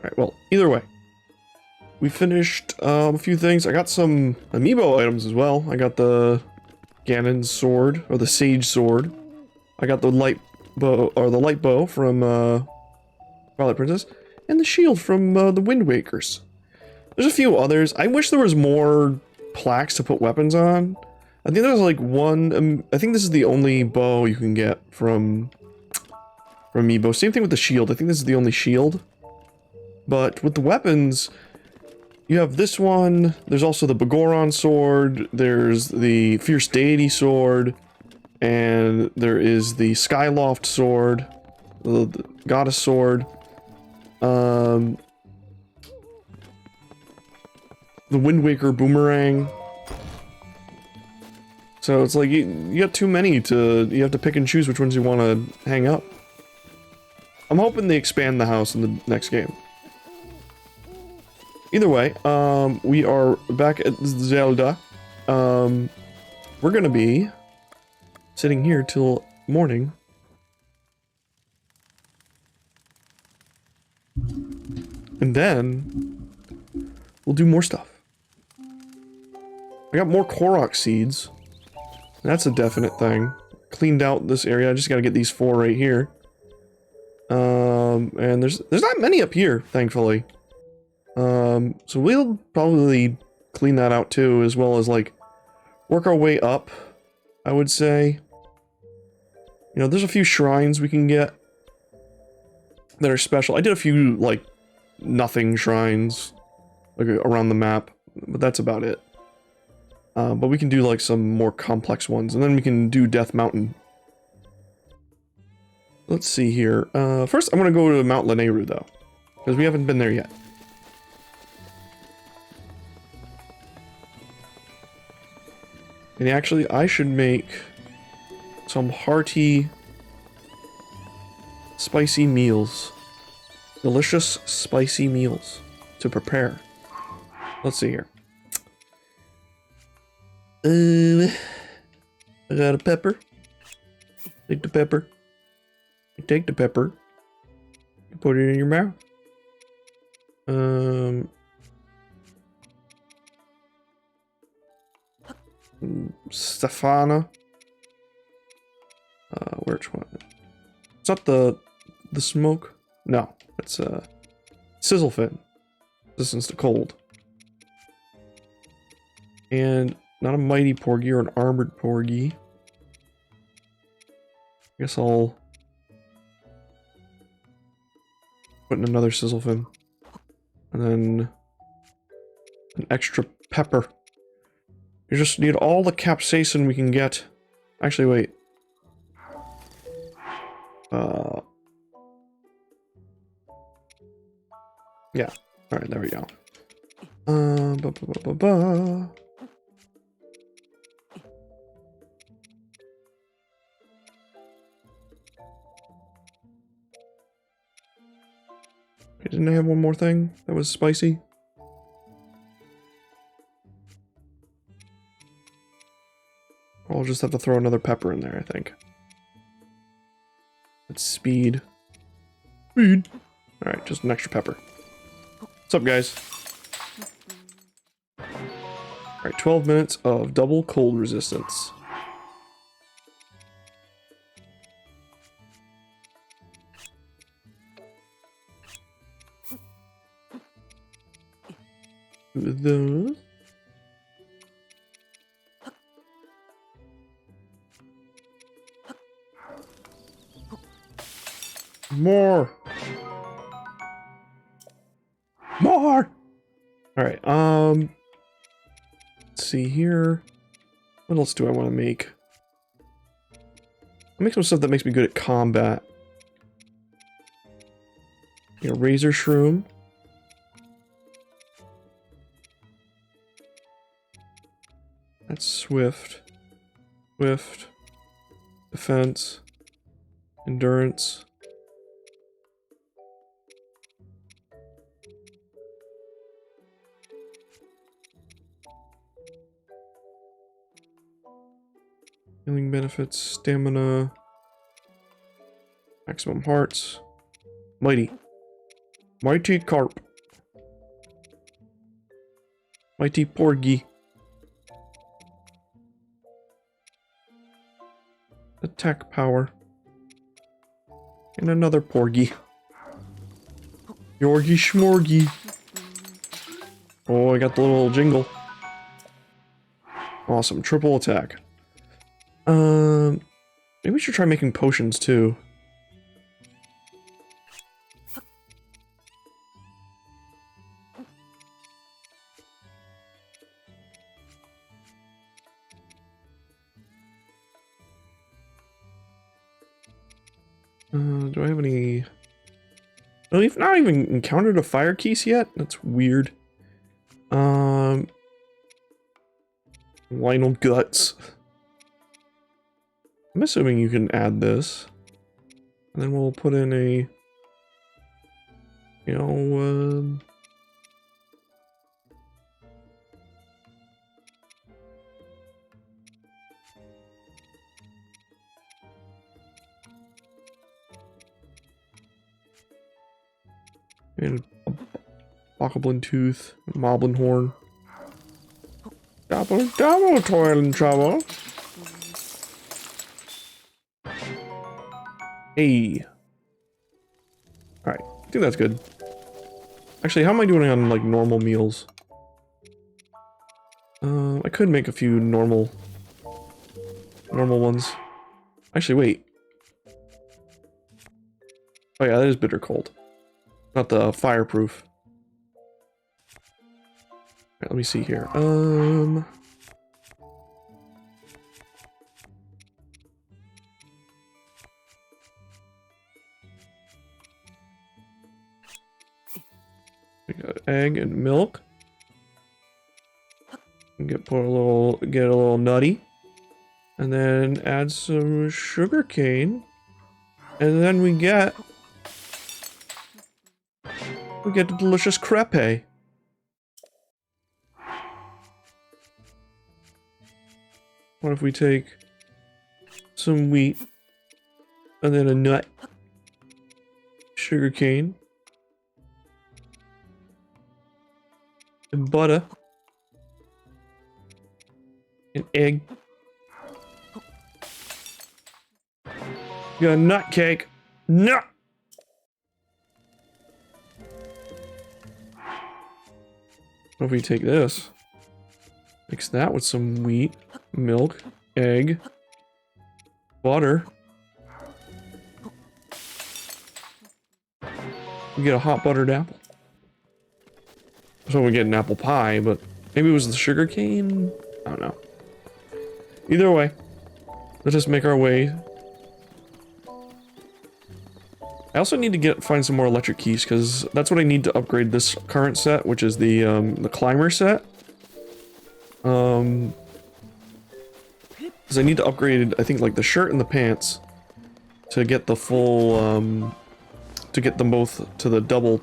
Alright, well, either way. We finished a few things. I got some amiibo items as well. I got the Ganon sword, or the Sage sword. I got the light bow from Twilight Princess, and the shield from the Wind Wakers. There's a few others. I wish there was more plaques to put weapons on. I think there's like one. I think this is the only bow you can get from amiibo. Same thing with the shield. I think this is the only shield. But with the weapons, you have this one. There's also the Begoron sword. There's the Fierce Deity sword. And there is the Skyloft sword. The Goddess sword. The Wind Waker boomerang. So it's like you got too many to... You have to pick and choose which ones you want to hang up. I'm hoping they expand the house in the next game. Either way, we are back at Zelda. We're gonna be sitting here till morning. And then we'll do more stuff. I got more Korok seeds. That's a definite thing. Cleaned out this area. I just gotta get these 4 right here. And there's not many up here, thankfully. So we'll probably clean that out too, as well as like work our way up, I would say. You know, there's a few shrines we can get that are special. I did a few like nothing shrines like around the map, but that's about it. But we can do like some more complex ones, and then we can do Death Mountain. Let's see here. First I'm gonna go to Mount Lanayru though, because we haven't been there yet. And actually, I should make some hearty, spicy meals. Delicious, spicy meals to prepare. Let's see here. I got a pepper. Take the pepper. You take the pepper. You put it in your mouth. Stefana. Which one? It's not the smoke. No, it's Sizzlefin. Resistance to cold. And not a mighty porgy or an armored porgy. I guess I'll put in another Sizzlefin. And then an extra pepper. You just need all the capsaicin we can get. Actually, wait. Yeah. Alright, there we go. Didn't I have one more thing that was spicy? I'll just have to throw another pepper in there, I think. That's speed. Speed. Alright, just an extra pepper. What's up, guys? Alright, 12 minutes of double cold resistance. Those. More. More. All right. Let's see here. What else do I want to make? I'll make some stuff that makes me good at combat. You know, Razor Shroom. That's Swift. Swift. Defense. Endurance. Healing benefits, stamina, maximum hearts, mighty. Mighty carp. Mighty porgy. Attack power. And another porgy. Yorgy schmorgy. Oh, I got the little jingle. Awesome. Triple attack. Maybe we should try making potions too. Do I have any... I've not even encountered a fire keys yet? That's weird. Lionel guts. I'm assuming you can add this. And then we'll put in a... You know, and a Bokoblin tooth, Moblin horn. Double toil and trouble. Hey. Alright, I think that's good. Actually, how am I doing on, like, normal meals? I could make a few normal ones. Actually, wait. Oh yeah, that is bitter cold. Not the fireproof. Alright, let me see here. We got egg and milk. Get a little nutty. And then add some sugar cane. And then we get a delicious crepe. What if we take some wheat and then a nut, sugar cane, and butter, an egg. You got a nut cake. Nut! What if we take this? Mix that with some wheat, milk, egg, butter. We get a hot buttered apple. So we get an apple pie, but maybe it was the sugar cane? I don't know. Either way, let's just make our way. I also need to find some more electric keys, because that's what I need to upgrade this current set, which is the climber set. Because I need to upgrade, I think, like, the shirt and the pants to get the full, to get them both to the double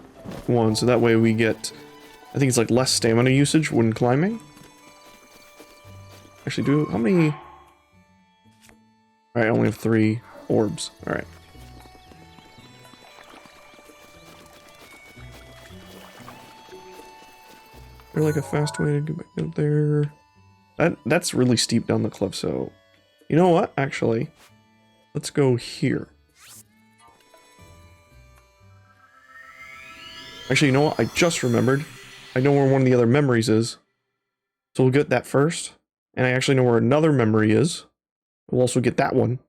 one, so that way we get, I think it's like less stamina usage when climbing. Actually, how many? Alright, I only have 3 orbs. Alright. Is there like a fast way to get back up there? That's really steep down the cliff, so... You know what, actually? Let's go here. Actually, you know what? I just remembered. I know where one of the other memories is. So we'll get that first. And I actually know where another memory is. We'll also get that one.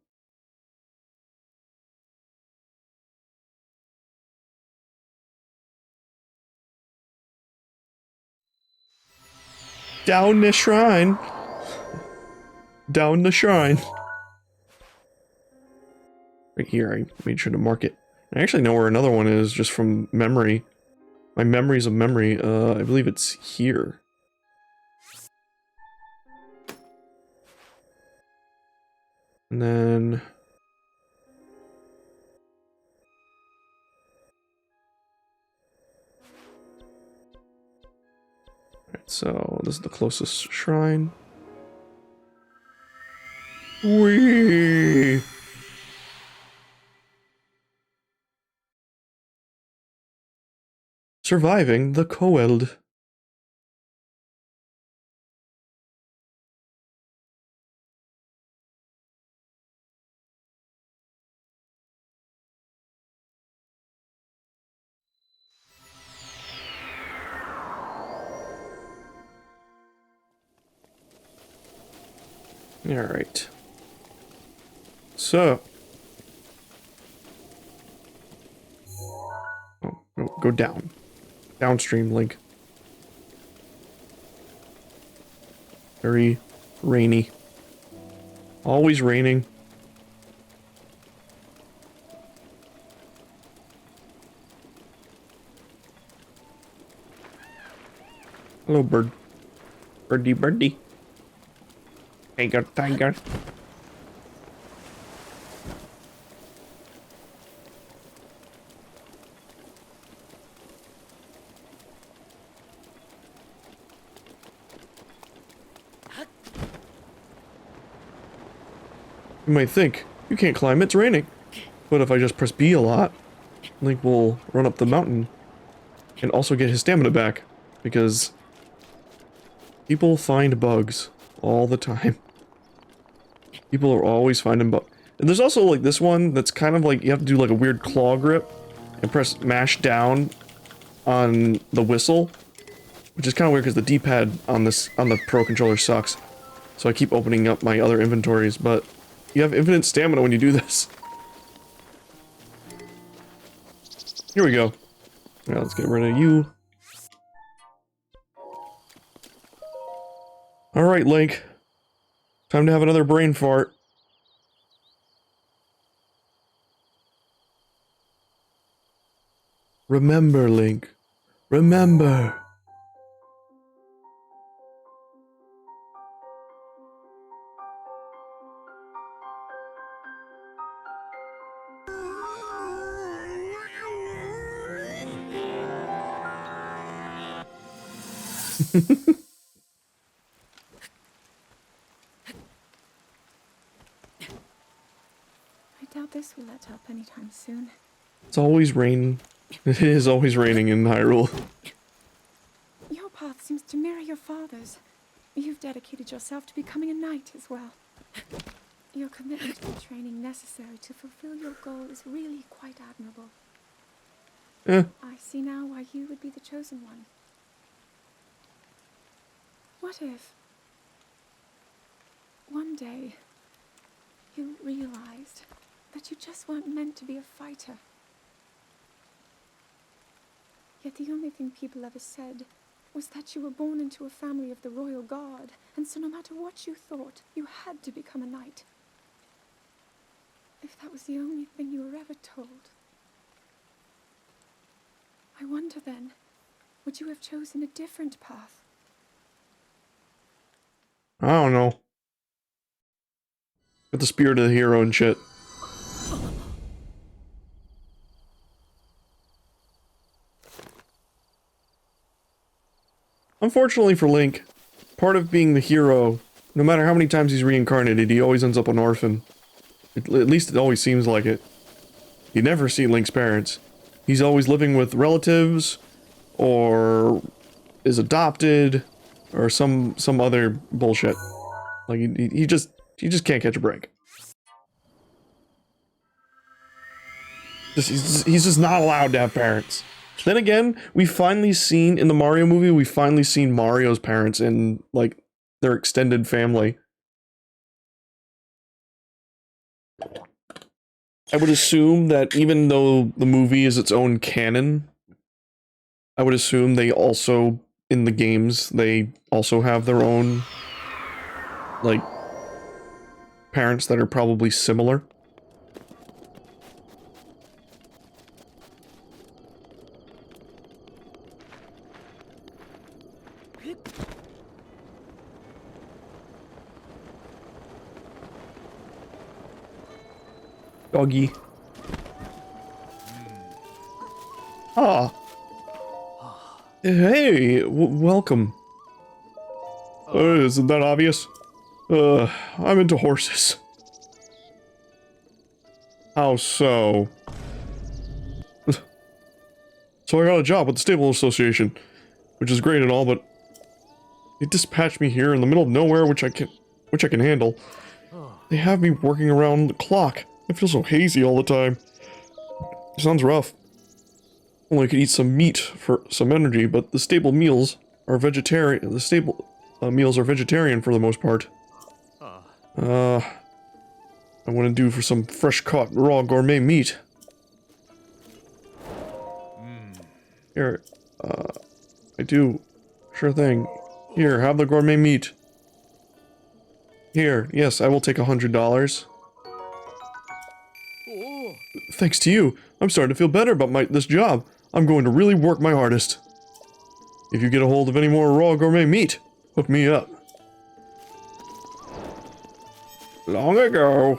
Down the shrine. Down the shrine. Right here, I made sure to mark it. I actually know where another one is, just from memory. My memories of memory, I believe it's here. And then... Alright, so this is the closest shrine. Whee! surviving the cold. Alright. So. Oh, go down. Downstream, Link. Very rainy. Always raining. Hello, bird. Birdie, birdie. Tiger, tiger. You might think, you can't climb, it's raining. But if I just press B a lot, Link will run up the mountain and also get his stamina back. Because people find bugs all the time. People are always finding bugs. And there's also like this one that's kind of like you have to do like a weird claw grip and press mash down on the whistle, which is kind of weird because the D-pad on the Pro controller sucks. So I keep opening up my other inventories, but you have infinite stamina when you do this. Here we go. Now let's get rid of you. Alright, Link. Time to have another brain fart. Remember, Link. Remember. I doubt this will let up anytime soon. It's always raining. It is always raining in Hyrule. Your path seems to mirror your father's. You've dedicated yourself to becoming a knight as well. Your commitment to the training necessary to fulfill your goal is really quite admirable. I see now why you would be the chosen one. What if one day you realized that you just weren't meant to be a fighter? Yet the only thing people ever said was that you were born into a family of the royal guard, and so no matter what you thought, you had to become a knight. If that was the only thing you were ever told, I wonder then, would you have chosen a different path? I don't know. Got the spirit of the hero and shit. Unfortunately for Link, part of being the hero, no matter how many times he's reincarnated, he always ends up an orphan. At least it always seems like it. You never see Link's parents. He's always living with relatives, or is adopted, or some other bullshit. Like he just can't catch a break. He's just not allowed to have parents. Then again, we finally seen in the Mario movie, we finally seen Mario's parents in like their extended family. I would assume that even though the movie is its own canon, I would assume they also, in the games, they also have their own, like, parents that are probably similar. Doggy. Ah. Hey, welcome. Isn't that obvious? I'm into horses. How so? So I got a job with the Stable Association, which is great and all, but they dispatched me here in the middle of nowhere, which I can handle. They have me working around the clock. I feel so hazy all the time. It sounds rough. Only I could eat some meat for some energy, but the stable meals are vegetarian. The stable meals are vegetarian for the most part. I want to do for some fresh caught raw gourmet meat. Here, I do. Sure thing. Here, have the gourmet meat. Here, yes, I will take $100. Thanks to you, I'm starting to feel better about this job. I'm going to really work my hardest. If you get a hold of any more raw gourmet meat, hook me up. Long ago,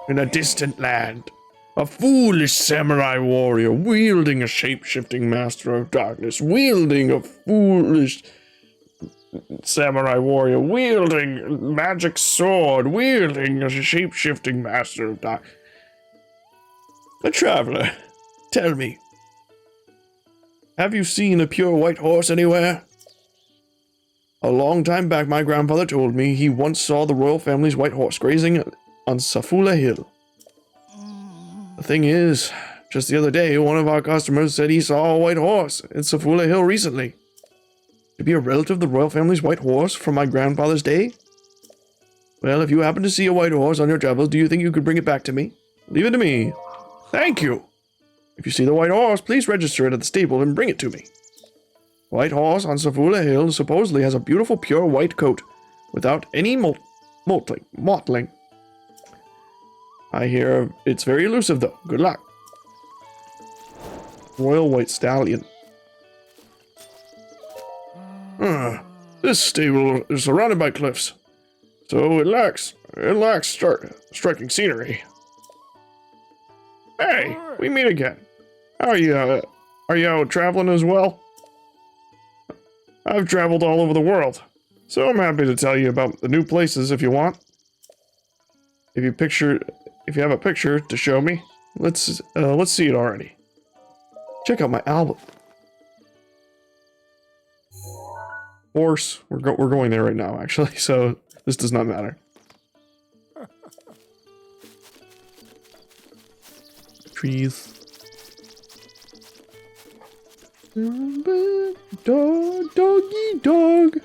in a distant land, a foolish samurai warrior wielding a shape-shifting master of darkness, wielding a foolish samurai warrior, wielding magic sword, wielding a shape-shifting master of darkness. A traveler, tell me, have you seen a pure white horse anywhere? A long time back, my grandfather told me he once saw the royal family's white horse grazing on Safula Hill. The thing is, just the other day, one of our customers said he saw a white horse in Safula Hill recently. To be a relative of the royal family's white horse from my grandfather's day? Well, if you happen to see a white horse on your travels, do you think you could bring it back to me? Leave it to me. Thank you. If you see the white horse, please register it at the stable and bring it to me. White horse on Safula Hill supposedly has a beautiful pure white coat, without any mottling. I hear it's very elusive though. Good luck. Royal White Stallion. This stable is surrounded by cliffs, so it lacks striking scenery. Hey, we meet again. Are you out traveling as well? I've traveled all over the world, so I'm happy to tell you about the new places if you want. If you have a picture to show me, let's see it already. Check out my album. Horse, we're going there right now actually, so this does not matter. Trees. Doggy dog.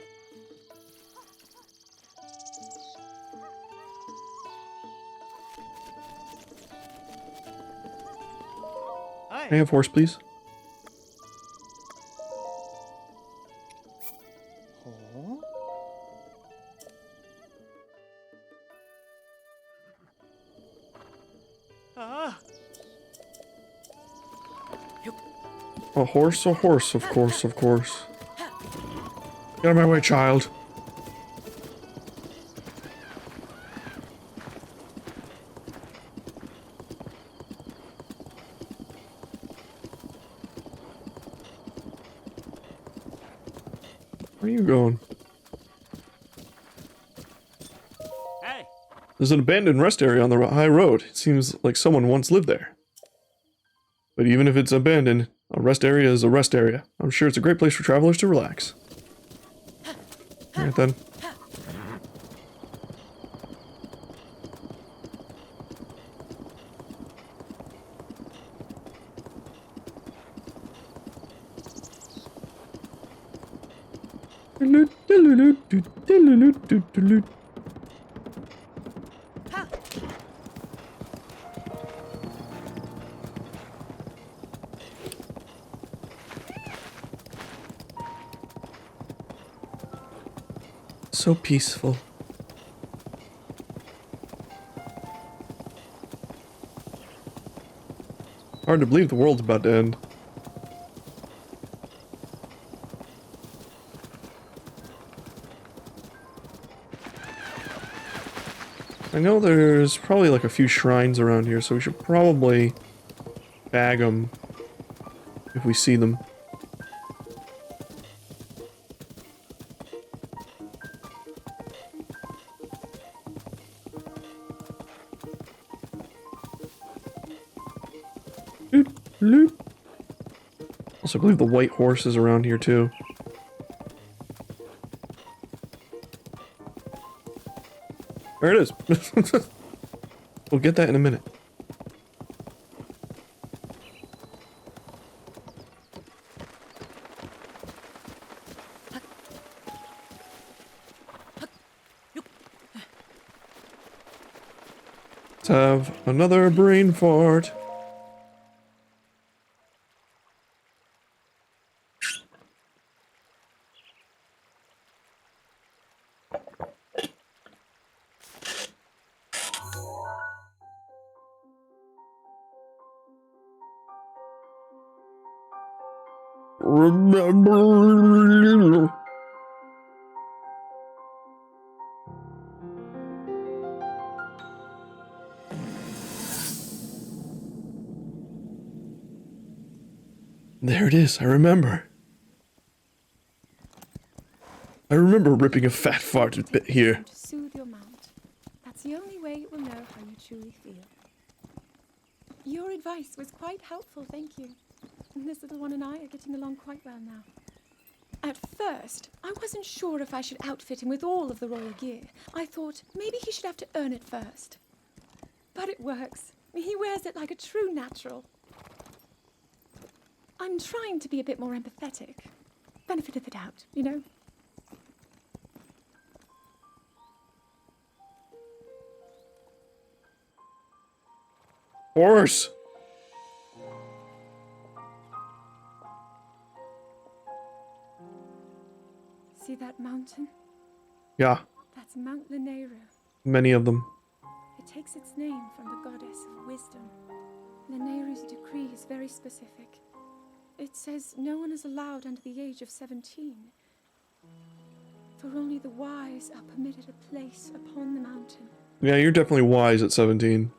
May I have horse, please? A horse, of course. Get out of my way, child. Where are you going? Hey. There's an abandoned rest area on the high road. It seems like someone once lived there. But even if it's abandoned, a rest area is a rest area. I'm sure it's a great place for travelers to relax. Alright then. So peaceful. Hard to believe the world's about to end. I know there's probably like a few shrines around here, so we should probably bag them if we see them. Also horse. I believe the white horse is around here too. There it is. We'll get that in a minute. Let's have another brain fart. Remember. There it is, I remember. I remember ripping a fat fart bit here. To soothe your mount. That's the only way it will know how you truly feel. Your advice was quite helpful, thank you. This little one and I are getting along quite well now. At first, I wasn't sure if I should outfit him with all of the royal gear. I thought maybe he should have to earn it first. But it works. He wears it like a true natural. I'm trying to be a bit more empathetic. Benefit of the doubt, you know? Horse! See that mountain? Yeah, That's Mount Lanayru. many of them. It takes its name from the goddess of wisdom. Lanayru's decree is very specific. It says no one is allowed under the age of 17. For only the wise are permitted a place upon the mountain. Yeah, you're definitely wise at 17.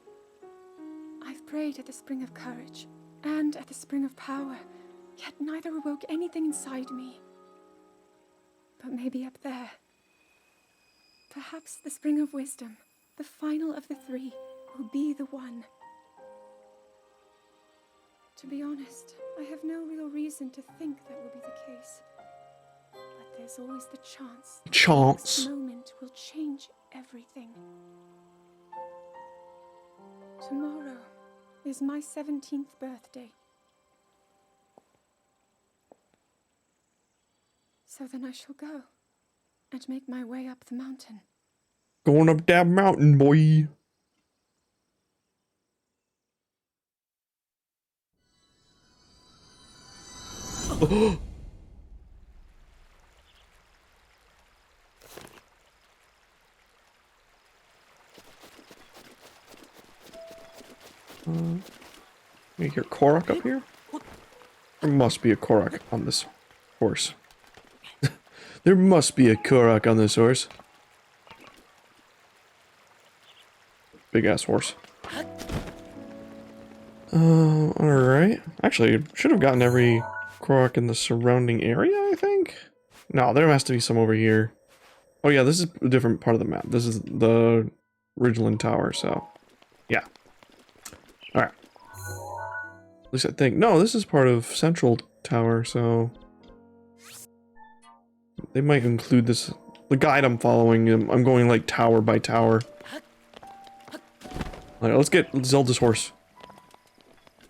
I've prayed at the spring of courage and at the spring of power, yet neither awoke anything inside me. But maybe up there. Perhaps the spring of wisdom, the final of the three, will be the one. To be honest, I have no real reason to think that will be the case. But there's always the chance. Chance. This moment will change everything. Tomorrow is my 17th birthday. So then I shall go and make my way up the mountain. Going up that mountain, boy. You hear Korok up here? There must be a Korok on this horse. There must be a Korok on this horse. Big ass horse. Alright. Actually, should have gotten every Korok in the surrounding area, I think? No, there has to be some over here. Oh yeah, this is a different part of the map. This is the Ridgeland Tower, so... yeah. Alright. At least I think. No, this is part of Central Tower, so... they might include this... the guide I'm following, I'm going like tower by tower. Alright, let's get Zelda's horse.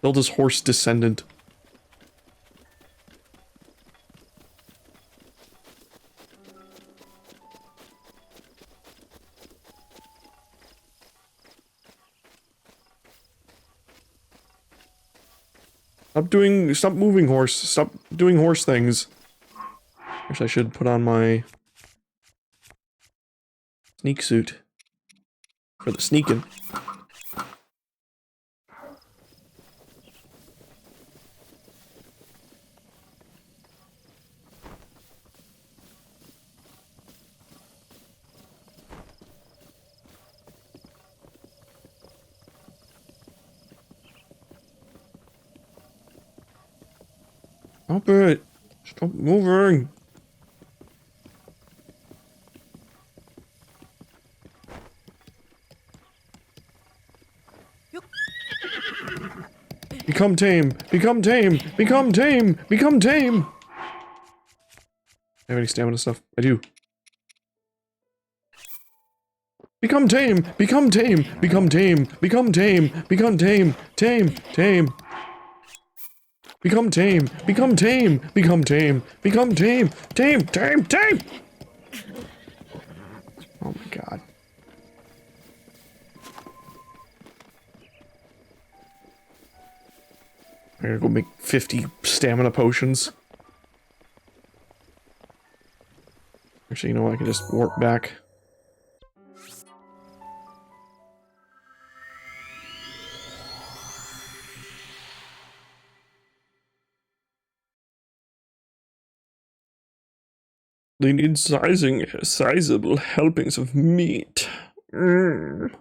Zelda's horse descendant. Stop moving, horse. Stop doing horse things. Guess I should put on my sneak suit for the sneaking. Stop it! Stop moving! You Become tame. Become tame. Become tame. Become tame. I have any stamina stuff? I do. Become tame. Become tame. Become tame. Become tame. Become tame. Tame. Tame. Become tame. Become tame. Become tame. Become tame. Tame. Tame. Tame. Oh my god. I gotta go make 50 stamina potions. Actually, you know what? I can just warp back. They need sizable helpings of meat. Mm.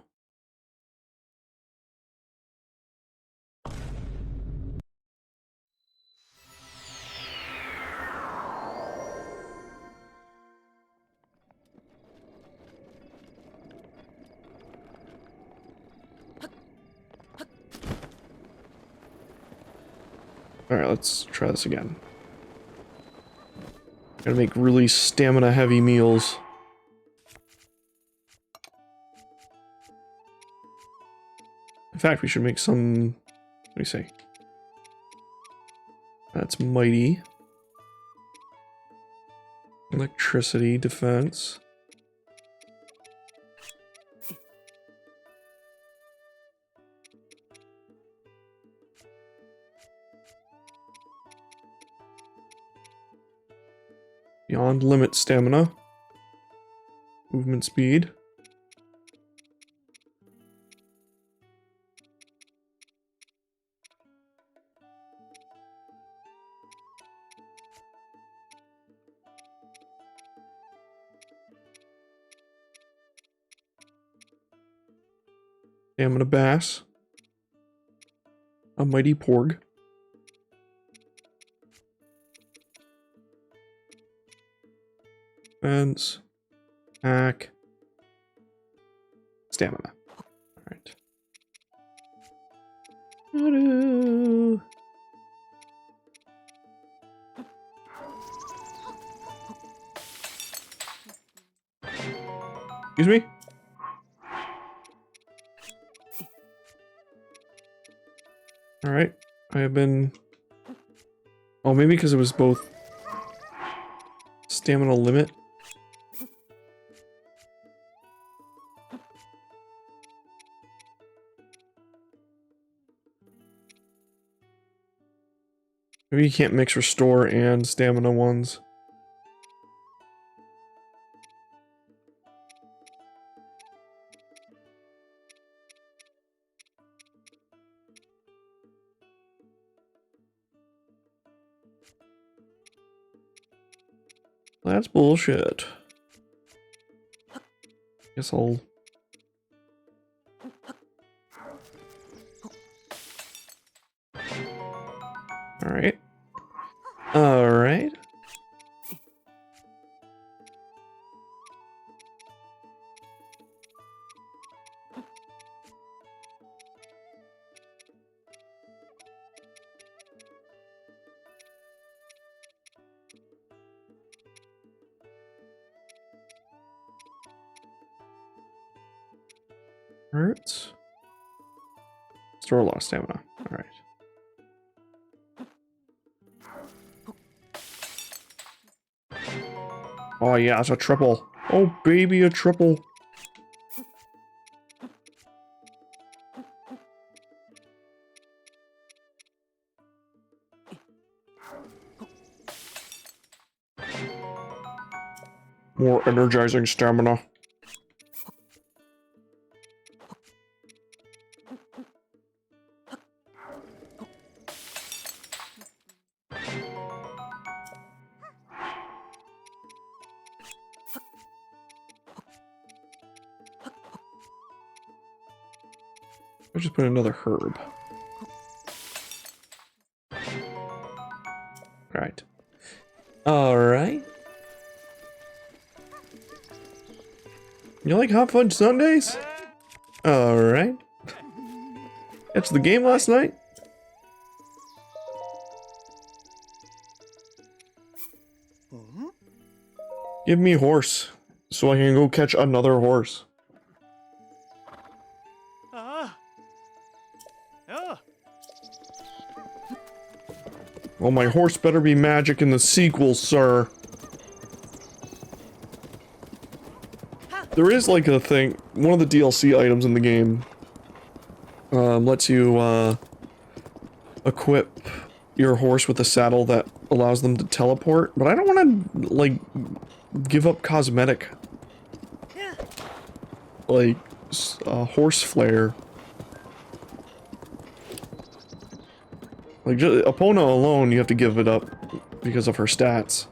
Alright, let's try this again. Gotta make really stamina heavy meals. In fact, we should make some... Let me see. That's mighty. Electricity, defense. Beyond limit stamina. Movement speed. Stamina bass. A mighty porg. Defense. Hack. Stamina. Alright. Excuse me? Alright. I have been... Oh, maybe because it was both stamina limit. Maybe you can't mix restore and stamina ones. That's bullshit. Guess I'll... Alright. Alright. Hurts. Store a lot of stamina. Alright. Oh yeah, it's a triple. Oh baby, a triple. More energizing stamina. I'll just put another herb. Right. Alright. You like hot fudge sundaes? Alright. Catch the game last night? Give me horse, so I can go catch another horse. Well, my horse better be magic in the sequel, sir. There is like a thing, one of the DLC items in the game lets you equip your horse with a saddle that allows them to teleport, but I don't want to like give up cosmetic like horse flare. Like just Epona alone, you have to give it up because of her stats.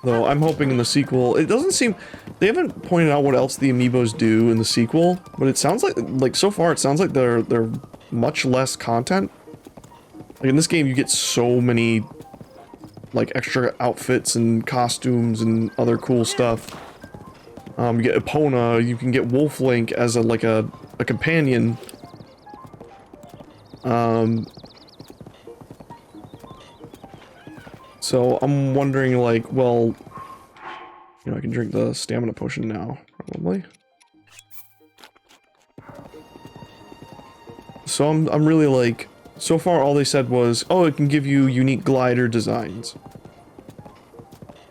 Though I'm hoping in the sequel, it doesn't seem, they haven't pointed out what else the amiibos do in the sequel, but it sounds like so far it sounds like they're much less content. Like in this game, you get so many like extra outfits and costumes and other cool stuff. You get Epona, you can get Wolf Link as a companion. So I'm wondering, like, well, you know, I can drink the stamina potion now, probably. So I'm really like, so far all they said was, oh, it can give you unique glider designs.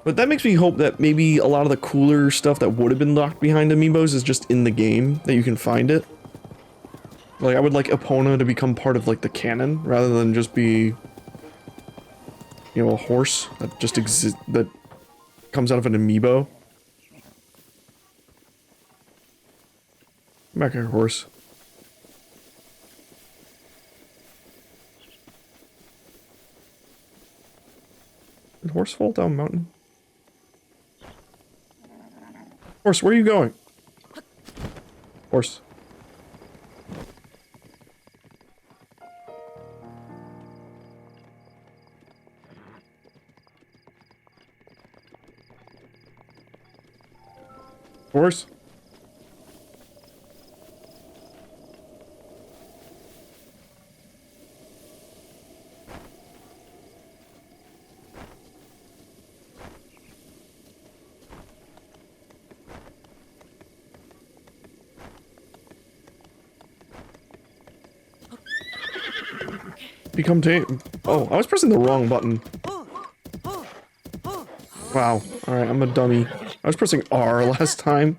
But that makes me hope that maybe a lot of the cooler stuff that would have been locked behind amiibos is just in the game, that you can find it. Like, I would like Epona to become part of, like, the canon, rather than just be, you know, a horse that just exists, that comes out of an amiibo. Come back here, horse. Did horse fall down mountain? Horse, where are you going? Horse. Horse? Become tame. Oh, I was pressing the wrong button. Wow. Alright, I'm a dummy. I was pressing R last time.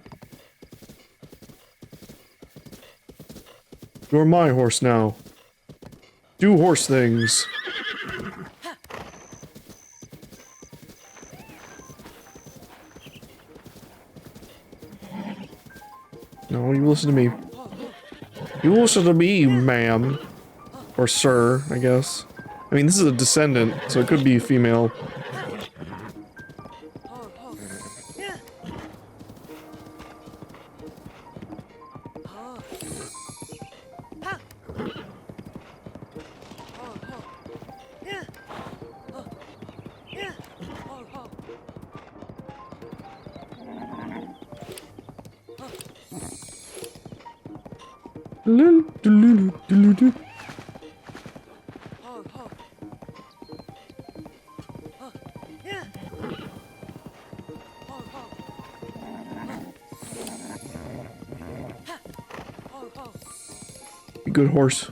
You're my horse now. Do horse things. No, you listen to me. You listen to me, ma'am. Or sir, I guess. I mean, this is a descendant, so it could be female. Be good horse.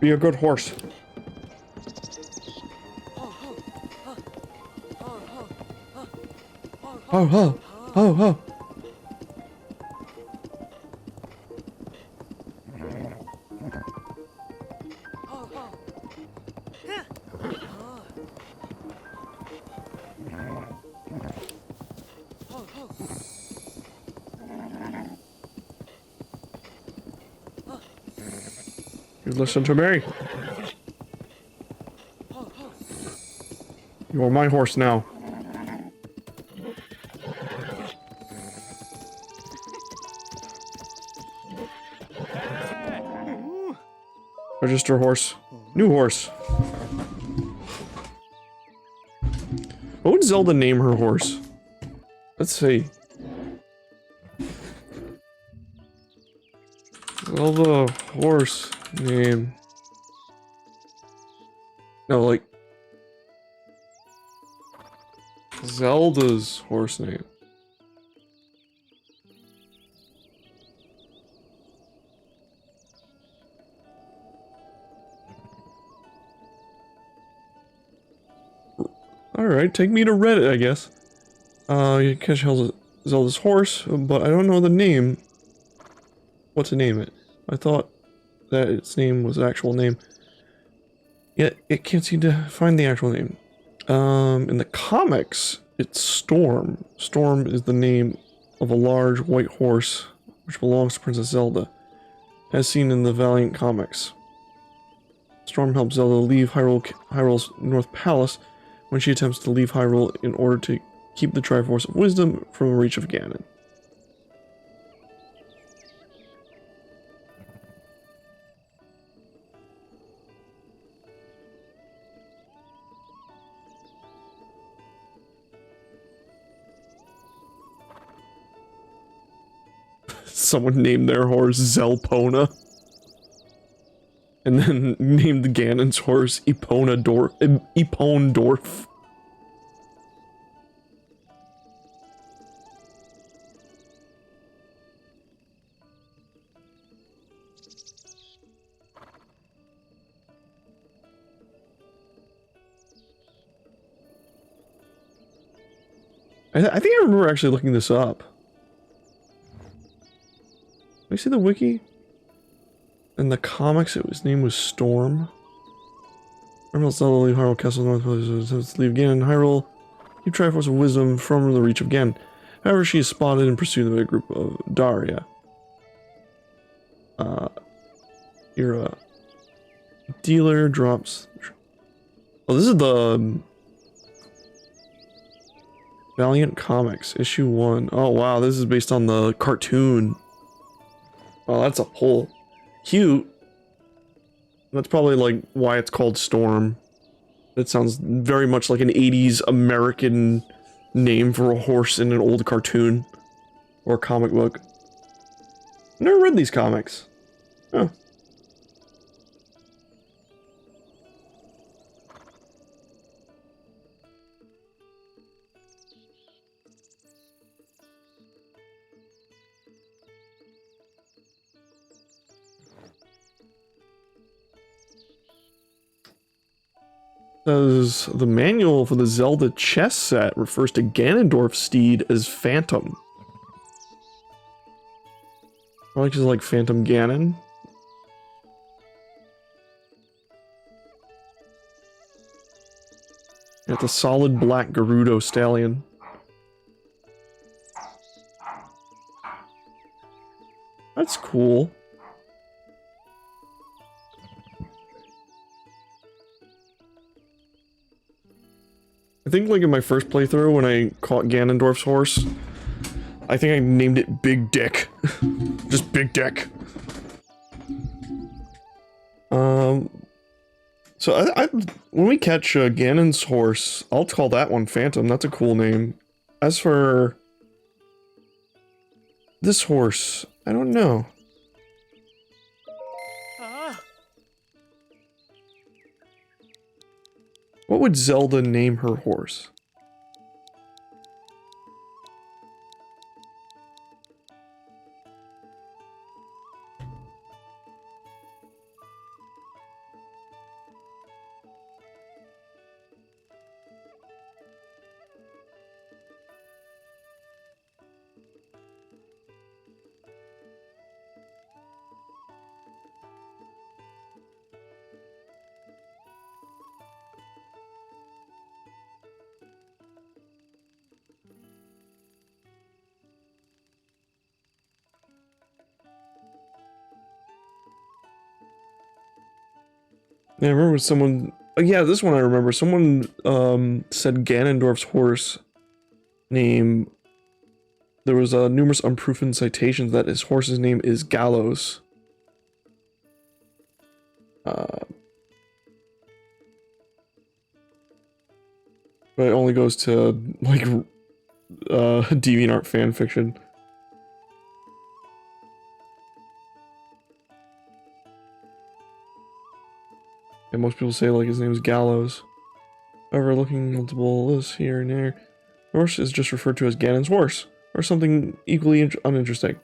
Be a good horse. Ho ho ho ho. You listen to me. You are my horse now. Register horse. New horse. What would Zelda name her horse? Let's see. Zelda horse name. No, like Zelda's horse name. Alright, take me to Reddit, I guess. You catch Zelda's horse, but I don't know the name. What to name it? I thought that its name was the actual name. Yet, it can't seem to find the actual name. In the comics, it's Storm. Storm is the name of a large white horse which belongs to Princess Zelda, as seen in the Valiant comics. Storm helps Zelda leave Hyrule's North Palace when she attempts to leave Hyrule in order to keep the Triforce of Wisdom from the reach of Ganon. Someone named their horse Zelpona. And then named Ganon's horse Epondorf. I think I remember actually looking this up. Let me see the wiki. In the comics, his name was Storm. Remember Zelda leave Hyrule Castle North to leave Ganon Hyrule. Keep Triforce of Wisdom from the reach of Ganon. However, she is spotted and pursued by a group of Daria. Ira. Dealer drops... Oh, this is the... Valiant Comics, issue 1. Oh wow, this is based on the cartoon. Oh, that's a pull. Cute. That's probably like why it's called Storm. It sounds very much like an 80s American name for a horse in an old cartoon or comic book. Never read these comics. Oh. Says the manual for the Zelda chess set refers to Ganondorf's steed as Phantom. I like just like Phantom Ganon. Got the solid black Gerudo stallion. That's cool. I think like in my first playthrough when I caught Ganondorf's horse, I think I named it Big Dick. Just Big Dick. So when we catch Ganon's horse, I'll call that one Phantom. That's a cool name. As for this horse, I don't know. What would Zelda name her horse? Yeah, I remember someone... Oh, yeah, this one I remember. Someone said Ganondorf's horse name... There was numerous unproven citations that his horse's name is Gallows. But it only goes to, like, DeviantArt fanfiction. And most people say like his name is Gallows. However, looking multiple lists here and there, horse is just referred to as Ganon's horse, or something equally uninteresting.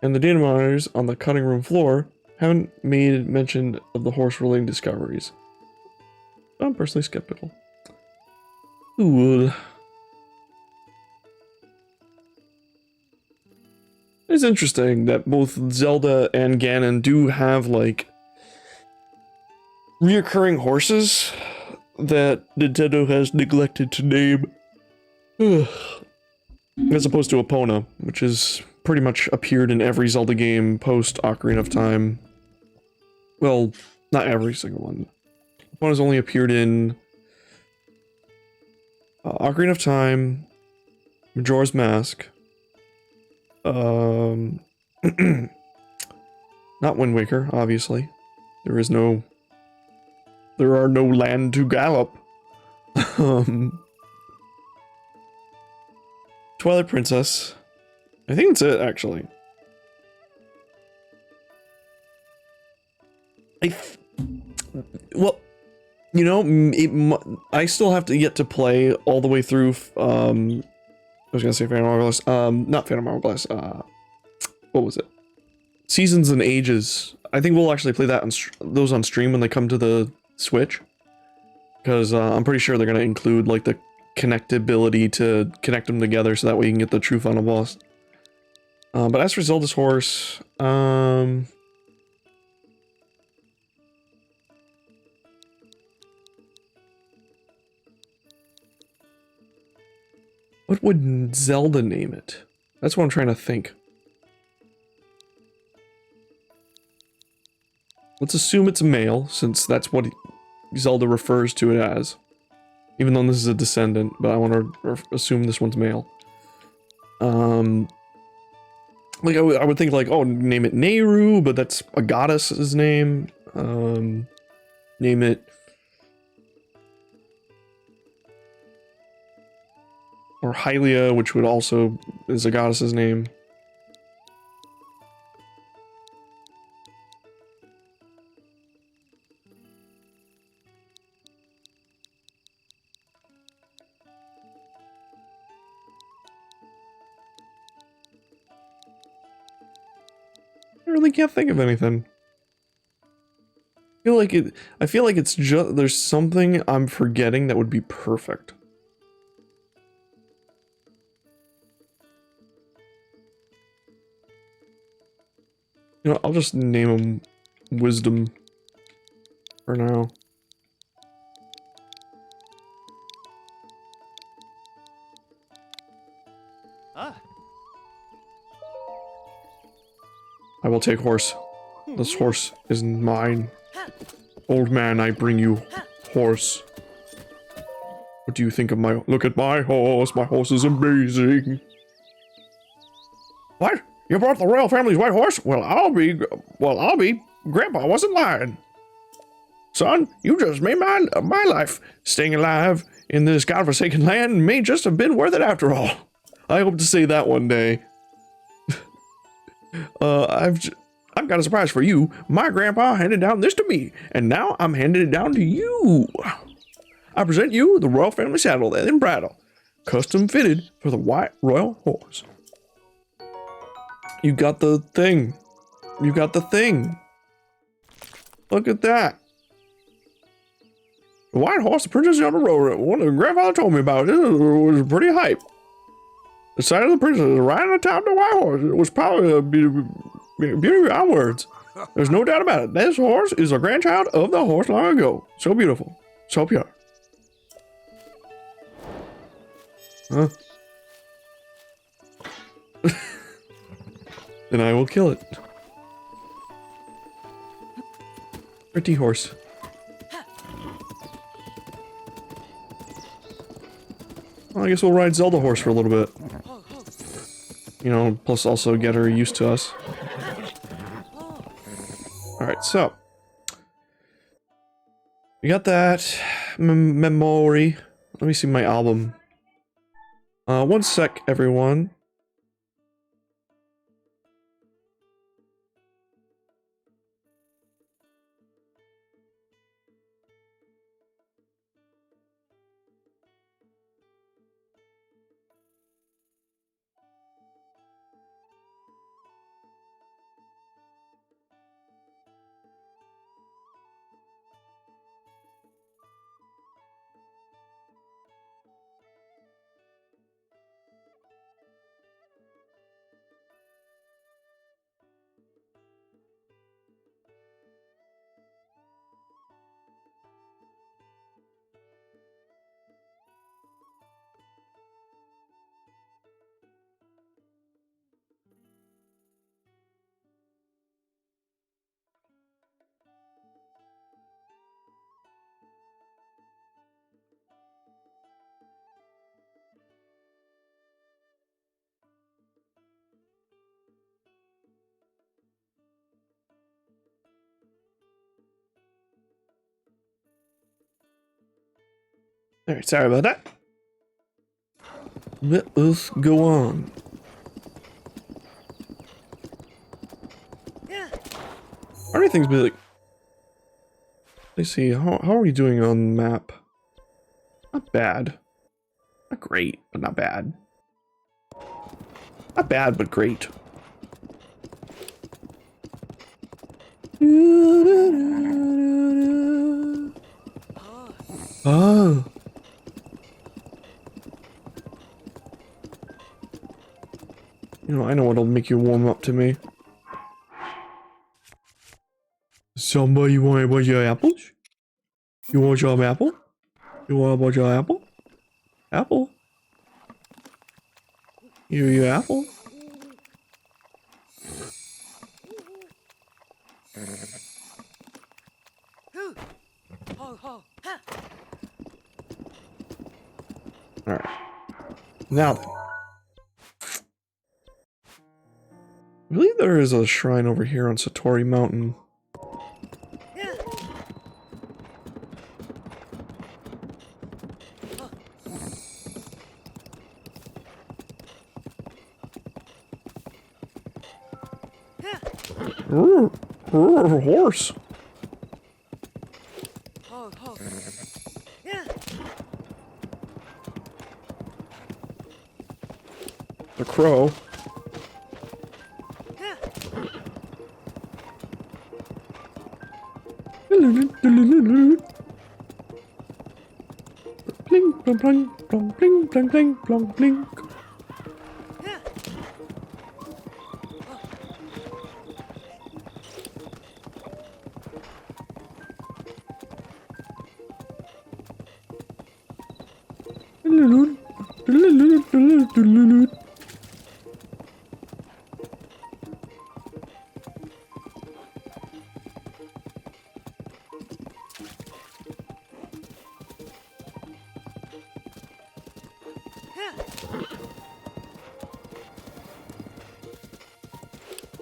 And the data monitors on the cutting room floor haven't made mention of the horse-related discoveries. I'm personally skeptical. Ooh. It's interesting that both Zelda and Ganon do have, like, reoccurring horses that Nintendo has neglected to name. As opposed to Epona, which has pretty much appeared in every Zelda game post Ocarina of Time. Well, not every single one. Epona's only appeared in Ocarina of Time, Majora's Mask, not Wind Waker, obviously. There are no land to gallop. Twilight Princess. I think that's it, actually. Well, you know, I still have to yet to play all the way through, I was gonna say Phantom Hourglass, not Phantom Hourglass, what was it? Seasons and Ages. I think we'll actually play that those on stream when they come to the Switch. Because I'm pretty sure they're gonna include, like, the connectability to connect them together so that way you can get the true final boss. But as for Zelda's horse, what would Zelda name it? That's what I'm trying to think. Let's assume it's a male, since that's what Zelda refers to it as. Even though this is a descendant, but I want to assume this one's male. Like, I would think, like, oh, name it Nehru, but that's a goddess's name. Name it... Or Hylia, which would also is a goddess's name. I really can't think of anything. I feel like it's just there's something I'm forgetting that would be perfect. You know, I'll just name him Wisdom for now. Ah. I will take horse. This horse is mine. Old man, I bring you horse. What do you think of my... Look at my horse. My horse is amazing. What? You brought the royal family's white horse? Well, I'll be... Grandpa wasn't lying. Son, you just made my life. Staying alive in this godforsaken land may just have been worth it after all. I hope to see that one day. I've got a surprise for you. My grandpa handed down this to me, and now I'm handing it down to you. I present you the royal family saddle and bridle, custom fitted for the white royal horse. You got the thing. You got the thing. Look at that. The white horse the princess on the road. One of the grandfather told me about it. It was pretty hype. The sight of the princess riding on top of the white horse. It was probably a beauty beyond words. There's no doubt about it. This horse is a grandchild of the horse long ago. So beautiful. So pure. Huh? Then I will kill it. Pretty horse. Well, I guess we'll ride Zelda horse for a little bit. You know, plus also get her used to us. Alright, so. We got that. Memory. Let me see my album. One sec, everyone. Alright, sorry about that. Let us go on. Everything's been like... Let's see, how are we doing on the map? Not bad. Not great, but not bad. Not bad, but great. Oh. You know, I know what'll make you warm up to me. Somebody want a bunch of apples? You want some apple? You want a bunch of apple? Apple? You apple? Alright. Now then. I believe there is a shrine over here on Satori Mountain. Horse. The crow. Bling, blong, blong, blong, bling, bling, bling, blong, bling.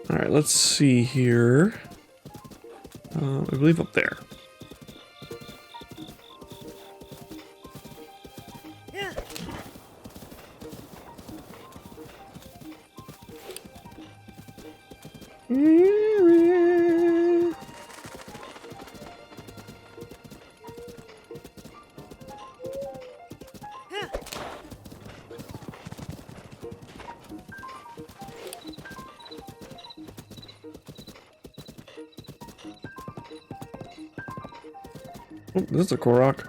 Alright, let's see here. I believe up there. Oh, this is a Korok.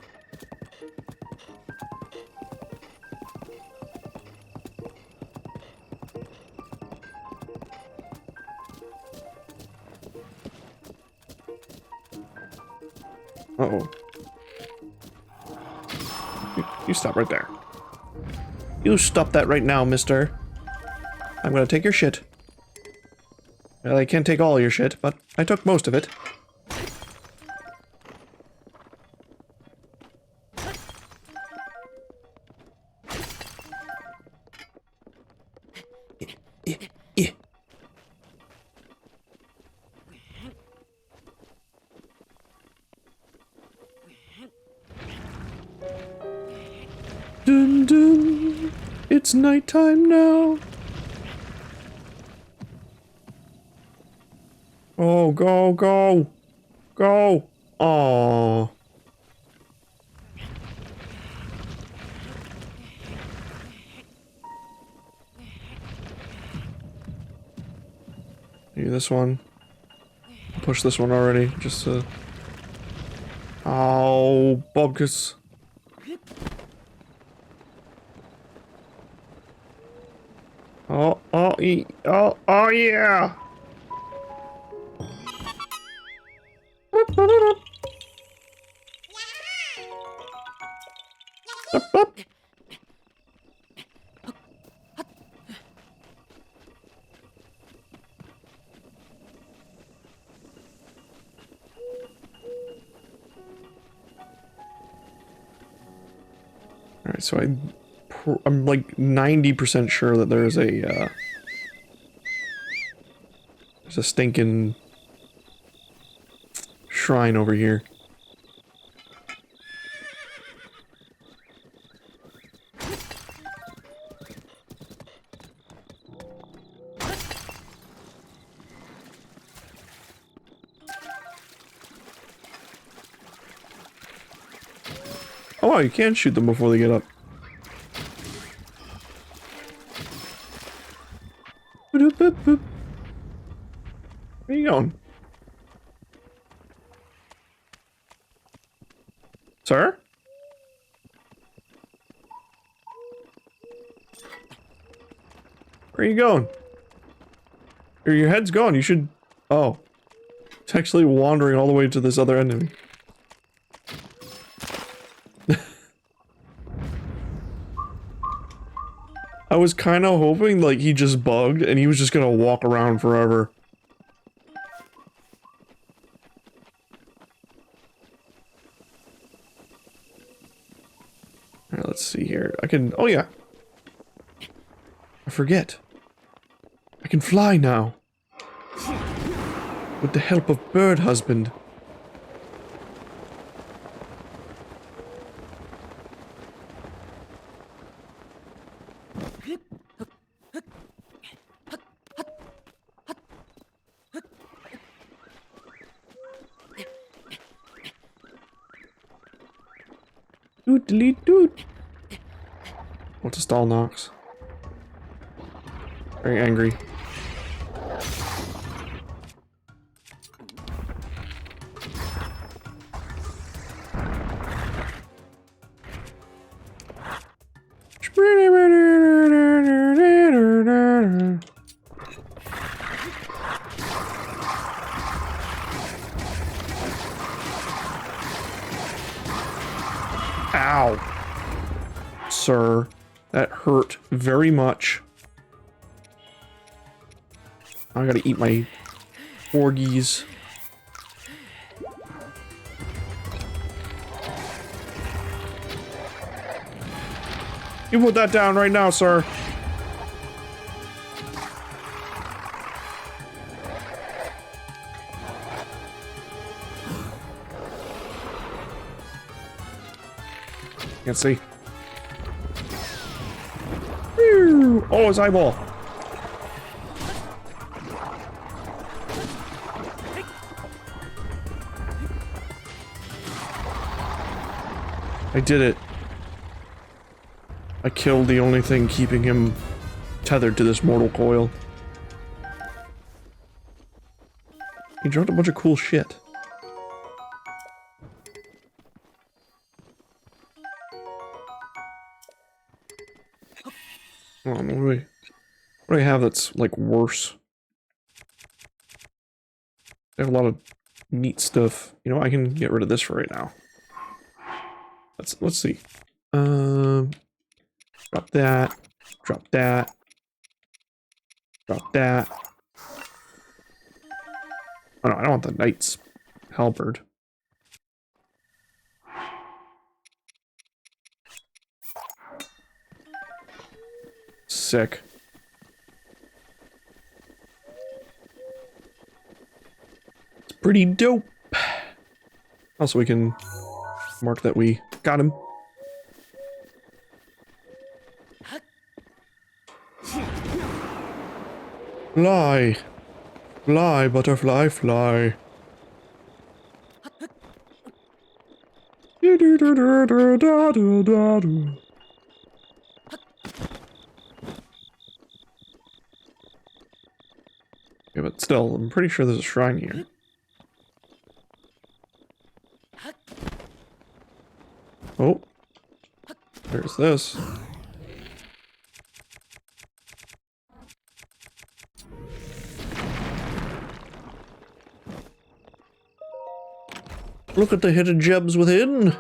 Uh-oh. You stop right there. You stop that right now, mister. I'm gonna take your shit. Well, I can't take all your shit, but I took most of it. Dun dun. It's nighttime now. Oh, go, go. Go. Aww. Maybe this one. Push this one already, just to... Oh, Bobkus. Oh, oh, yeah! Alright, so I'm like 90% sure that there's a stinking shrine over here. Oh, wow, you can shoot them before they get up. Boop, boop, boop. Where you going? Sir? Where are you going? Where your head's going? You should... Oh. It's actually wandering all the way to this other enemy. I was kind of hoping, like, he just bugged and he was just gonna walk around forever. Alright, let's see here. I can... Oh, yeah. I forget. I can fly now. With the help of Bird Husband. Doodly doot. What's a stall knocks? Very angry. Ow. Sir, that hurt very much. I gotta eat my porgies. You put that down right now, sir. Can't see. Oh, his eyeball. I did it. I killed the only thing keeping him tethered to this mortal coil. He dropped a bunch of cool shit. Oh, what do I have that's, like, worse? I have a lot of neat stuff. You know, I can get rid of this for right now. Let's see. Drop that. Drop that. Drop that. Oh no, I don't want the knight's halberd. Sick. It's pretty dope. Also, we can mark that we got him. Fly. Fly, butterfly, fly. Okay, but still, I'm pretty sure there's a shrine here. Oh. There's this. Look at the hidden gems within.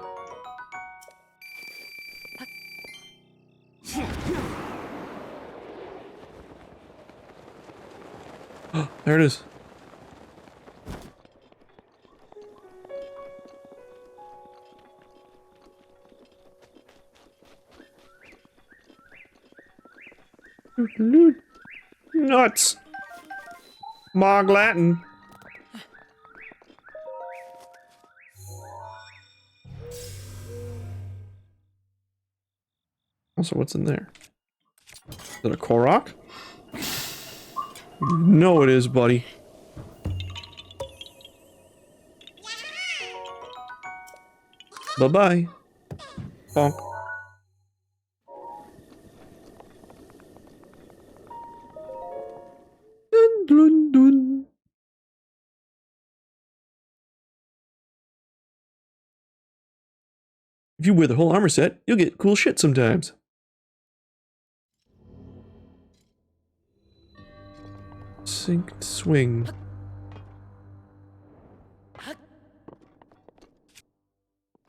There it is. Nuts. Mog Latin. Also, what's in there? Is it a Korok? You know it is, buddy. Bye-bye. Bonk. Dun, dun, dun. If you wear the whole armor set, you'll get cool shit sometimes. Synced swing.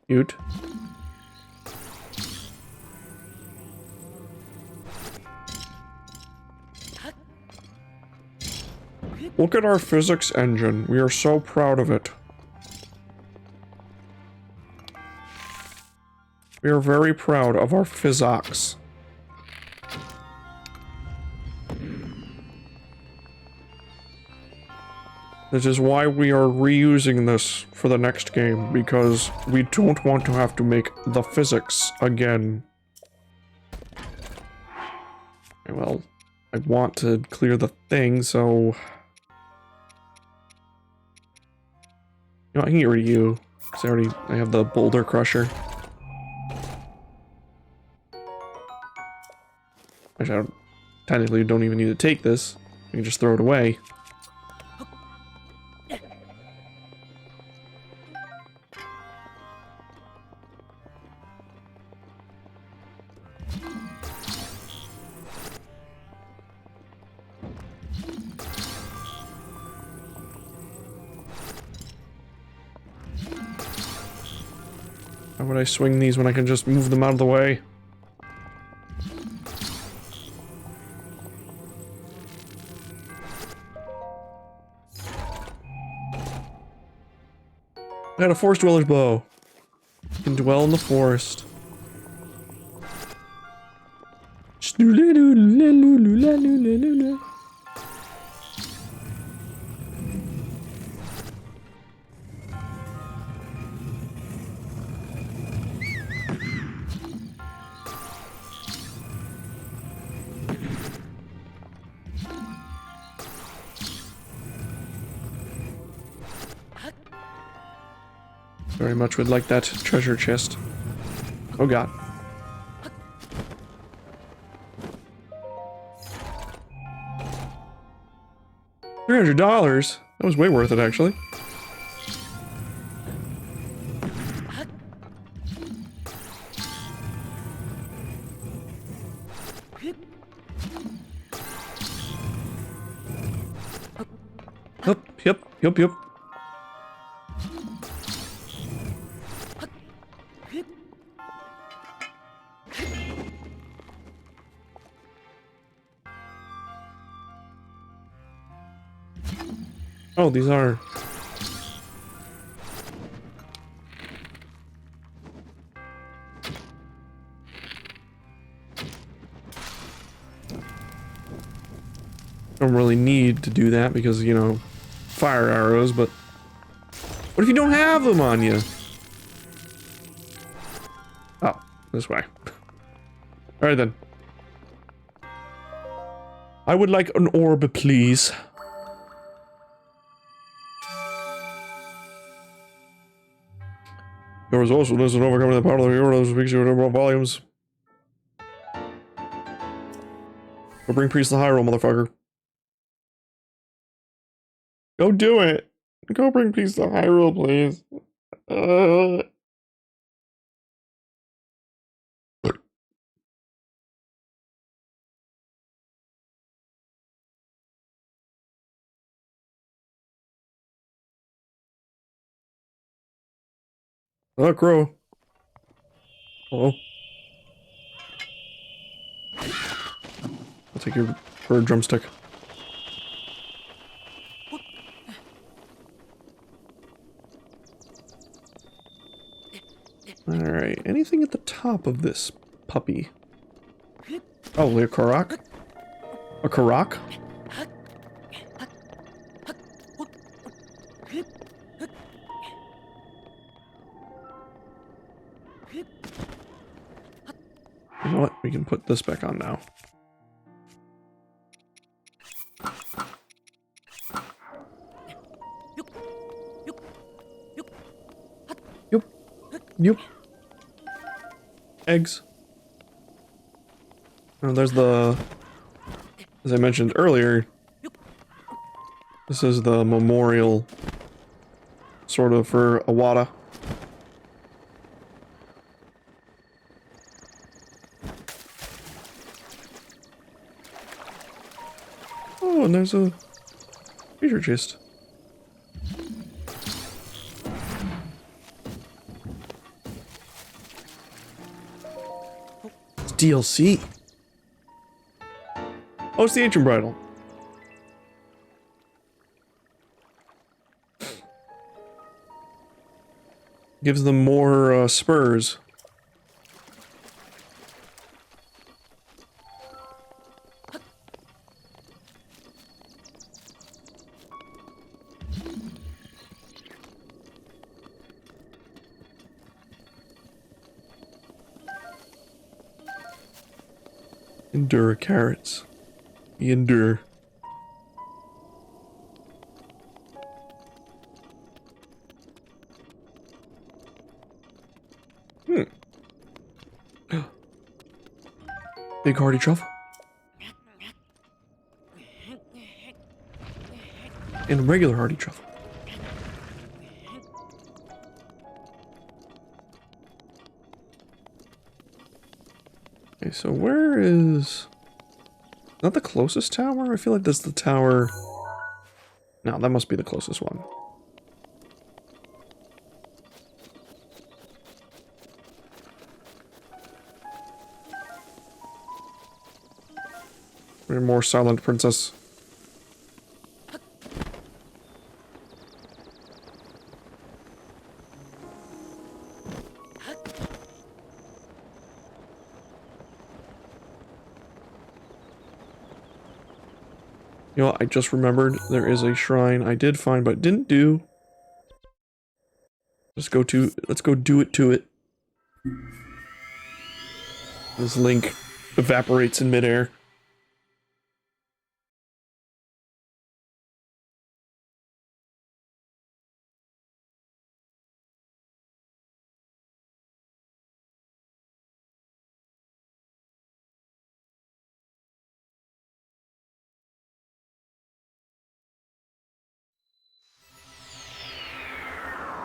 Cute. Look at our physics engine. We are so proud of it. We are very proud of our physics. This is why we are reusing this for the next game, because we don't want to have to make the physics again. Okay, well, I want to clear the thing, so... You know, I can get rid of you, because I have the boulder crusher. Actually, technically don't even need to take this. I can just throw it away. Why would I swing these when I can just move them out of the way? I had a forest dweller's bow. You can dwell in the forest. Very much would like that treasure chest. Oh god. $300? That was way worth it, actually. Yep. Oh, these are... Don't really need to do that because, you know, fire arrows, but... What if you don't have them on you? Oh, this way. Alright then. I would like an orb, please. Your resourcefulness and overcoming the power of the heroes speaks you in volumes. Go bring Priest to Hyrule, motherfucker. Go do it. Go bring Priest to Hyrule, please. Oh, crow. Hello. I'll take your bird drumstick. Alright, anything at the top of this puppy? Oh, a Korok? A Korok? You know what? We can put this back on now. Yup. eggs. Oh, there's the... As I mentioned earlier, this is the memorial, sort of, for Awada. Oh, and there's a treasure chest. It's DLC. Oh, it's the Ancient Bridle. Gives them more spurs. Endure carrots. Endure. Big hearty truffle. And a regular hearty truffle. Okay, so where is... Not the closest tower? I feel like that's the tower... No, that must be the closest one. More silent princess. You know what, I just remembered there is a shrine I did find but didn't do. Let's go do it to it. This link evaporates in midair.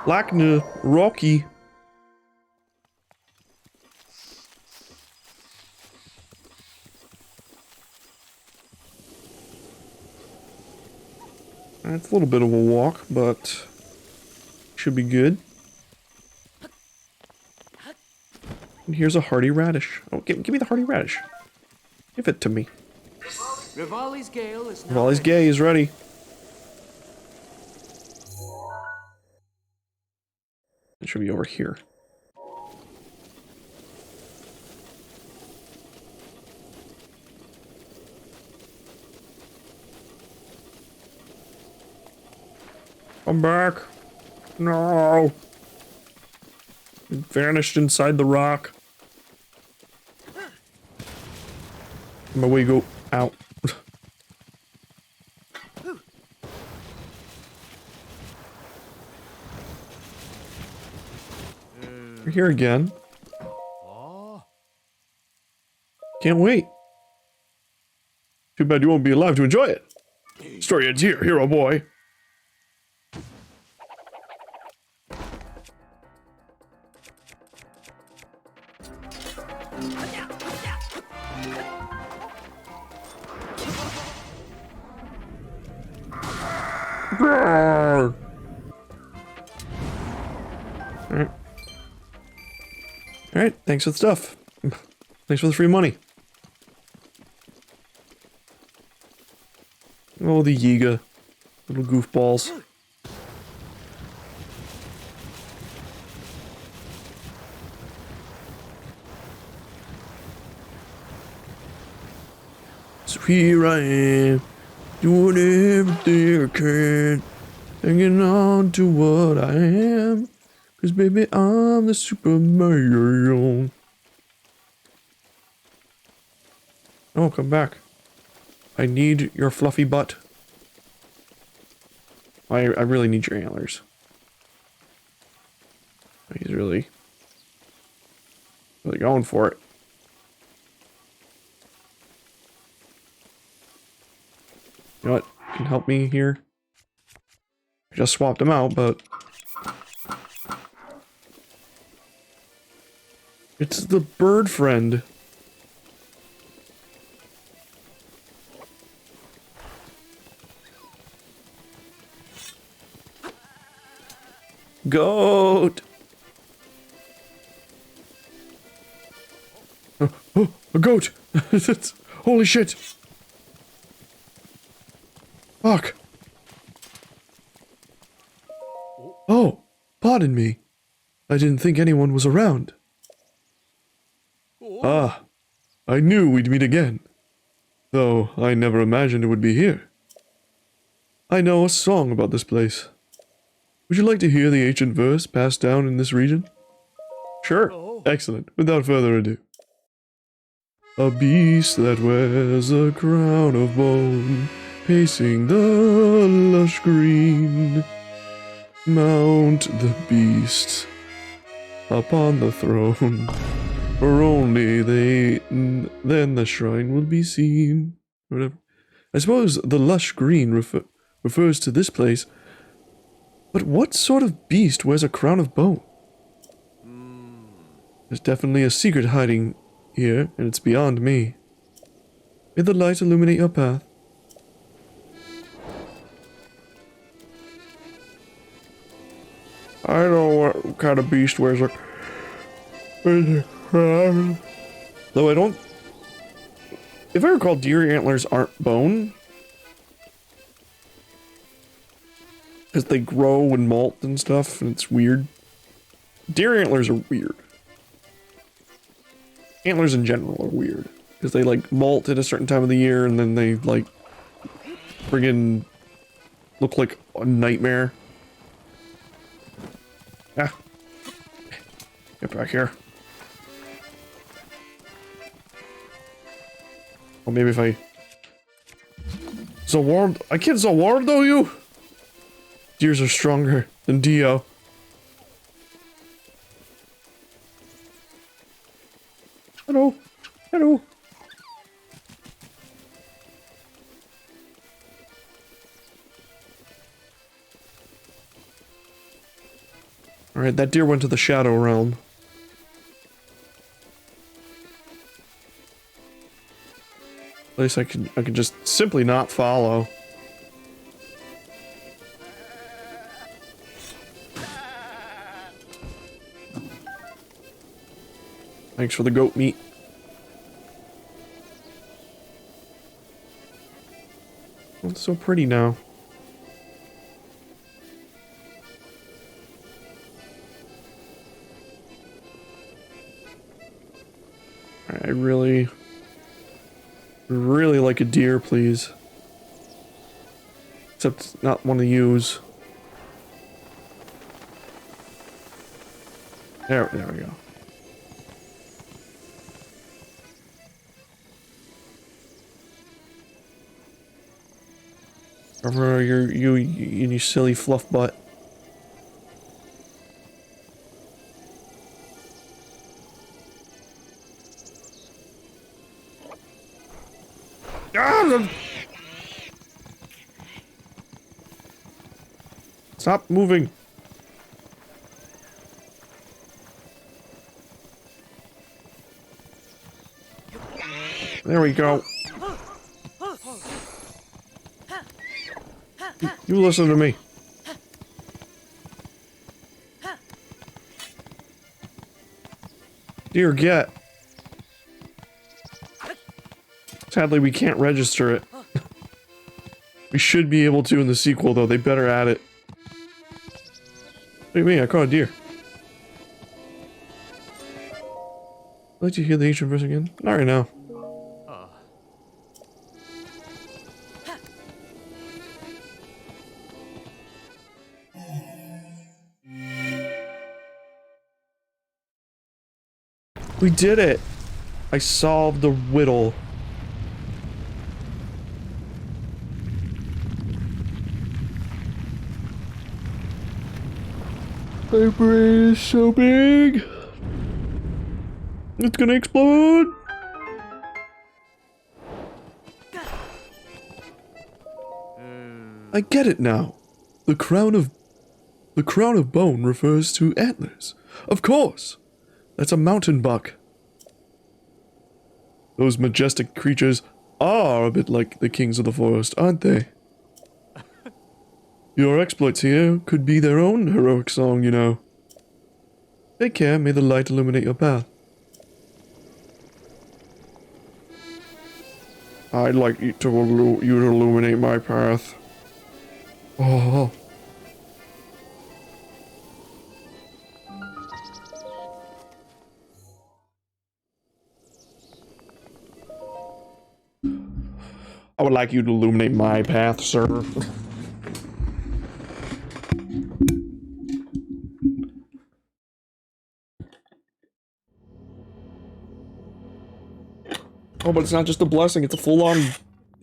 Lackna, Rocky. It's a little bit of a walk, but should be good. And here's a hearty radish. Oh, give me the hearty radish. Give it to me. Rivali's Gale is now Rivali's Gay is ready. It should be over here. Come back. No. It vanished inside the rock. My way go out. You're here again. Can't wait. Too bad you won't be alive to enjoy it. Story ends here, hero boy. Alright, thanks for the stuff. Thanks for the free money. Oh, the Yiga. Little goofballs. So here I am, doing everything I can, hanging on to what I am, 'cause baby I'm the Super Mario. Oh, come back. I need your fluffy butt. I really need your antlers. He's really Really going for it. You know what? Can help me here? I just swapped them out, but... It's the bird friend. Goat! Oh, a goat! Holy shit! Fuck! Oh, pardon me. I didn't think anyone was around. Ah, I knew we'd meet again. Though I never imagined it would be here. I know a song about this place. Would you like to hear the ancient verse passed down in this region? Sure. Excellent. Without further ado. A beast that wears a crown of bone, pacing the lush green. Mount the beast upon the throne, for only then the shrine will be seen. Whatever. I suppose the lush green refers to this place. But what sort of beast wears a crown of bone? There's definitely a secret hiding here, and it's beyond me. May the light illuminate your path. I know what kind of beast wears a crown. Though I don't... If I recall, deer antlers aren't bone. Because they grow and molt and stuff, and it's weird. Deer antlers are weird. Antlers in general are weird. Because they, like, molt at a certain time of the year, and then they, like, friggin' look like a nightmare. Ah. Get back here. Or maybe if I... Zaward... I can't Zawardo you! Deers are stronger than Dio. Hello. Hello. Alright, that deer went to the Shadow Realm. Place I can just simply not follow. Thanks for the goat meat. Oh, it's so pretty now. I really like a deer, please. Except not one to use. There we go. Over you silly fluff butt. Stop moving. There we go. You listen to me. Dear get. Sadly, we can't register it. We should be able to in the sequel, though. They better add it. What do you mean? I caught a deer. I'd like to hear the ancient verse again? Not right now. We did it! I solved the riddle. My brain is so big. It's gonna explode! I get it now. The crown of bone refers to antlers. Of course! That's a mountain buck. Those majestic creatures are a bit like the kings of the forest, aren't they? Your exploits here could be their own heroic song, you know. Take care, may the light illuminate your path. I'd like you to illuminate my path. Oh. I would like you to illuminate my path, sir. Oh, but it's not just a blessing, it's a full-on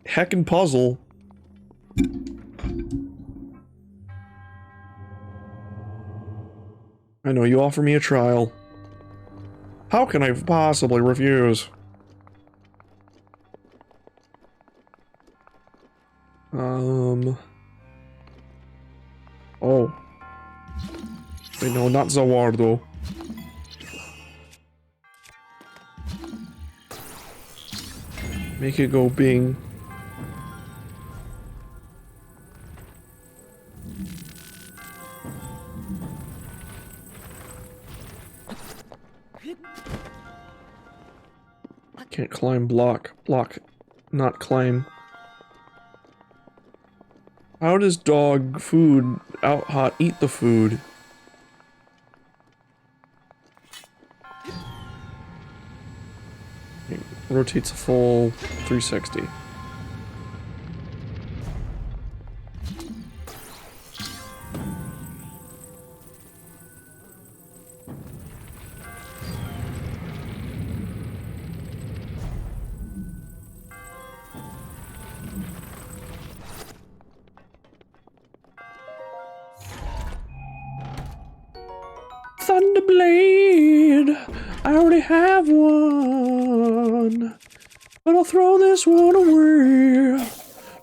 heckin' puzzle. I know, you offer me a trial. How can I possibly refuse? Oh. Wait, no, not Zawardo. Make it go bing. Can't climb block. Block. Not climb. How does dog food out hot eat the food? It rotates a full 360. Thunderblade! I already have one, but I'll throw this one away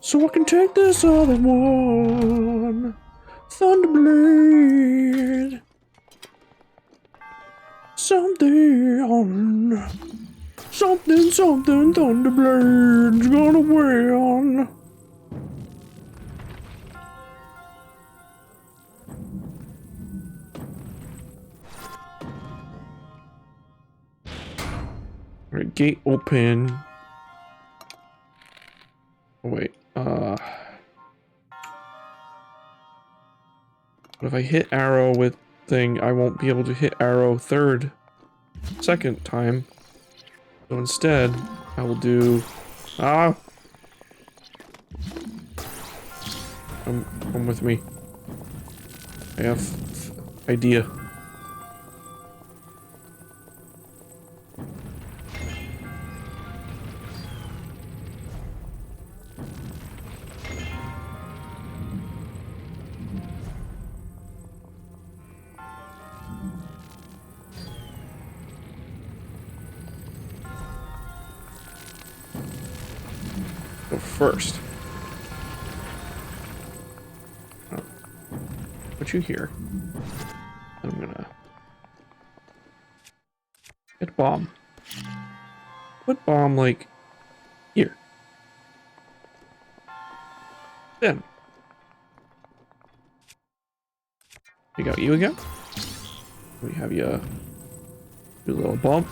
so I can take this other one. Thunderblade! Something, Thunderblade's gonna win. Alright, gate open. Oh, wait, what if I hit arrow with thing, I won't be able to hit arrow second time. So instead, I will do... Ah! Come with me. I have idea. Go first. Oh. Put you here. I'm gonna hit bomb. Put bomb like here. Then we got you again. We have you do a little bump.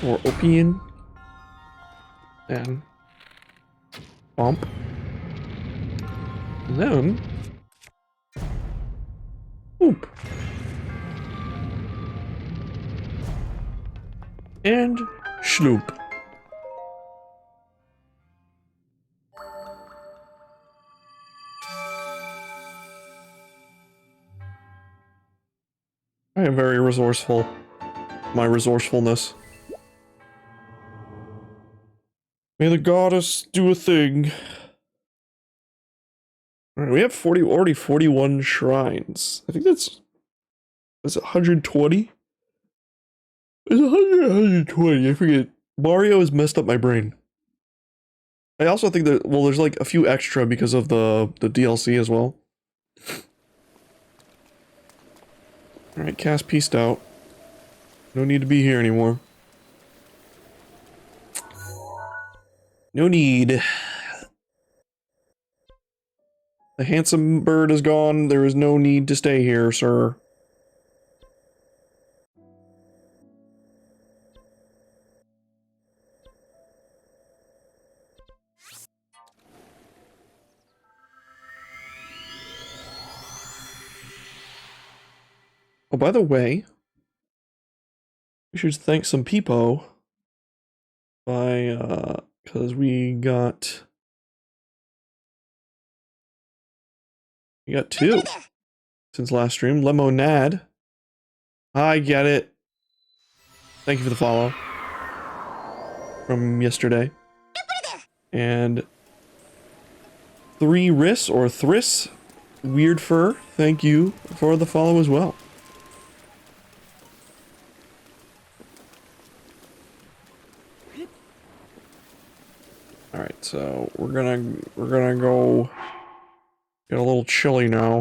Or Opian. And bump. And then oop. And schloop. I am very resourceful. My resourcefulness. May the goddess do a thing. All right, we have already 41 shrines. I think that's 120. It's 120. I forget. Mario has messed up my brain. I also think that, well, there's like a few extra because of the DLC as well. All right, Cass peaced out. No need to be here anymore. No need. The handsome bird is gone. There is no need to stay here, sir. Oh, by the way, we should thank some people by, because we got two since last stream. Lemonade. I get it. Thank you for the follow from yesterday. And 3 Riss or Thriss, Weird Fur, thank you for the follow as well. Alright, so we're gonna go get a little chilly now.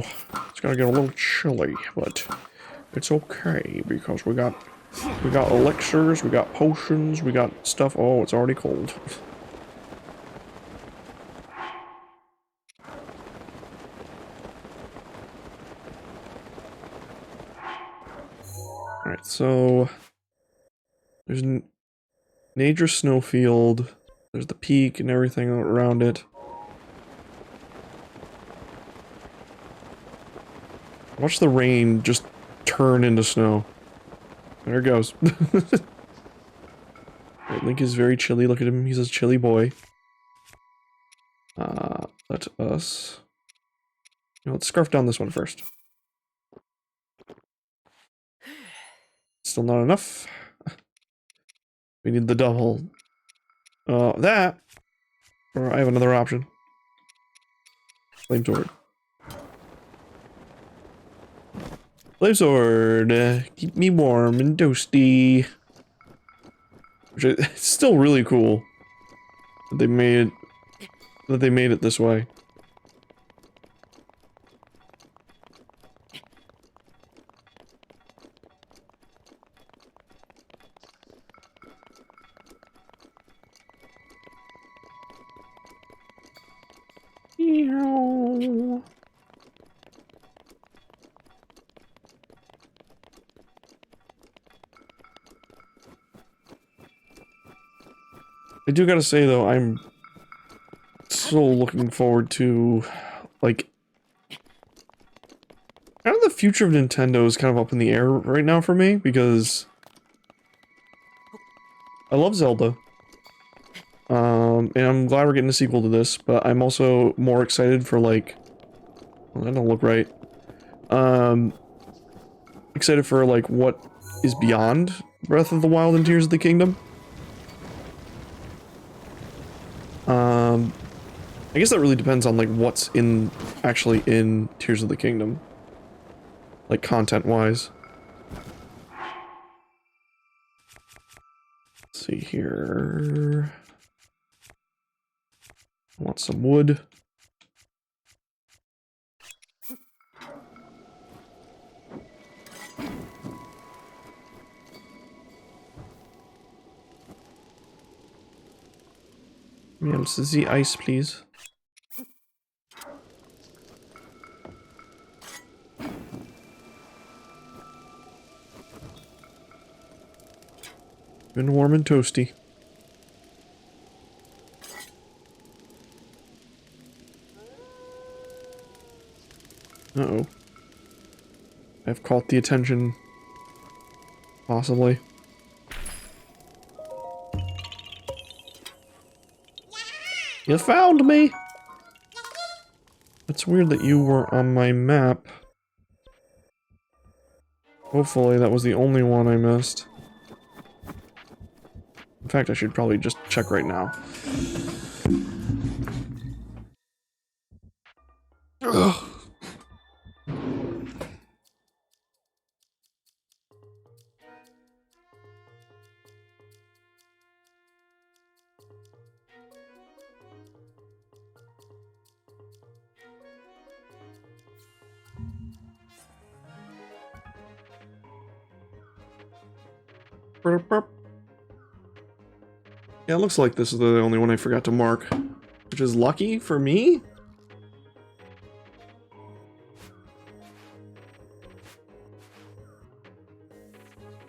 It's gonna get a little chilly, but it's okay because we got elixirs, we got potions, we got stuff. Oh, it's already cold. Alright, so there's Nature Snowfield, there's the peak and everything around it. Watch the rain just turn into snow. There it goes. Right, Link is very chilly. Look at him. He's a chilly boy. Let us... let's scarf down this one first. Still not enough. We need the double. That. Or I have another option. Flame sword. Flame sword. Keep me warm and toasty. Which is, it's still really cool that they made it this way. Meow. I do gotta say though, I'm so looking forward to, like, kind of the future of Nintendo is kind of up in the air right now for me, because I love Zelda. And I'm glad we're getting a sequel to this, but I'm also more excited for, like, well, that don't look right. Excited for, like, what is beyond Breath of the Wild and Tears of the Kingdom. I guess that really depends on, like, what's actually in Tears of the Kingdom. Like, content-wise. Let's see here... I want some wood. Yes, the ice, please. Been warm and toasty. Uh-oh. I've caught the attention. Possibly. You found me! It's weird that you were on my map. Hopefully that was the only one I missed. In fact, I should probably just check right now. Yeah, it looks like this is the only one I forgot to mark, which is lucky for me.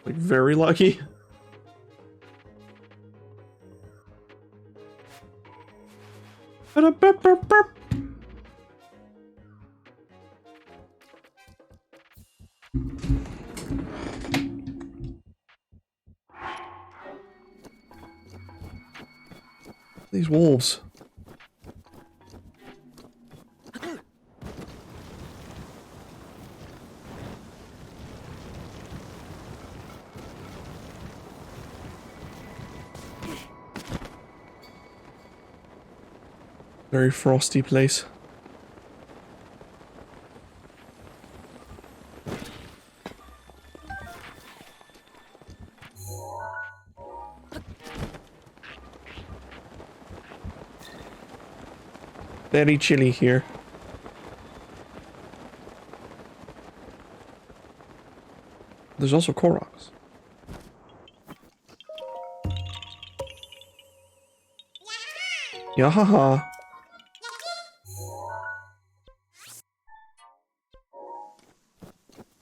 Like, very lucky. These wolves. Very frosty place. Very chilly here. There's also Koroks. Yahaha.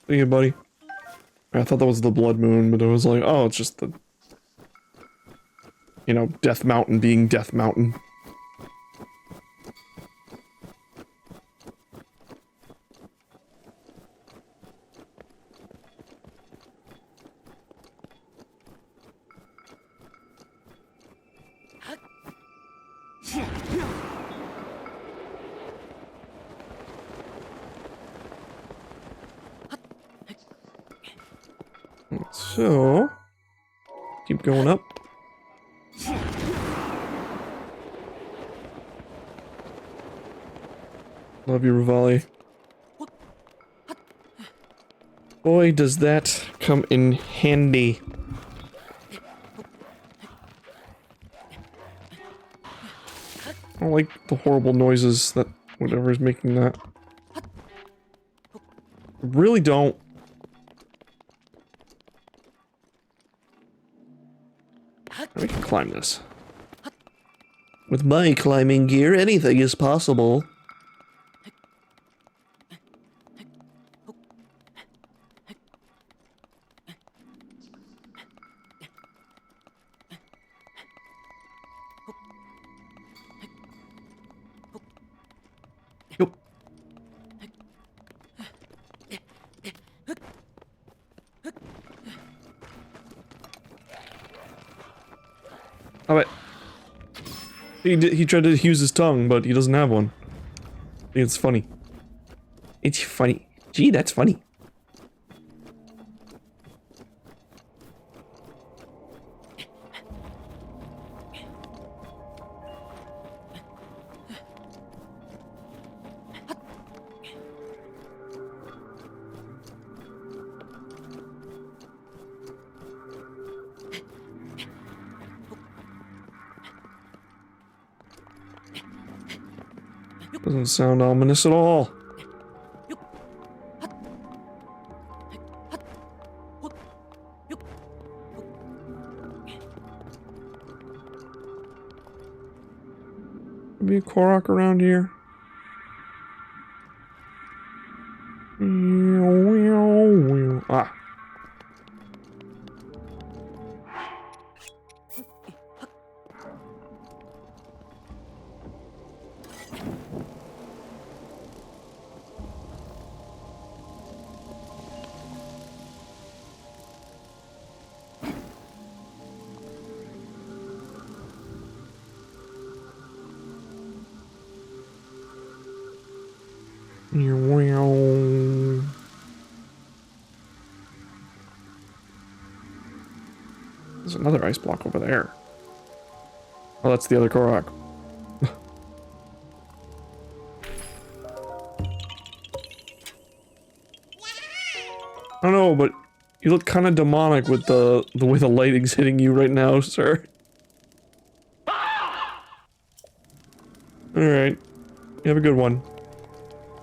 What are you, buddy? I thought that was the Blood Moon, but it was like, oh, it's just the... You know, Death Mountain being Death Mountain. So, keep going up. Love you, Rivali. Boy, does that come in handy. I don't like the horrible noises that whatever is making that. I really don't. We can climb this. With my climbing gear, anything is possible. Yup. Alright. He tried to use his tongue, but he doesn't have one. I think it's funny. It's funny. Gee, that's funny. Doesn't sound ominous at all. Maybe a Korok around here. Ah. There's another ice block over there. Oh, that's the other Korok. I don't know, but you look kind of demonic with the way the lighting's hitting you right now, sir. Alright. You have a good one.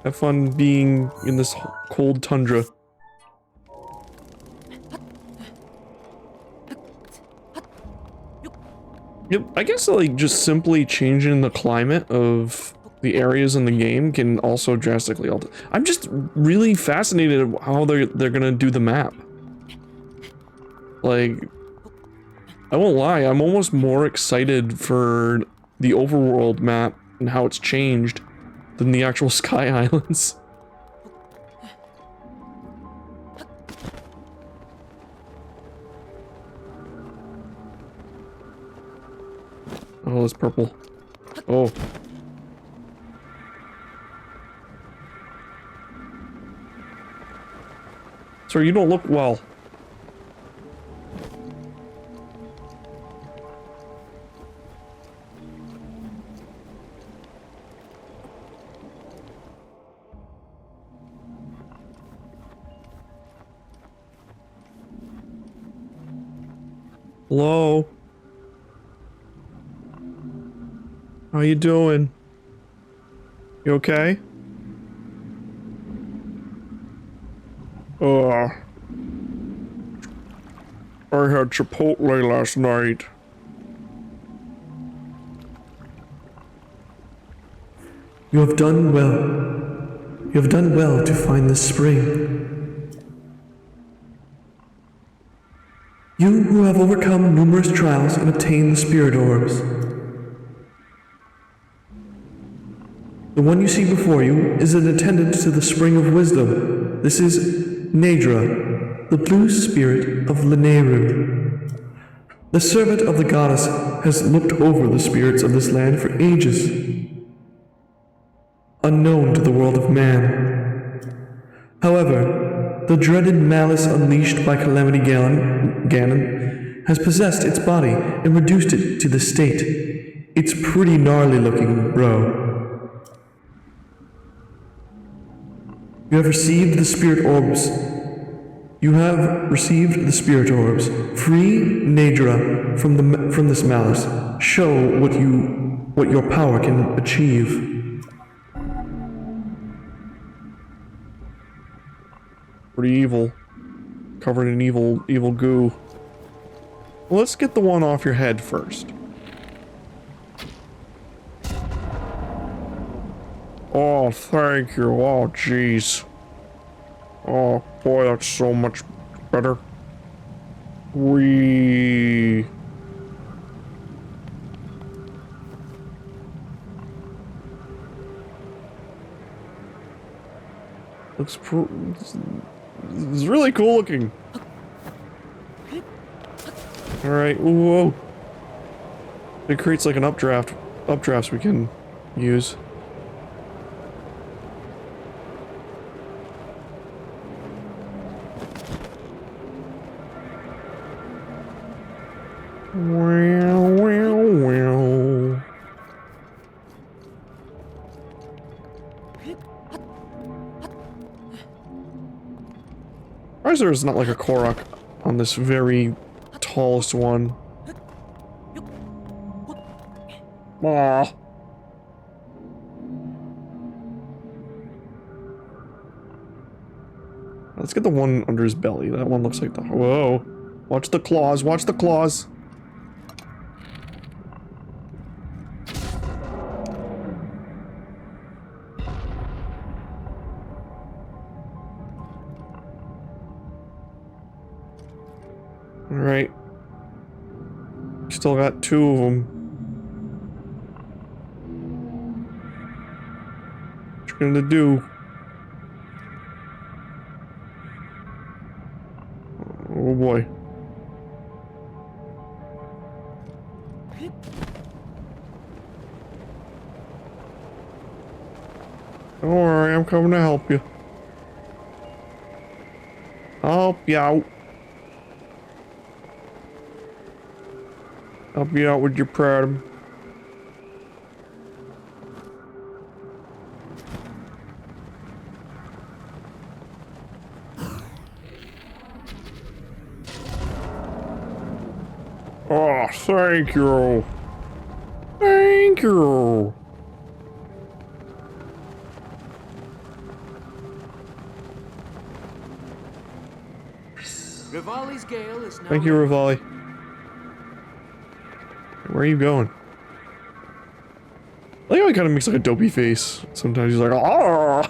Have fun being in this cold tundra. Yep, I guess like just simply changing the climate of the areas in the game can also drastically alter. I'm just really fascinated at how they're gonna do the map. Like, I won't lie, I'm almost more excited for the overworld map and how it's changed than the actual Sky Islands. Oh, it's purple. Oh. Sir, you don't look well. Hello? How you doing? You okay? I had Chipotle last night. You have done well. You have done well to find this spring. You who have overcome numerous trials and obtained the spirit orbs. The one you see before you is an attendant to the Spring of Wisdom. This is Nadra, the blue spirit of Lineru. The servant of the goddess has looked over the spirits of this land for ages, unknown to the world of man. However, the dreaded malice unleashed by Calamity Ganon has possessed its body and reduced it to this state. It's pretty gnarly looking, bro. You have received the spirit orbs. You have received the spirit orbs. Free Nadra from this malice. Show what your power can achieve. Pretty evil. Covered in evil goo. Well, let's get the one off your head first. Oh, thank you. Oh, jeez. Oh, boy, that's so much better. Wee. Looks it's really cool looking. Alright, whoa. It creates like an updrafts we can use. Why is there's not like a Korok on this very tallest one? Aw. Let's get the one under his belly. That one looks like the... Whoa. Watch the claws. Watch the claws. Alright. Still got two of them. What you gonna do? Oh boy. Don't worry, I'm coming to help you. I'll help you out. Help you out with your problem. Oh, thank you. Thank you. Rivali's gale is now. Thank you, Rivali. Where are you going? I like how he kind of makes like a dopey face. Sometimes he's like, ah.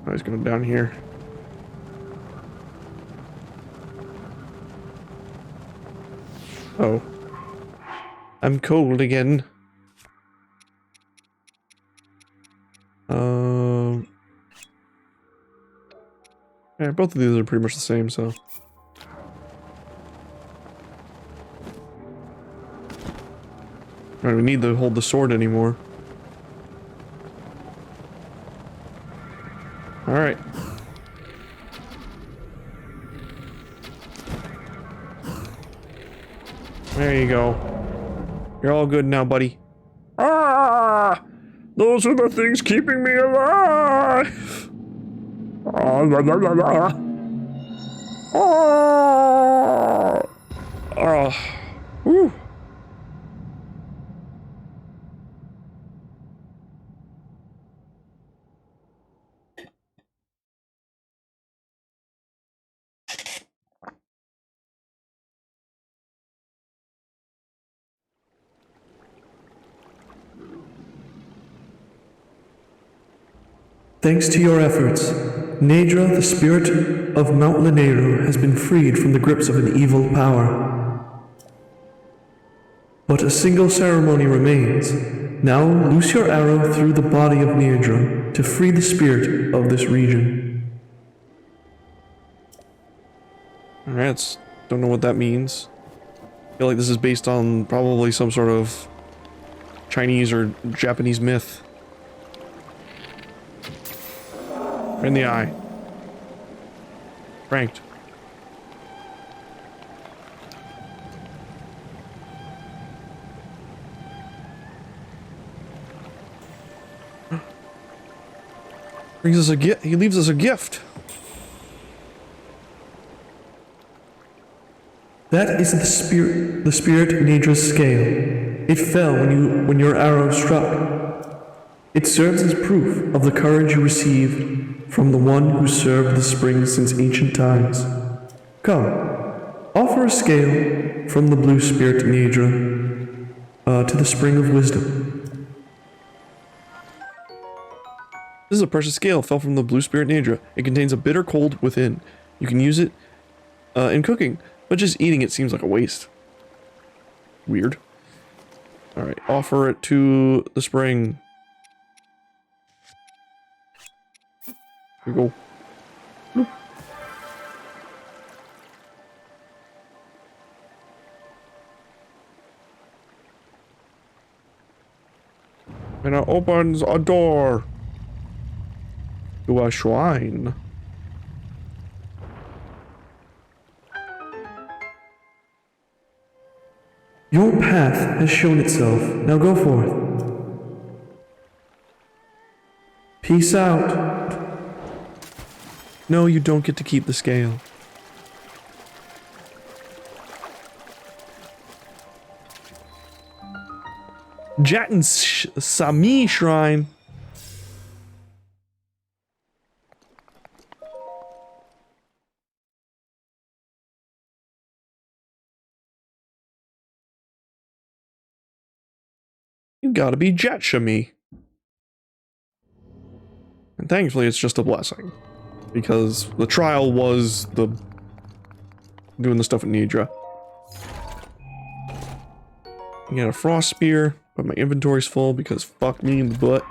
Oh, he's going down here. Oh. I'm cold again. Yeah, both of these are pretty much the same, so. I don't even need to hold the sword anymore. Alright. There you go. You're all good now, buddy. Ah! Those are the things keeping me alive! Ah, la, la, la, la. Ah! Ah. Whew. Thanks to your efforts, Nadra, the spirit of Mount Lanero, has been freed from the grips of an evil power. But a single ceremony remains. Now loose your arrow through the body of Nadra to free the spirit of this region. Alright, don't know what that means. I feel like this is based on probably some sort of Chinese or Japanese myth. Right in the eye. Pranked. Brings us a gift. He leaves us a gift. That is the spirit Nadra's scale. It fell when your arrow struck. It serves as proof of the courage you received from the one who served the spring since ancient times. Come, offer a scale from the blue spirit Nadra to the spring of wisdom. This is a precious scale. Fell from the blue spirit Nadra. It contains a bitter cold within. You can use it in cooking, but just eating it seems like a waste. Weird. Alright, offer it to the spring. Here we go. Bloop. And it opens a door to a shrine. Your path has shown itself. Now go forth. Peace out. No, you don't get to keep the scale. Jatan Sami Shrine. You gotta be Jetshami. And thankfully it's just a blessing. Because the trial was the doing the stuff with Nidra. I got a frost spear, but my inventory's full because fuck me in the butt.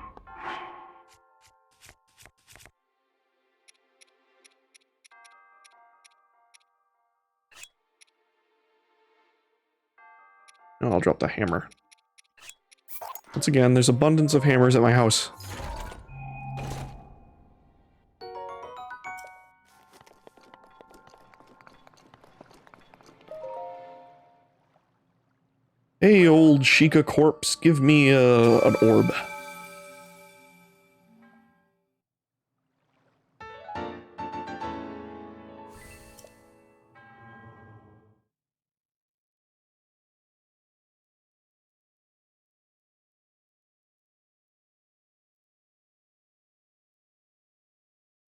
Now I'll drop the hammer. Once again, there's abundance of hammers at my house. Hey, old Sheikah corpse, give me an orb.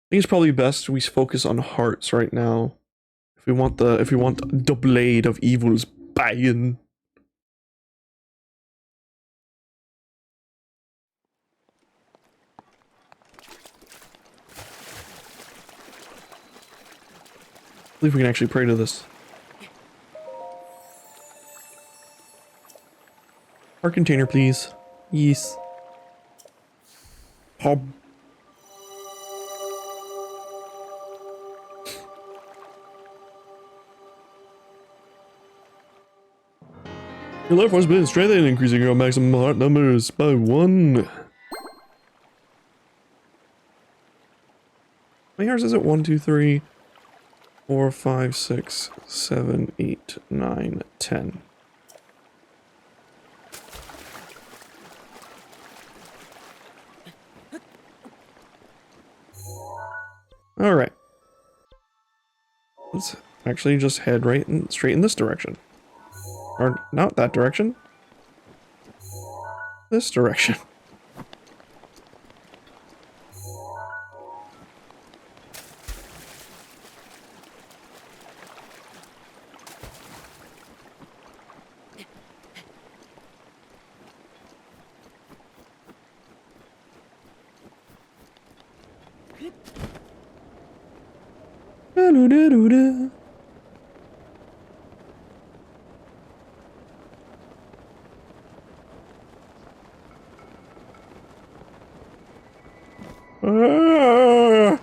think it's probably best we focus on hearts right now. If we want the blade of evil's bane. I believe we can actually pray to this. Heart container, please. Yes. Hob. Your life has been strengthened, increasing your maximum heart numbers by 1. How many hearts is it? 1, 2, 3, 4, 5, 6, 7, 8, 9, 10. Alright. Let's actually just head straight in this direction. Or not that direction. This direction. Da-do-da-do-da. Ah!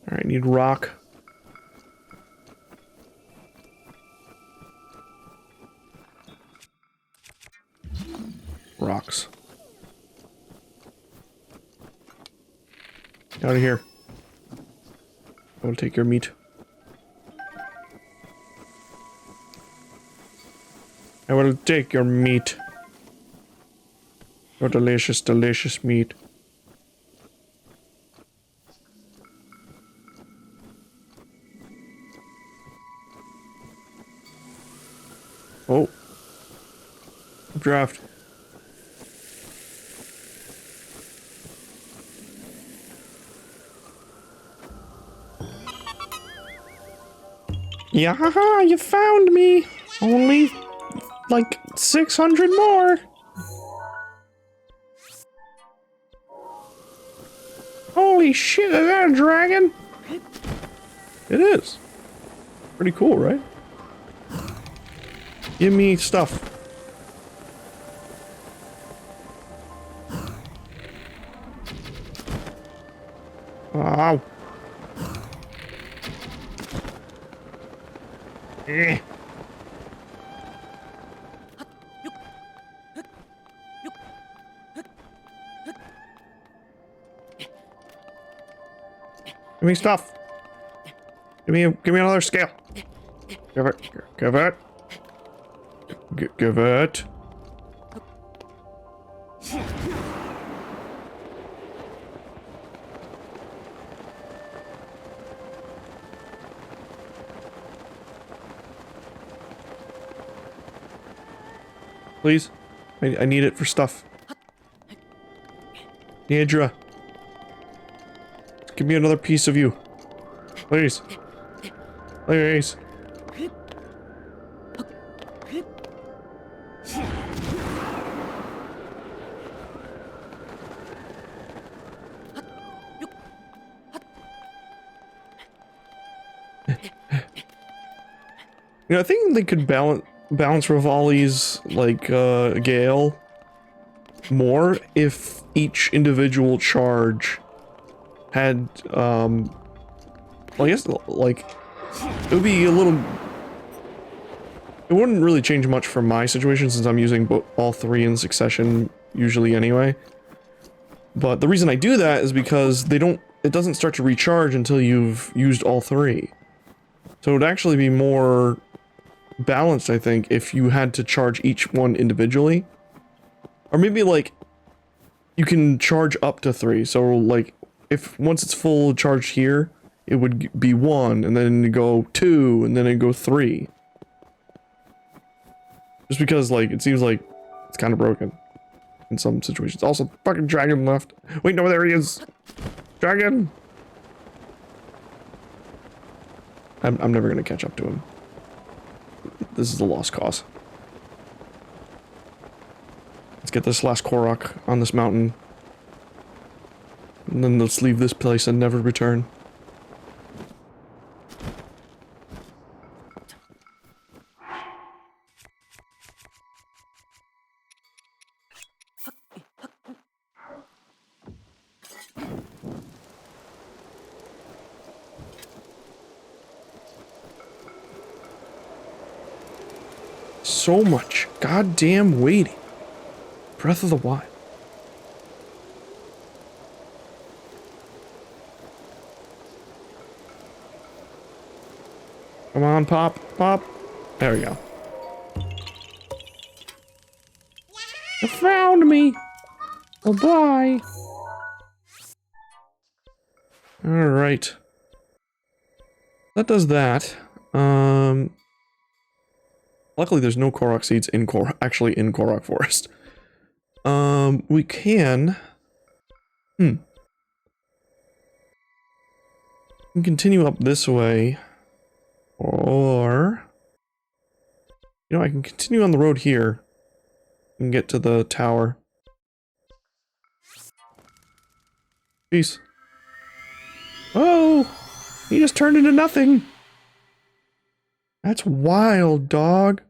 Alright, need rock. Rocks. Out of here. I will take your meat. I will take your meat. Your delicious, delicious meat. Oh. Draft. Yeah, haha, you found me. Only like 600 more. Holy shit, is that a dragon? It is. Pretty cool, right? Give me stuff. Ow. Eh. Give me stuff. Give me another scale. Give it. Give it. Give it. Please. I need it for stuff. Deidre. Give me another piece of you. Please. Please. You know, I think they could balance Rivali's, like, Gale more if each individual charge had, well, I guess, like, it would be a little... It wouldn't really change much for my situation since I'm using all 3 in succession usually anyway. But the reason I do that is because it doesn't start to recharge until you've used all 3. So it would actually be more balanced, I think, if you had to charge each one individually. Or maybe, like, you can charge up to 3, so, like, if once it's full charged here, it would be 1, and then go 2, and then it'd go 3. Just because, like, it seems like it's kind of broken in some situations. Also, fucking dragon left. Wait, no, there he is. Dragon. I'm never gonna catch up to him. This is a lost cause. Let's get this last Korok on this mountain. And then let's leave this place and never return. So much goddamn waiting. Breath of the Wild. Come on, Pop. Pop. There we go. You found me. Oh, bye. Alright. That does that. Luckily there's no Korok seeds in actually in Korok Forest. We can... We can continue up this way. Or... You know, I can continue on the road here. And get to the tower. Peace. Oh! He just turned into nothing! That's wild, dog.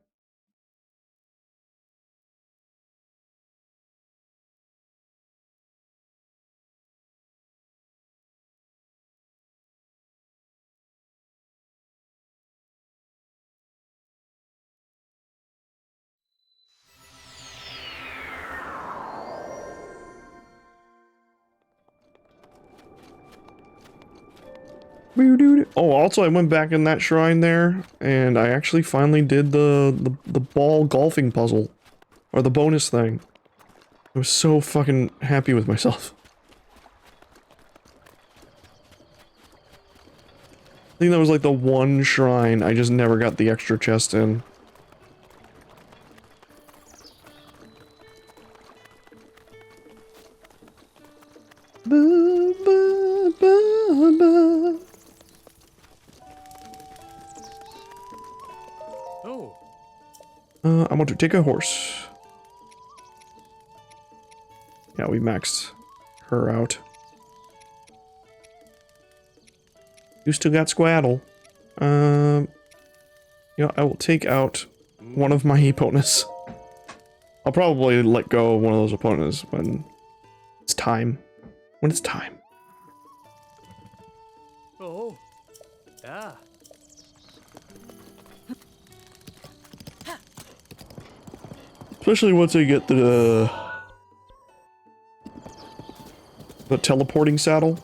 Oh, also I went back in that shrine there, and I actually finally did the ball golfing puzzle. Or the bonus thing. I was so fucking happy with myself. I think that was like the one shrine I just never got the extra chest in. Ba, ba, ba, ba. Oh. I want to take a horse. Yeah, we maxed her out. You still got Squaddle. You know, I will take out one of my opponents. I'll probably let go of one of those opponents when it's time. When it's time. Oh. Ah. Especially once I get the teleporting saddle.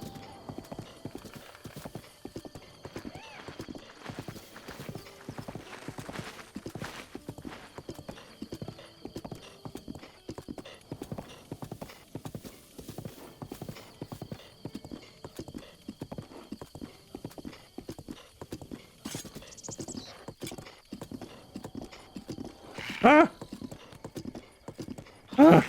Ah! Ah!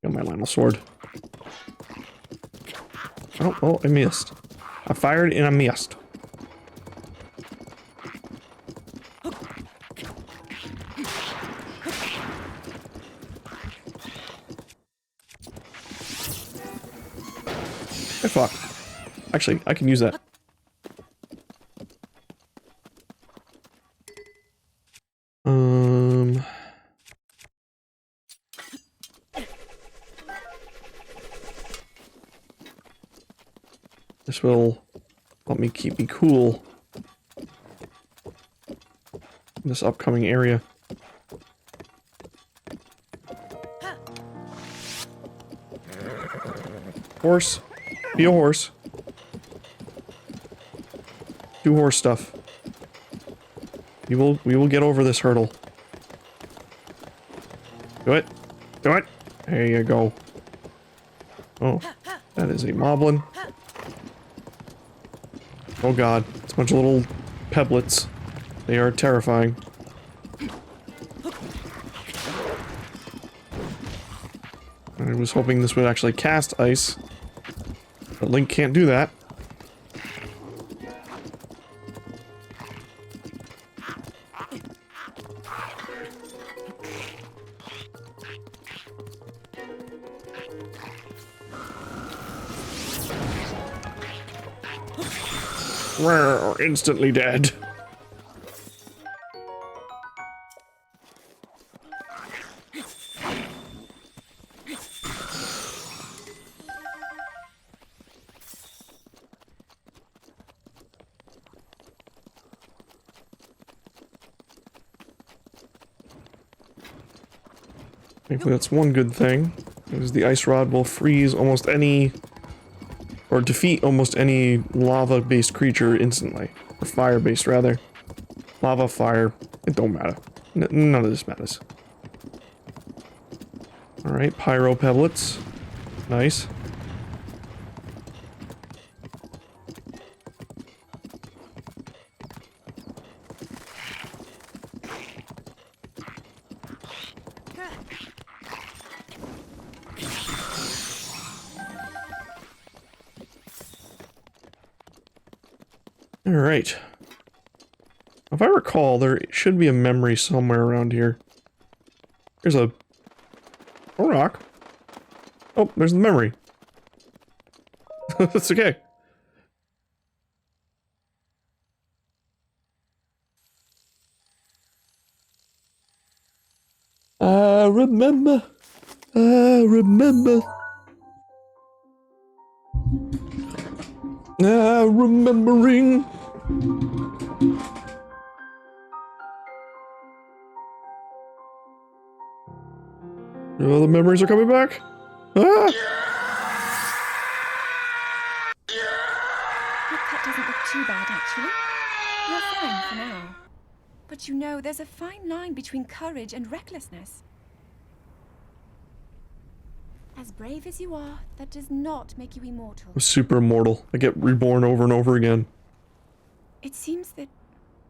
Got my Lionel sword. Oh, I missed. I fired and I missed. Hey, fuck. Actually, I can use that. This will let me keep me cool in this upcoming area. Horse. Be a horse. Do horse stuff. We will get over this hurdle. Do it. Do it. There you go. Oh, that is a moblin. Oh god, it's a bunch of little pebblets. They are terrifying. I was hoping this would actually cast ice, but Link can't do that. We're instantly dead. Thankfully, that's one good thing, is the ice rod will freeze almost any, or defeat almost any lava-based creature instantly. Or fire-based, rather. Lava, fire, it don't matter. None of this matters. Alright, pyro pebblets. Nice. Alright. If I recall, there should be a memory somewhere around here. There's a rock. Oh, there's the memory. That's okay. I remember. Remembering. Oh, the memories are coming back. Ah! Your cut doesn't look too bad, actually. You're fine for now. But you know, there's a fine line between courage and recklessness. As brave as you are, that does not make you immortal. I'm super immortal. I get reborn over and over again. It seems that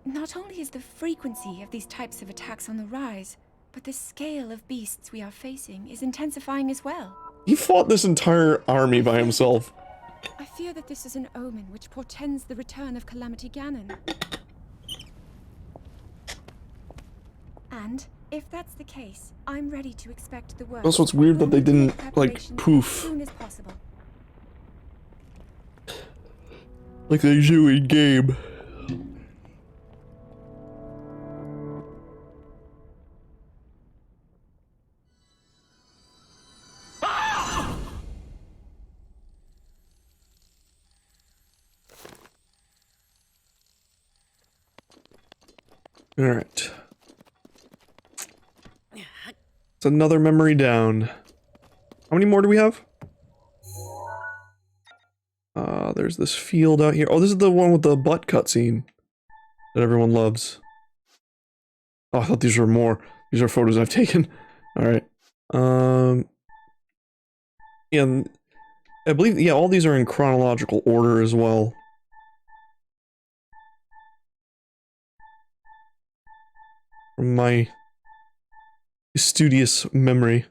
not only is the frequency of these types of attacks on the rise, but the scale of beasts we are facing is intensifying as well. He fought this entire army by himself. I fear that this is an omen which portends the return of Calamity Ganon. And if that's the case, I'm ready to expect the worst. Also, it's weird that they didn't, like, As poof. soon as possible. Like they do in game. Alright. It's another memory down. How many more do we have? There's this field out here. Oh, this is the one with the butt cutscene that everyone loves. Oh, I thought these were more. These are photos I've taken. Alright. Yeah, I believe, yeah, all these are in chronological order as well. From my studious memory.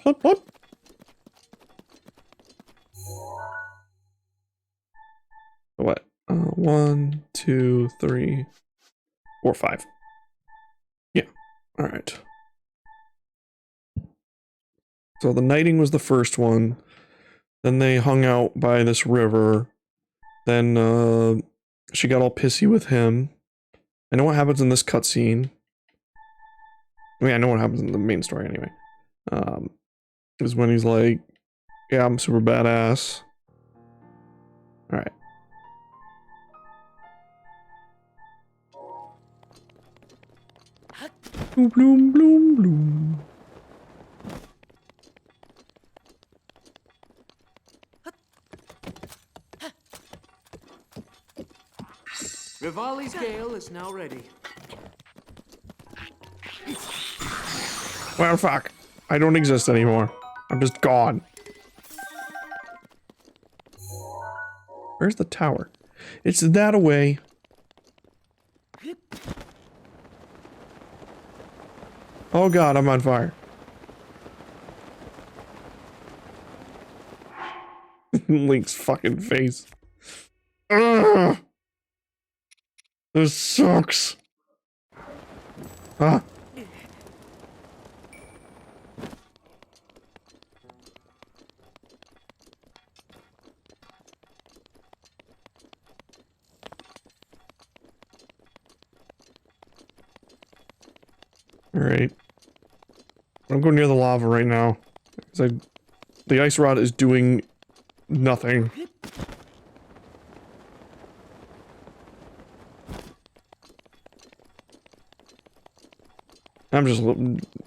What? What? 1, 2, 3, 4, 5. Yeah. Alright. So the knighting was the first one. Then they hung out by this river. Then, she got all pissy with him. I know what happens in this cutscene. I mean, I know what happens in the main story anyway. Is when he's like, yeah, I'm super badass. Alright. Bloom, bloom, bloom, bloom. Rivali's gale is now ready. Well, fuck. I don't exist anymore. I'm just gone. Where's the tower? It's that away. Oh god, I'm on fire. Link's fucking face. Ugh! This sucks. Ah. Alright. I'm going near the lava right now. The ice rod is doing nothing. I'm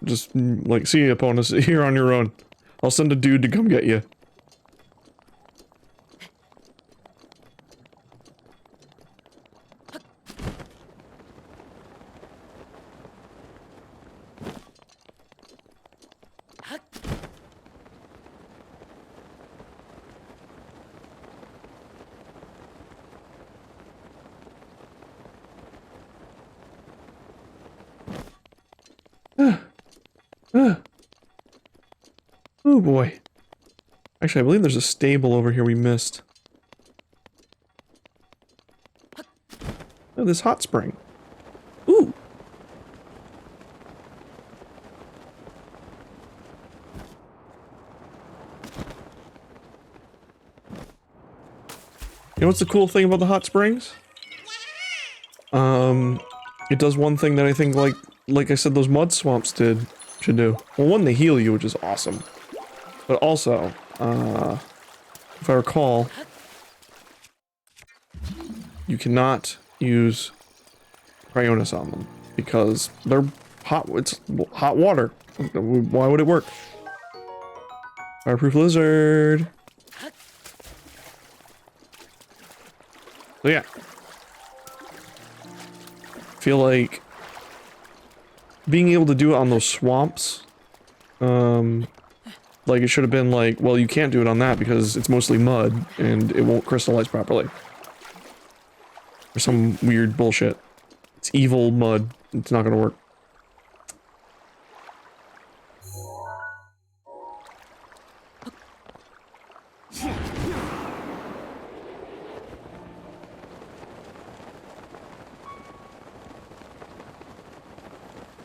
just like, see you opponents, here on your own. I'll send a dude to come get you. Oh boy. Actually, I believe there's a stable over here we missed. Oh, this hot spring. Ooh. You know what's the cool thing about the hot springs? It does one thing that I think, like I said, those mud swamps should do. Well, one, they heal you, which is awesome. But also, if I recall, you cannot use Cryonis on them because they're hot. It's hot water. Why would it work? Fireproof lizard. So yeah, feel like being able to do it on those swamps, like it should have been like, well, you can't do it on that because it's mostly mud and it won't crystallize properly. Or some weird bullshit. It's evil mud. It's not gonna work.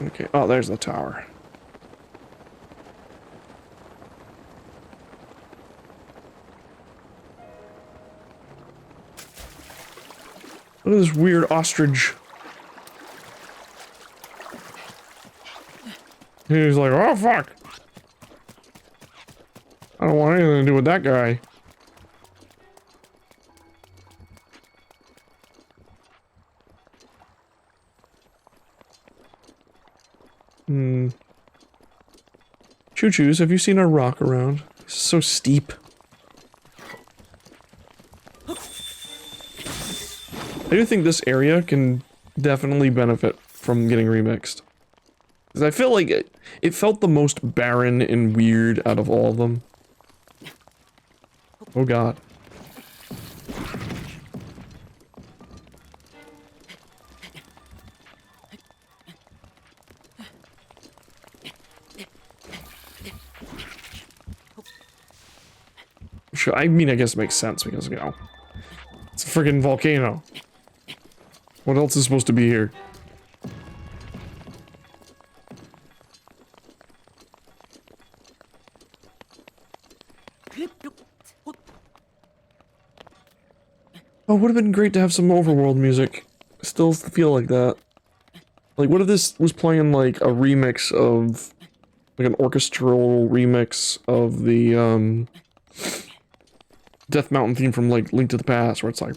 Okay, oh, there's the tower. Look at this weird ostrich. He's like, oh fuck! I don't want anything to do with that guy. Choo-choos, have you seen our rock around? It's so steep. I do think this area can definitely benefit from getting remixed. Because I feel like it felt the most barren and weird out of all of them. Oh god. Sure, I mean, I guess it makes sense because, you know, it's a friggin' volcano. What else is supposed to be here? Oh, would have been great to have some overworld music. I still feel like that. Like, what if this was playing, like, a remix of... like, an orchestral remix of the, Death Mountain theme from, like, Link to the Past, where it's like...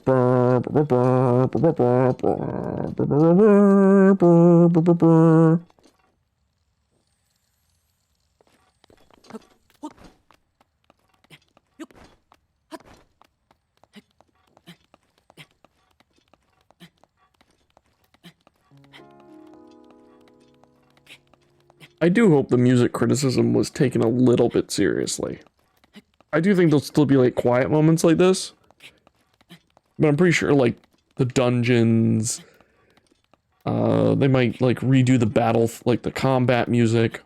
I do hope the music criticism was taken a little bit seriously. I do think there'll still be like quiet moments like this, but I'm pretty sure like the dungeons, they might like redo the battle, like the combat music.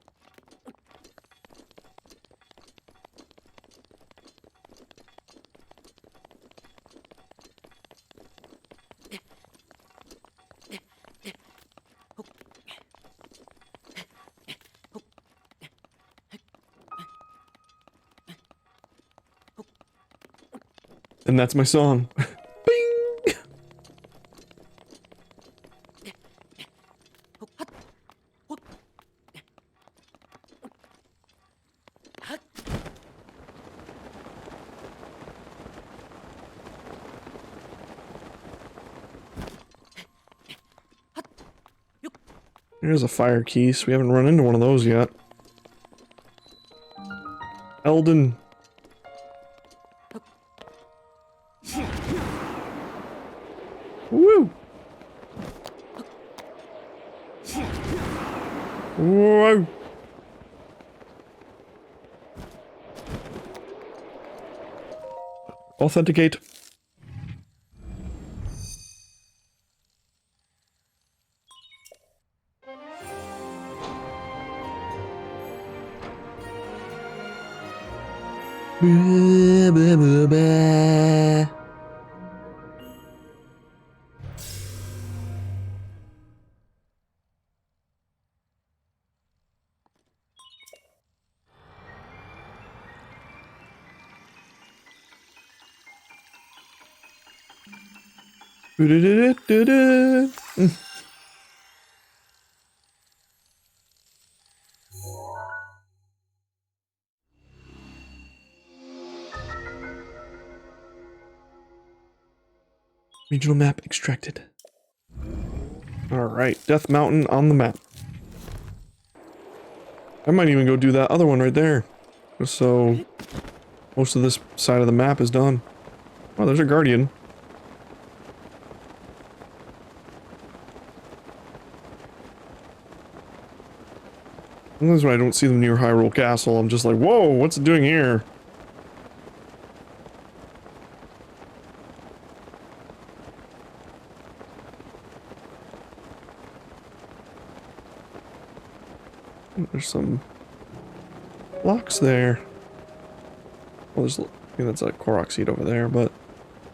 And that's my song. Bing! There's a fire key, so we haven't run into one of those yet. Eldon. Woo! Whoa! Authenticate. Regional map extracted. Alright, Death Mountain on the map. I might even go do that other one right there. Just so most of this side of the map is done. Oh, there's a guardian. And that's why I don't see them near Hyrule Castle. I'm just like, whoa, what's it doing here? There's some blocks there. Well, there's, I think that's a Korok seed over there, but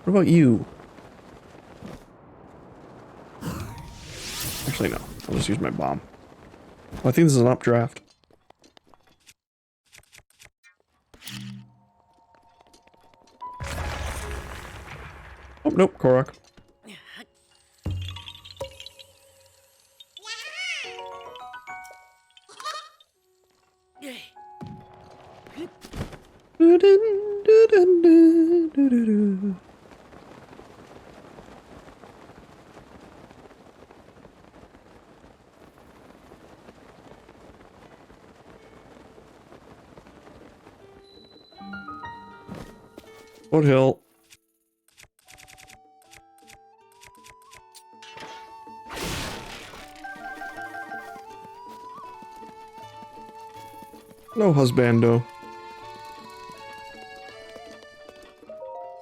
what about you? Actually, no. I'll just use my bomb. Oh, I think this is an updraft. Oh, nope, Korok. Foothill. Hello, husbando.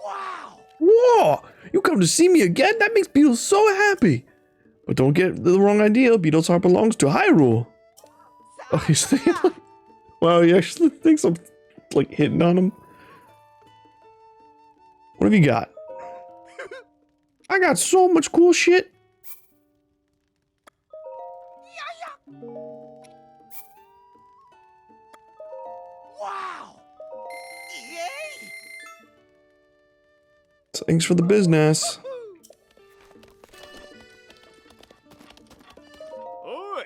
Wow! Whoa! You come to see me again? That makes Beetle so happy! But don't get the wrong idea, Beetle's heart belongs to Hyrule. Oh, he's thinking like... Wow, he actually thinks I'm, like, hitting on him. What have you got? I got so much cool shit. Wow! Yay! Thanks for the business. Oi!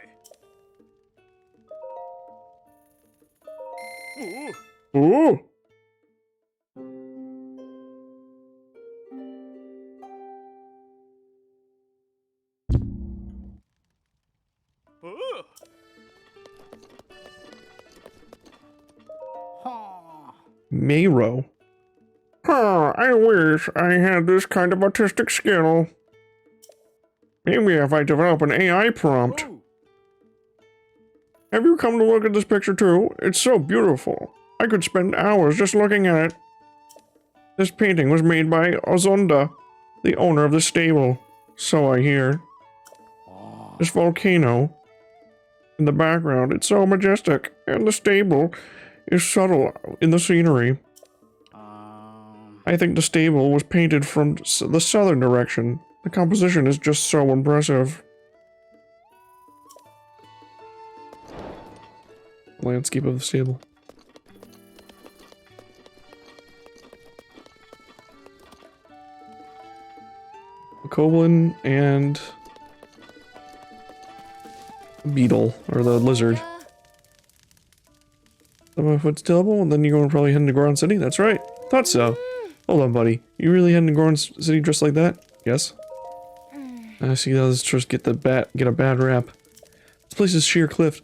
Ooh! Ooh. Ooh! Mayro. Huh, I wish I had this kind of artistic skill. Maybe if I develop an AI prompt. Ooh. Have you come to look at this picture too? It's so beautiful. I could spend hours just looking at it. This painting was made by Ozonda, the owner of the stable. So I hear. This volcano in the background, it's so majestic. And the stable is subtle in the scenery. I think the stable was painted from the southern direction. The composition is just so impressive. Landscape of the stable. A Koblin and a beetle, or the lizard. 7-foot stable, and then you're going to probably head to Goron City? That's right. Thought so. Hold on, buddy. You really heading to Goron City dressed like that? Yes. I see how this just get a bad rap. This place is Sheer Cliff.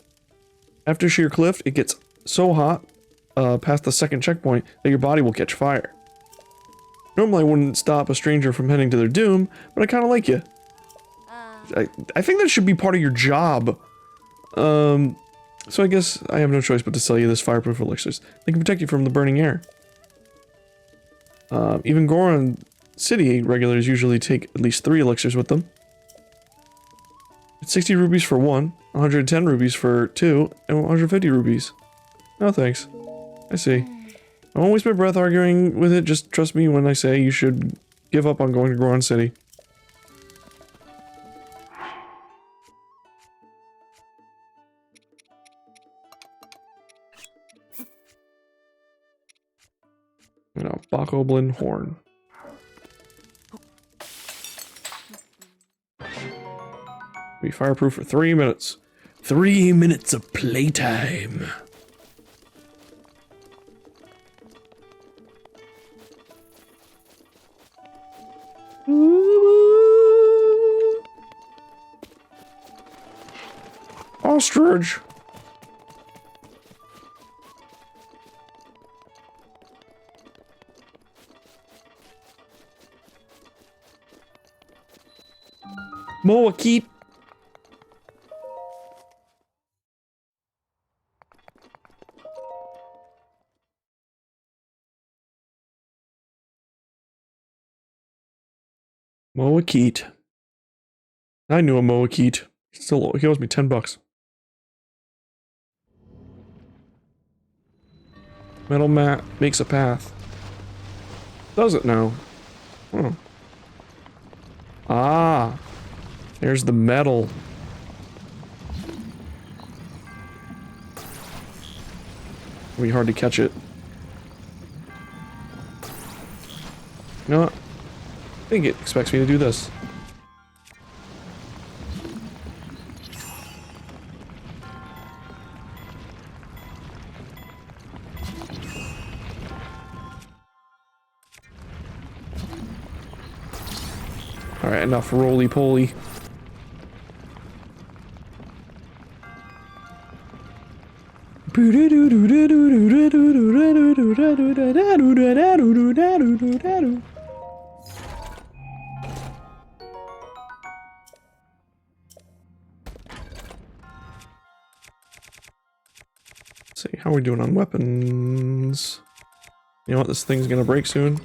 After Sheer Cliff, it gets so hot past the second checkpoint that your body will catch fire. Normally I wouldn't stop a stranger from heading to their doom, but I kind of like you. I think that should be part of your job. So I guess I have no choice but to sell you this fireproof elixirs. They can protect you from the burning air. Even Goron City regulars usually take at least 3 elixirs with them. It's 60 rupees for 1, 110 rupees for 2, and 150 rupees. No thanks. I see. I won't waste my breath arguing with it, just trust me when I say you should give up on going to Goron City. And a Bokoblin horn. Be fireproof for 3 minutes. 3 minutes of playtime. Ostrich. Moakit. Moakit. I knew a Moakit. Still, he owes me $10. Metal mat makes a path. Does it now? Oh. Ah. There's the metal. It'll be hard to catch it. You know what? I think it expects me to do this. Alright, enough roly-poly. Let's see, how are we doing on weapons? You know what, this thing's gonna break soon.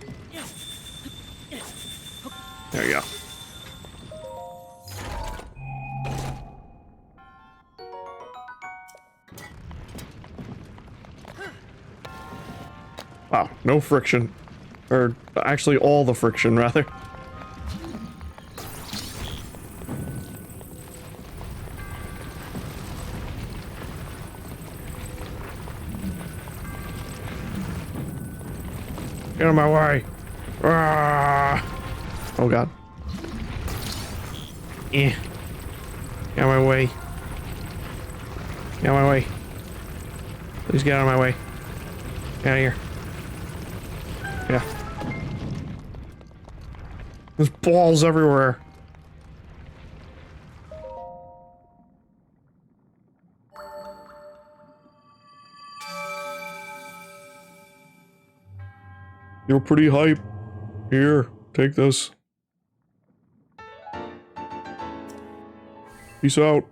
There you go. Wow, no friction. Or, actually all the friction, rather. Get out of my way! Ah! Oh god. Eh. Get out of my way. Get out of my way. Please get out of my way. Get out of here. Yeah. There's balls everywhere. You're pretty hype. Here, take this. Peace out.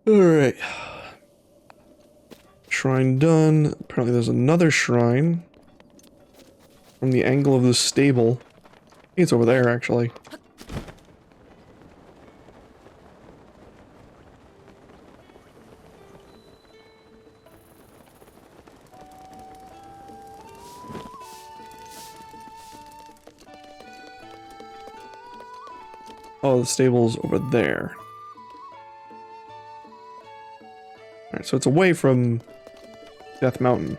Alright. Shrine done. Apparently there's another shrine. From the angle of the stable. I think it's over there, actually. Oh, the stable's over there. Alright, so it's away from Death Mountain.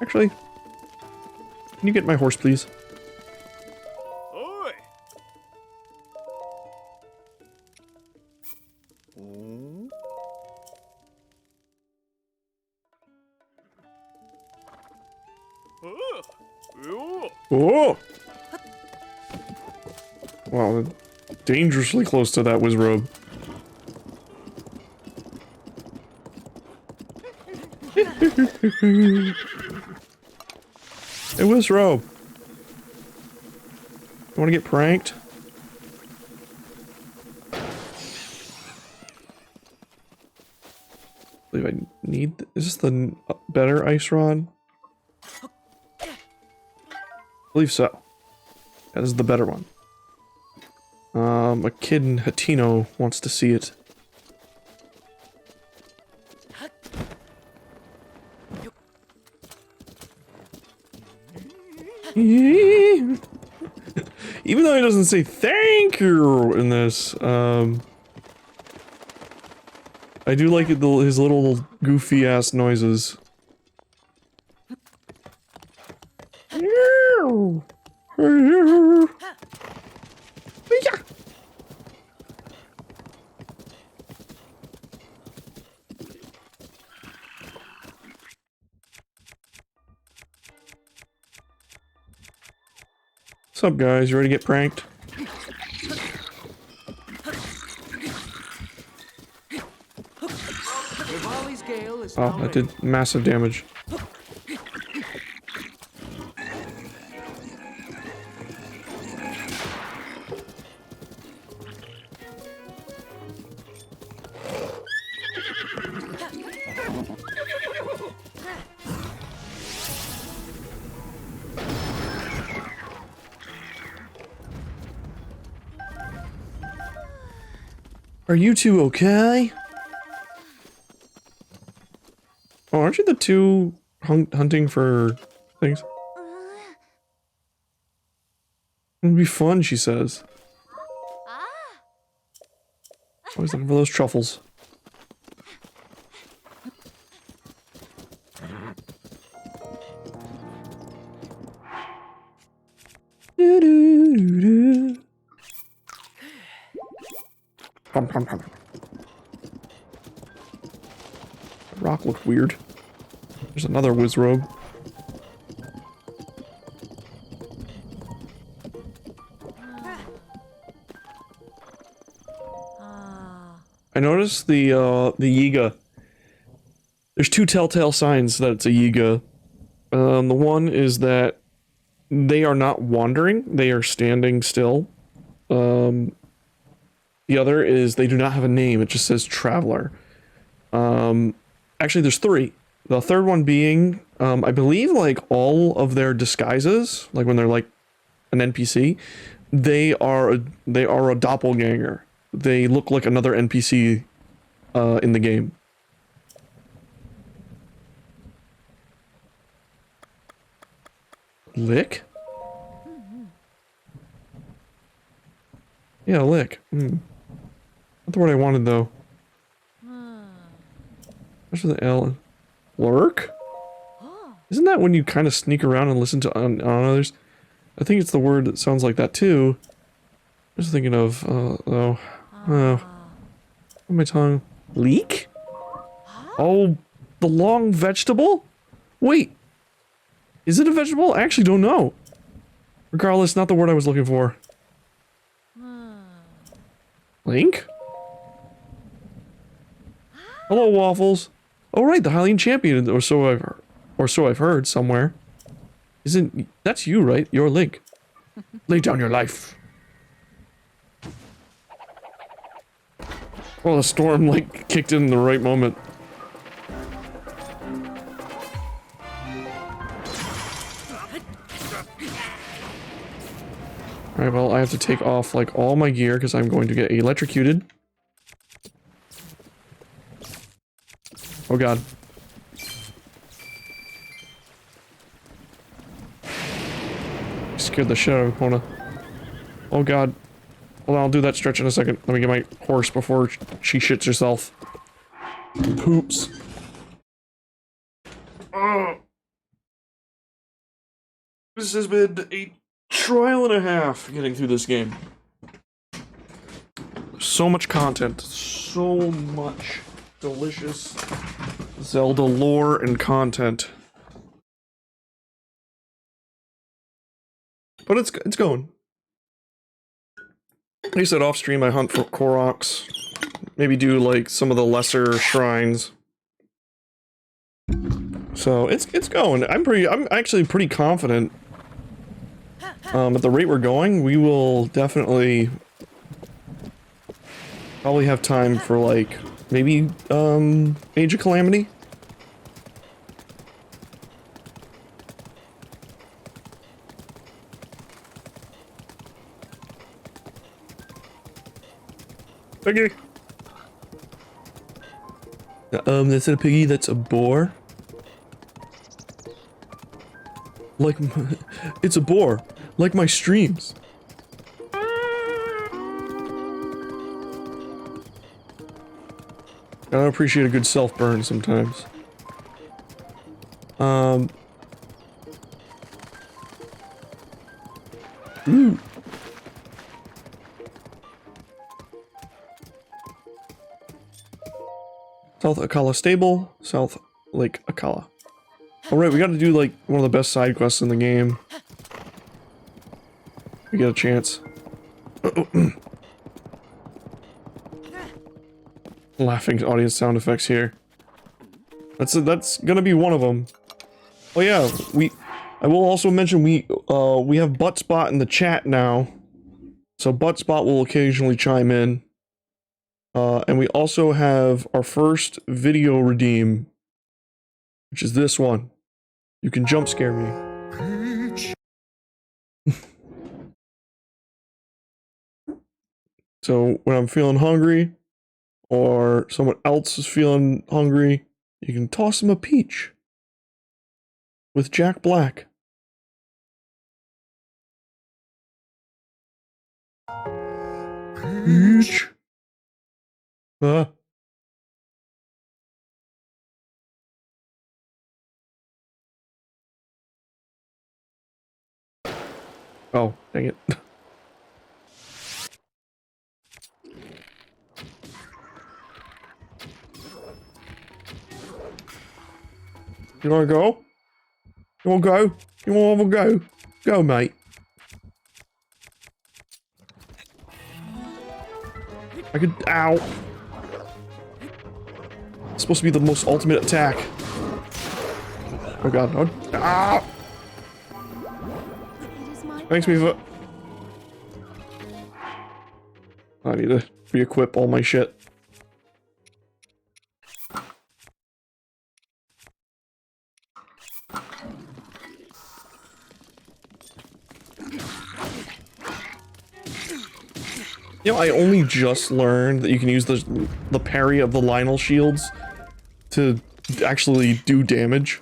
Actually, can you get my horse, please? Oi! Oh. Oh. Oh! Wow, dangerously close to that Wizrobe. Hey, Wizrobe! You wanna get pranked? I believe I need... Is this the better ice rod? I believe so. That is the better one. A kid in Hatino wants to see it. Even though he doesn't say thank you in this, I do like it, his little goofy ass noises. What's up, guys? You ready to get pranked? Oh, that did massive damage. Are you two okay? Oh, aren't you the two hunting for things? It'll be fun, she says. Always looking for those truffles. Do-do-do-do. Pum, pum, pum. The rock looked weird. There's another Wizrobe. I noticed the Yiga. There's two telltale signs that it's a Yiga. The one is that they are not wandering, they are standing still. The other is they do not have a name, it just says Traveler. Actually, there's three. The third one being, I believe, like, all of their disguises, like when they're, like, an NPC, they are a doppelganger. They look like another NPC, in the game. Lick? Yeah, lick. Not the word I wanted, though. What's the L? Lurk? Isn't that when you kind of sneak around and listen to on others? I think it's the word that sounds like that, too. I was thinking of, my tongue. Leek? Oh, the long vegetable? Wait. Is it a vegetable? I actually don't know. Regardless, not the word I was looking for. Link? Hello, Waffles. Oh, right, the Hylian champion, or so I've heard somewhere. That's you, right? You're Link. Lay down your life. Well, the storm, like, kicked in the right moment. Alright, well, I have to take off, like, all my gear, because I'm going to get electrocuted. Oh god. Scared the shit out of Epona. Oh god. Well, I'll do that stretch in a second. Let me get my horse before she shits herself. Poops. This has been a trial and a half getting through this game. So much content. So much delicious Zelda lore and content. But it's going. Like I said, off stream I hunt for Koroks. Maybe do like some of the lesser shrines. So it's going. I'm actually pretty confident. At the rate we're going, we will definitely probably have time for like maybe Age of Calamity. Piggy. That's not a piggy, that's a boar. Like, it's a boar. Like my streams. I appreciate a good self-burn sometimes. Ooh. South Akala Stable, South Lake Akala. Alright, we gotta do like one of the best side quests in the game. We get a chance. Laughing audience sound effects here. That's gonna be one of them. Oh yeah, I will also mention we have Buttspot in the chat now. So Buttspot will occasionally chime in. And we also have our first video redeem, which is this one. You can jump scare me. So when I'm feeling hungry, or someone else is feeling hungry, you can toss them a peach. With Jack Black. Peach. Oh, dang it. You wanna go? You wanna go? You wanna have a go? Go, mate. I could. Ow. It's supposed to be the most ultimate attack. Oh god. Oh. Ah! Thanks, Miva. I need to re-equip all my shit. You know, I only just learned that you can use the parry of the Lionel shields to actually do damage.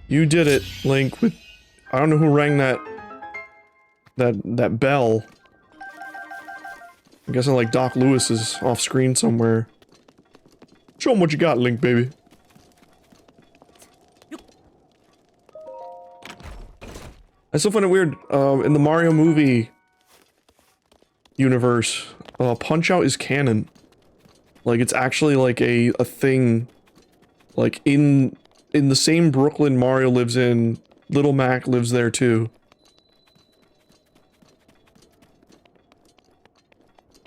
You did it, Link, with... I don't know who rang that bell. I'm guessing like Doc Lewis is off screen somewhere. Show him what you got, Link, baby. I still find it weird, in the Mario movie, universe, Punch-Out is canon. Like, it's actually like a thing. Like, in the same Brooklyn Mario lives in, Little Mac lives there too.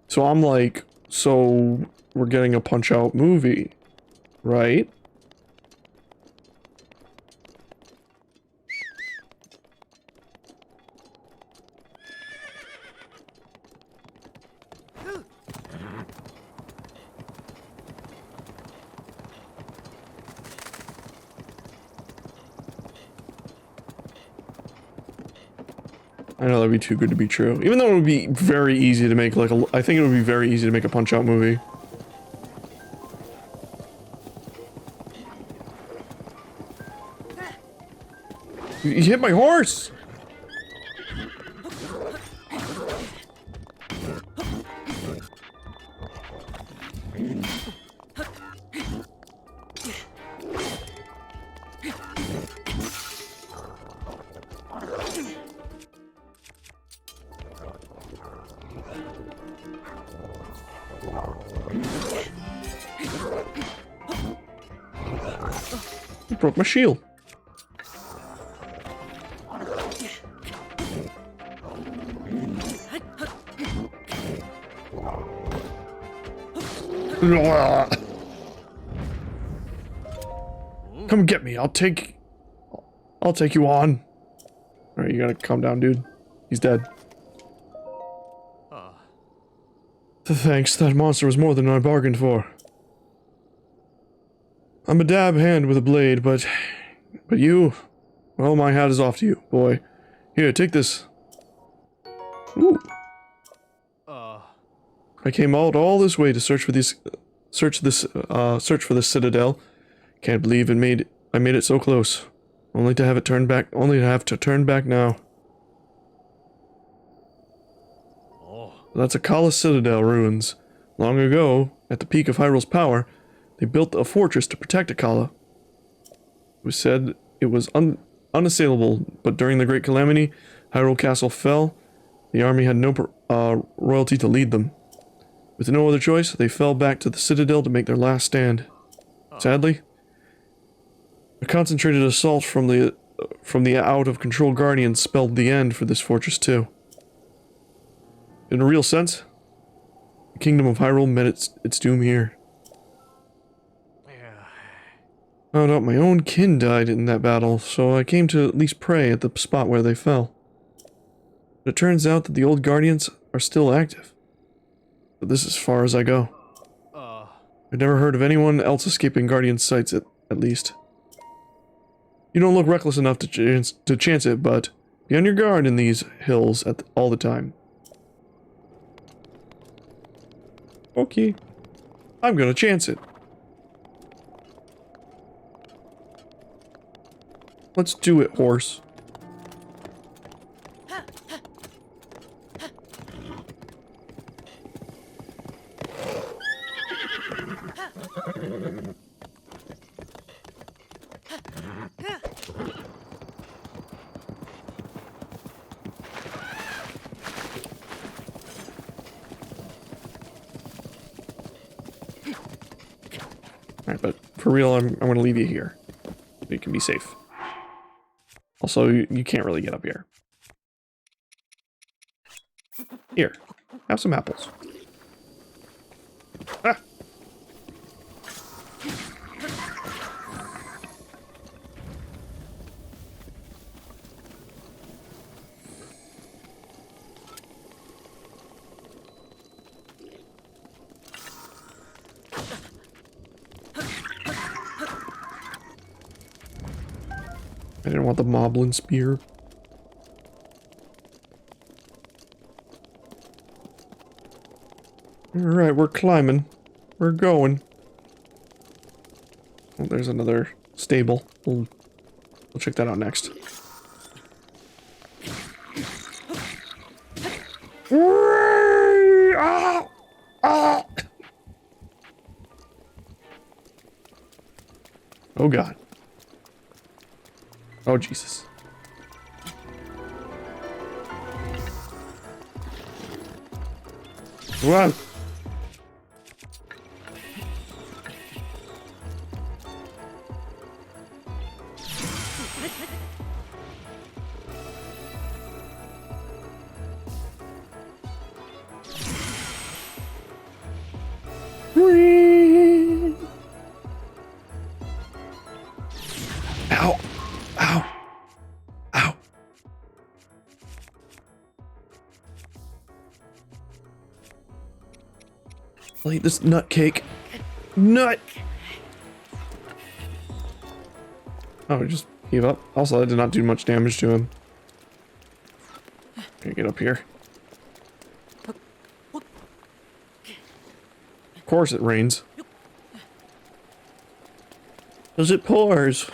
So I'm like, so we're getting a Punch-Out movie, right? I know that'd be too good to be true. Even though it would be very easy to make like a... I think it would be very easy to make a Punch-Out movie. You hit my horse! You broke my shield. Come get me. I'll take you on. Alright, you gotta calm down, dude. He's dead. Thanks, that monster was more than I bargained for. I'm a dab hand with a blade, but you... Well, my hat is off to you, boy. Here, take this. Ooh. I came out all this way to search for this citadel. Can't believe I made it so close. Only to have to turn back now. That's Akala's Citadel ruins. Long ago, at the peak of Hyrule's power, they built a fortress to protect Akala. It was said it was unassailable, but during the Great Calamity, Hyrule Castle fell. The army had no royalty to lead them. With no other choice, they fell back to the Citadel to make their last stand. Sadly, a concentrated assault from the out-of-control Guardians spelled the end for this fortress too. In a real sense, the Kingdom of Hyrule met its doom here. Found out my own kin died in that battle, so I came to at least pray at the spot where they fell. But it turns out that the old Guardians are still active. But this is as far as I go. I've never heard of anyone else escaping Guardian sights at least. You don't look reckless enough to chance it, but be on your guard in these hills all the time. Okay. I'm gonna chance it. Let's do it, horse. Alright, but for real, I'm gonna leave you here. So you can be safe. Also, you can't really get up here. Here, have some apples. Ah! I didn't want the Moblin Spear. Alright, we're climbing. We're going. Oh, there's another stable. We'll check that out next. Oh god. Oh Jesus. Whoa! Ow! Ow! Ow! I'll eat this nut cake. Nut! Oh, just gave up. Also, I did not do much damage to him. Okay, get up here. Of course it rains. 'Cause it pours.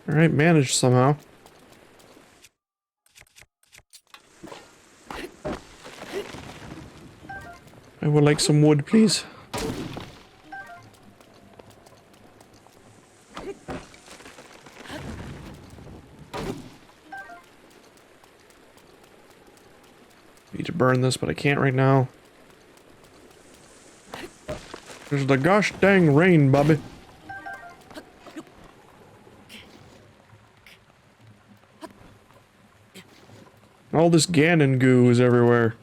Alright, managed somehow. I would like some wood, please. Need to burn this, but I can't right now. There's the gosh dang rain, Bobby. All this Ganon goo is everywhere.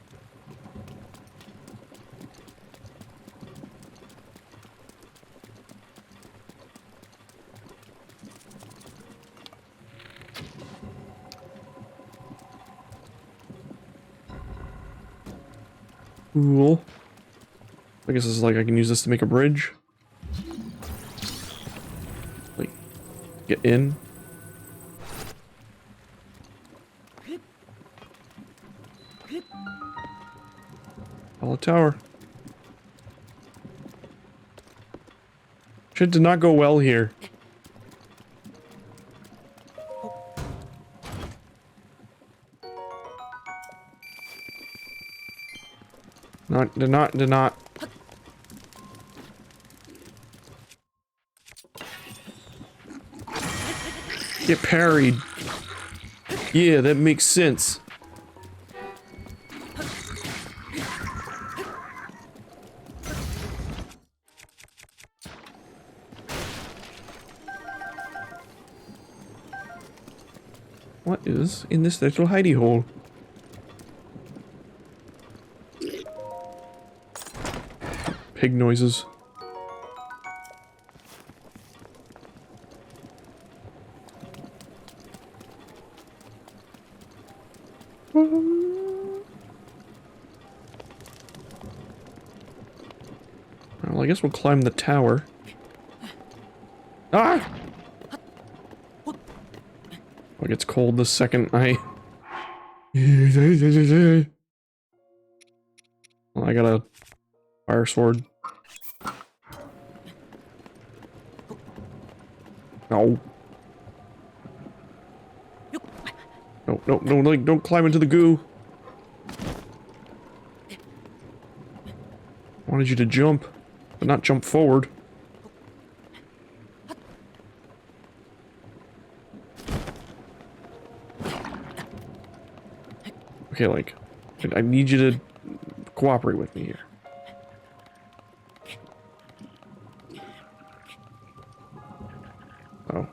Cool. I guess it's like I can use this to make a bridge. Like, get in. All tower. Shit did not go well here. Did not. Get parried. Yeah, that makes sense. What is in this little hidey hole? Pig noises. Well, I guess we'll climb the tower. Ah! It gets cold the second I... Well, I got a fire sword. No. No, like, don't climb into the goo. I wanted you to jump, but not jump forward. Okay, like, I need you to cooperate with me here. Oh.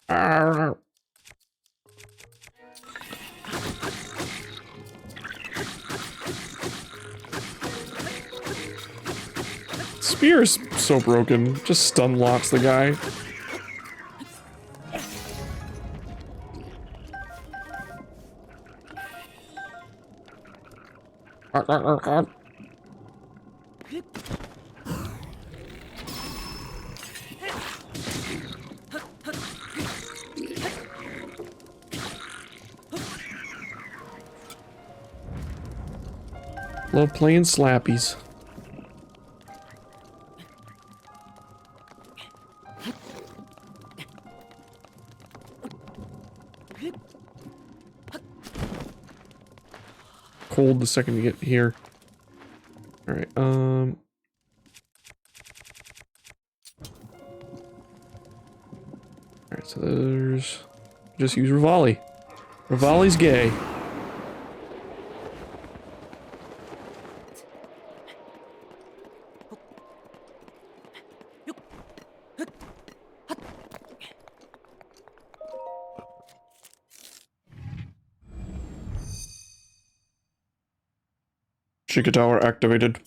Arr. Spear is so broken. Just stun locks the guy. Love playing slappies. Cold the second you get here. Alright, Alright, so there's... Just use Rivali. Rivali's gay. Chica Tower activated.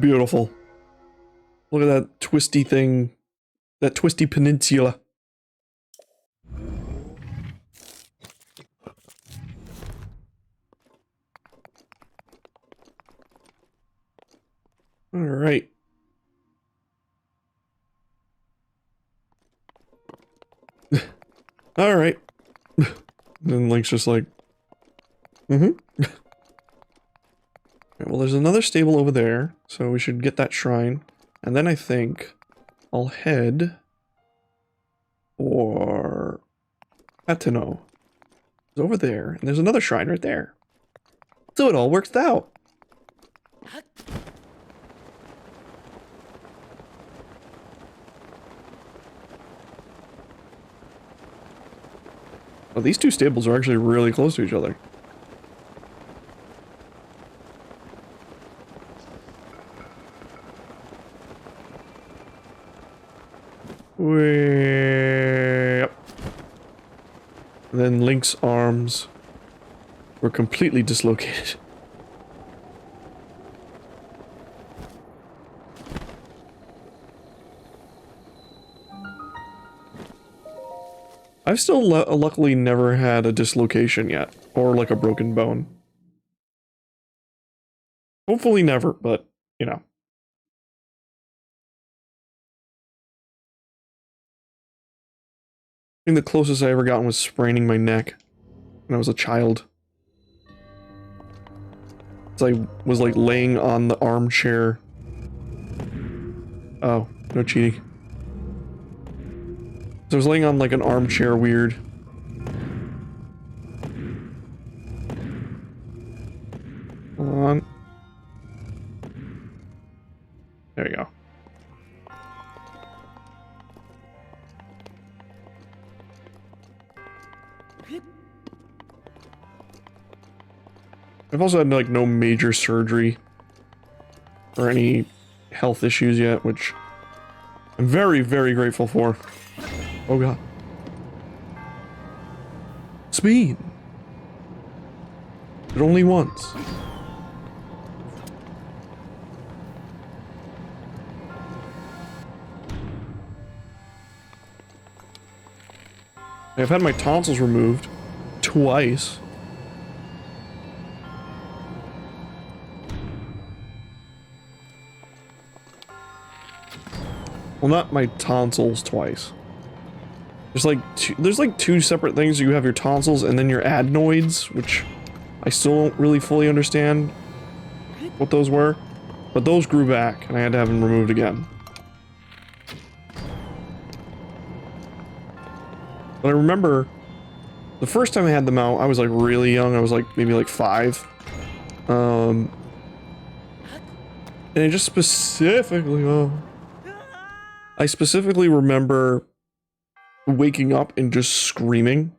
Beautiful. Look at that twisty thing. That twisty peninsula. Alright. Alright. Then Link's just like, Alright, well, there's another stable over there, so we should get that shrine. And then I think I'll head for Ateno. It's over there, and there's another shrine right there. So it all works out. Well, these two stables are actually really close to each other. Way up. And then Link's arms were completely dislocated. I've still luckily never had a dislocation yet, or like a broken bone. Hopefully never, but, you know. I think the closest I ever gotten was spraining my neck when I was a child. So I was like laying on the armchair. Oh, no cheating. So I was laying on like an armchair weird. Hold on. There you go. I've also had like no major surgery or any health issues yet, which I'm very, very grateful for. Oh god. Speed! But only once. I've had my tonsils removed twice. Well, not my tonsils twice. There's like two separate things. You have your tonsils and then your adenoids, which I still don't really fully understand what those were. But those grew back, and I had to have them removed again. But I remember the first time I had them out, I was like really young. I was like maybe like 5. And I just specifically, I specifically remember waking up and just screaming.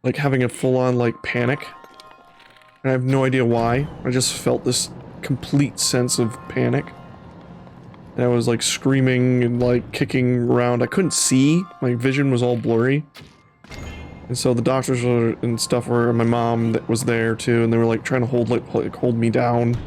Like having a full-on like panic. And I have no idea why. I just felt this complete sense of panic. And I was like screaming and like kicking around. I couldn't see. My vision was all blurry. And so the doctors were, and stuff were, and my mom that was there too, and they were like trying to hold hold me down.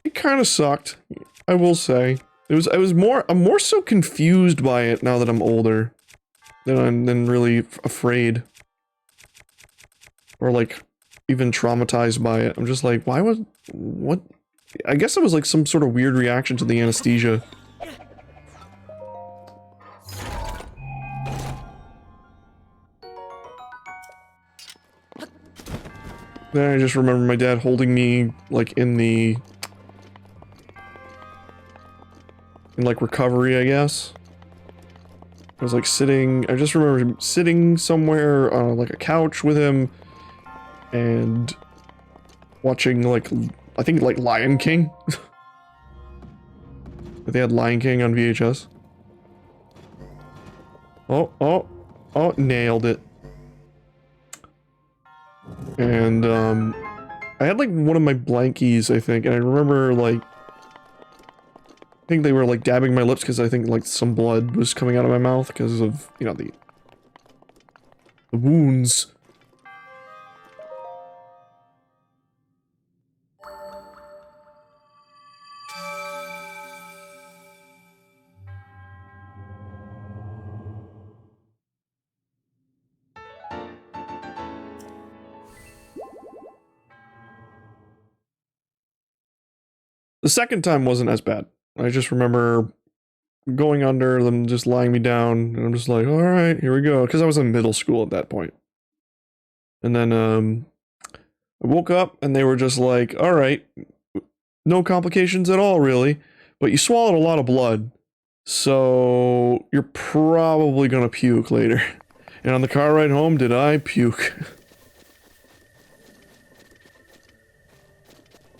It kind of sucked, I will say. I'm more so confused by it now that I'm older than really afraid. Or like even traumatized by it. I'm just like, what? I guess it was like some sort of weird reaction to the anesthesia. Then I just remember my dad holding me like in like recovery, I guess. I was like sitting, I just remember him sitting somewhere on like a couch with him and watching like, I think like Lion King. They had Lion King on VHS. Oh, nailed it. And I had like one of my blankies, I think, and I remember like, I think they were like dabbing my lips because I think like some blood was coming out of my mouth because of, you know, the wounds. The second time wasn't as bad. I just remember going under them, just lying me down, and I'm just like, all right, here we go. Because I was in middle school at that point. And then I woke up and they were just like, all right, no complications at all, really. But you swallowed a lot of blood. So you're probably gonna puke later. And on the car ride home, did I puke?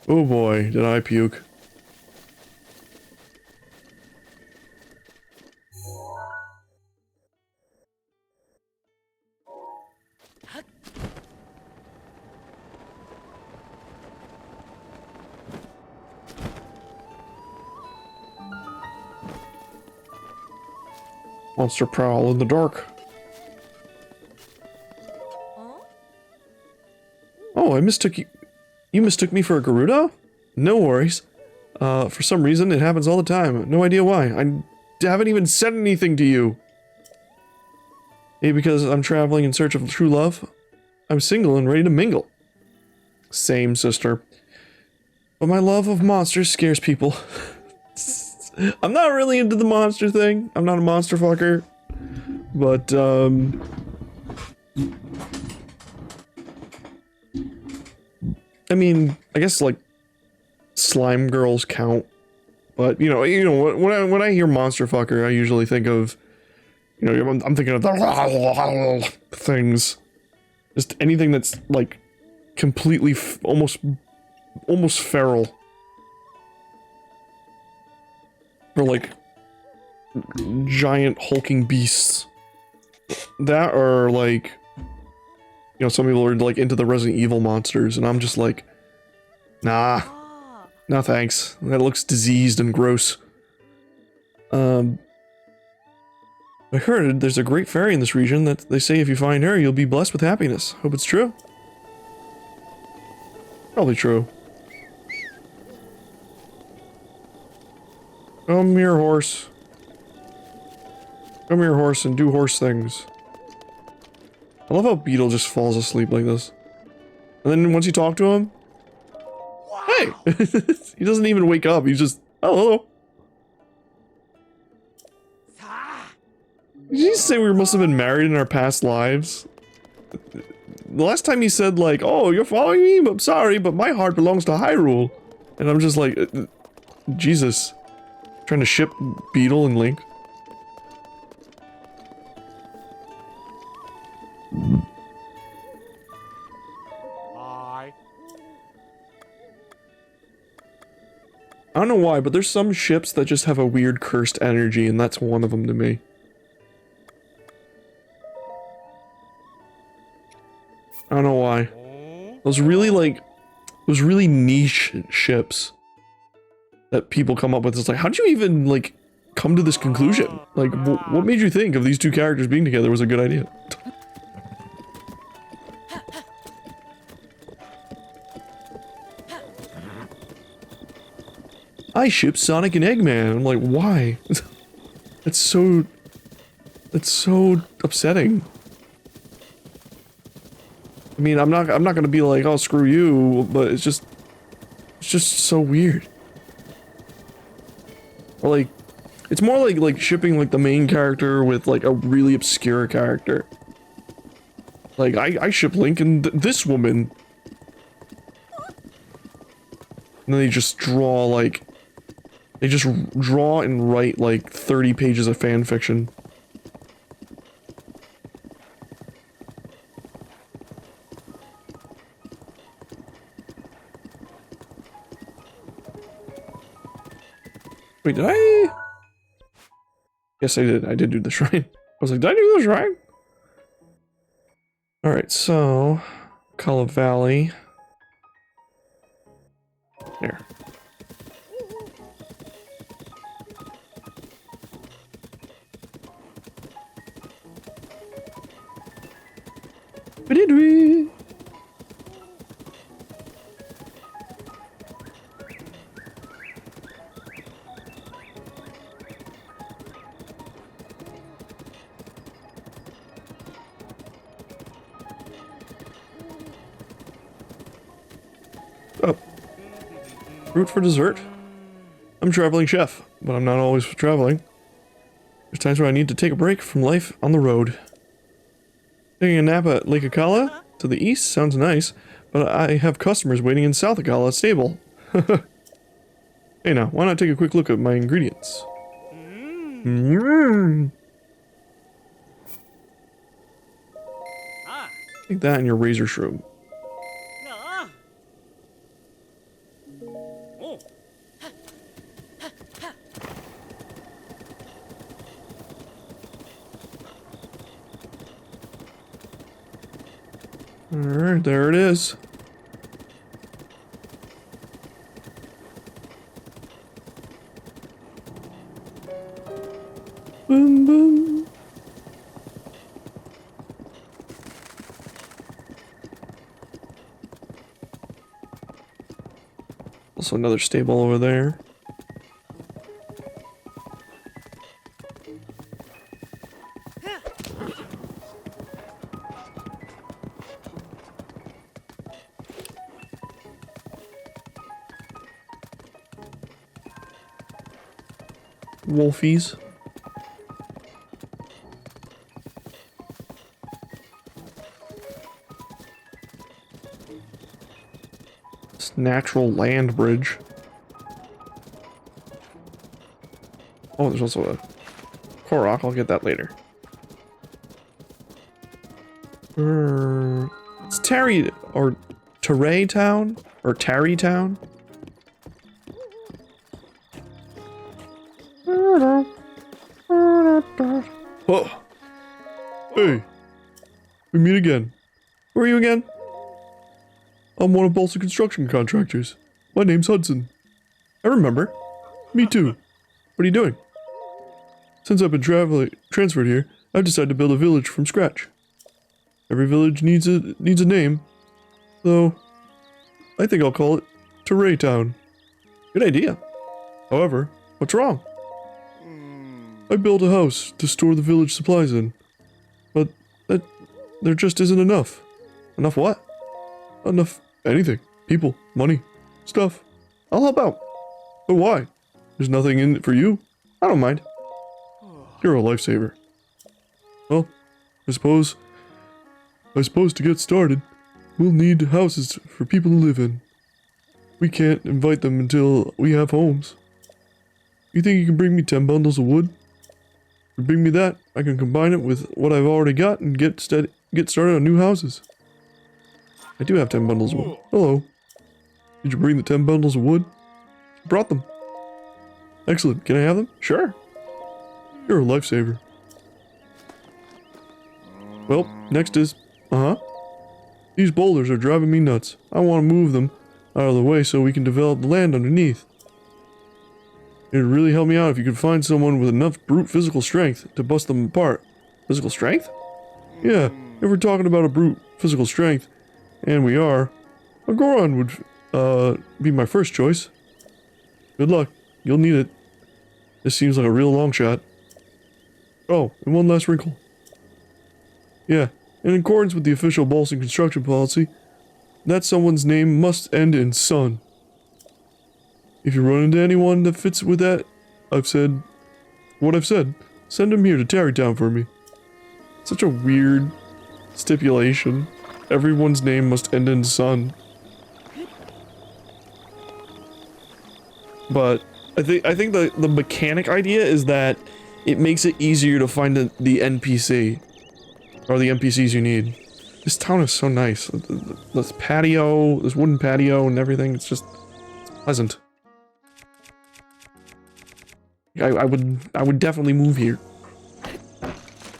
Oh boy, did I puke. Monster prowl in the dark. Oh, I mistook you. You mistook me for a Gerudo? No worries. For some reason, it happens all the time. No idea why. I haven't even said anything to you. Maybe because I'm traveling in search of true love? I'm single and ready to mingle. Same, sister. But my love of monsters scares people. I'm not really into the monster thing. I'm not a monster fucker. But, I mean, I guess, like, slime girls count. But, you know, when I hear monster fucker, I usually think of, you know, I'm thinking of the things. Just anything that's, like, completely, almost feral. Or, like, giant hulking beasts. That or, like, you know, some people are, like, into the Resident Evil monsters, and I'm just like, nah. No thanks. That looks diseased and gross. I heard there's a great fairy in this region that they say if you find her, you'll be blessed with happiness. Hope it's true. Probably true. Come here, horse. Come here, horse, and do horse things. I love how Beetle just falls asleep like this. And then once you talk to him, hey! He doesn't even wake up, he's just, oh, hello. Did you say we must have been married in our past lives? The last time he said, like, oh, you're following me? I'm sorry, but my heart belongs to Hyrule. And I'm just like, Jesus. Trying to ship Beetle and Link. Hi. I don't know why, but there's some ships that just have a weird cursed energy, and that's one of them to me. I don't know why. Those really niche ships that people come up with. It's like, how'd you even, like, come to this conclusion? Like, what made you think of these two characters being together was a good idea? I ship Sonic and Eggman. I'm like, why? That's so upsetting. I mean, I'm not gonna be like, oh, screw you, but it's just so weird. Or like, it's more like shipping like the main character with like a really obscure character. Like, I ship Link and this woman. And then they just draw like, they just draw and write like 30 pages of fan fiction. Wait, did I? Yes, I did. I did do the shrine. I was like, did I do the shrine? Alright, so... Kala Valley. There. What did we? Oh. Fruit for dessert? I'm a traveling chef, but I'm not always traveling. There's times where I need to take a break from life on the road. Taking a nap at Lake Akala to the east sounds nice, but I have customers waiting in South Akala stable. Hey now, why not take a quick look at my ingredients? Take that and your razor shroom. Alright, there it is. Boom, boom. Also another stable over there. Wolfies. This natural land bridge. Oh, there's also a Korok. I'll get that later. It's Terry or Teray Town or Tarry Town. Oh. Hey, we meet again. Who are you again? I'm one of Bolsa construction contractors. My name's Hudson. I remember. Me too. What are you doing? Since I've been transferred here, I've decided to build a village from scratch. Every village needs a name, though I think I'll call it Teray Town. Good idea. However, what's wrong? I built a house to store the village supplies in, but there just isn't enough. Enough what? Enough anything. People, money, stuff. I'll help out. But why? There's nothing in it for you. I don't mind. You're a lifesaver. Well, I suppose to get started, we'll need houses for people to live in. We can't invite them until we have homes. You think you can bring me 10 bundles of wood? If you bring me that, I can combine it with what I've already got and get started on new houses. I do have 10 bundles of wood. Hello. Did you bring the 10 bundles of wood? I brought them. Excellent. Can I have them? Sure. You're a lifesaver. Well, next is... These boulders are driving me nuts. I want to move them out of the way so we can develop the land underneath. It would really help me out if you could find someone with enough brute physical strength to bust them apart. Physical strength? Yeah, if we're talking about a brute physical strength, and we are, a Goron would, be my first choice. Good luck. You'll need it. This seems like a real long shot. Oh, and one last wrinkle. Yeah, in accordance with the official Bolson construction policy, that someone's name must end in son. If you run into anyone that fits with that, I've said send him here to Tarrytown for me. Such a weird stipulation. Everyone's name must end in son. But I think the mechanic idea is that it makes it easier to find the NPC. Or the NPCs you need. This town is so nice. This patio, this wooden patio and everything, it's pleasant. I would definitely move here.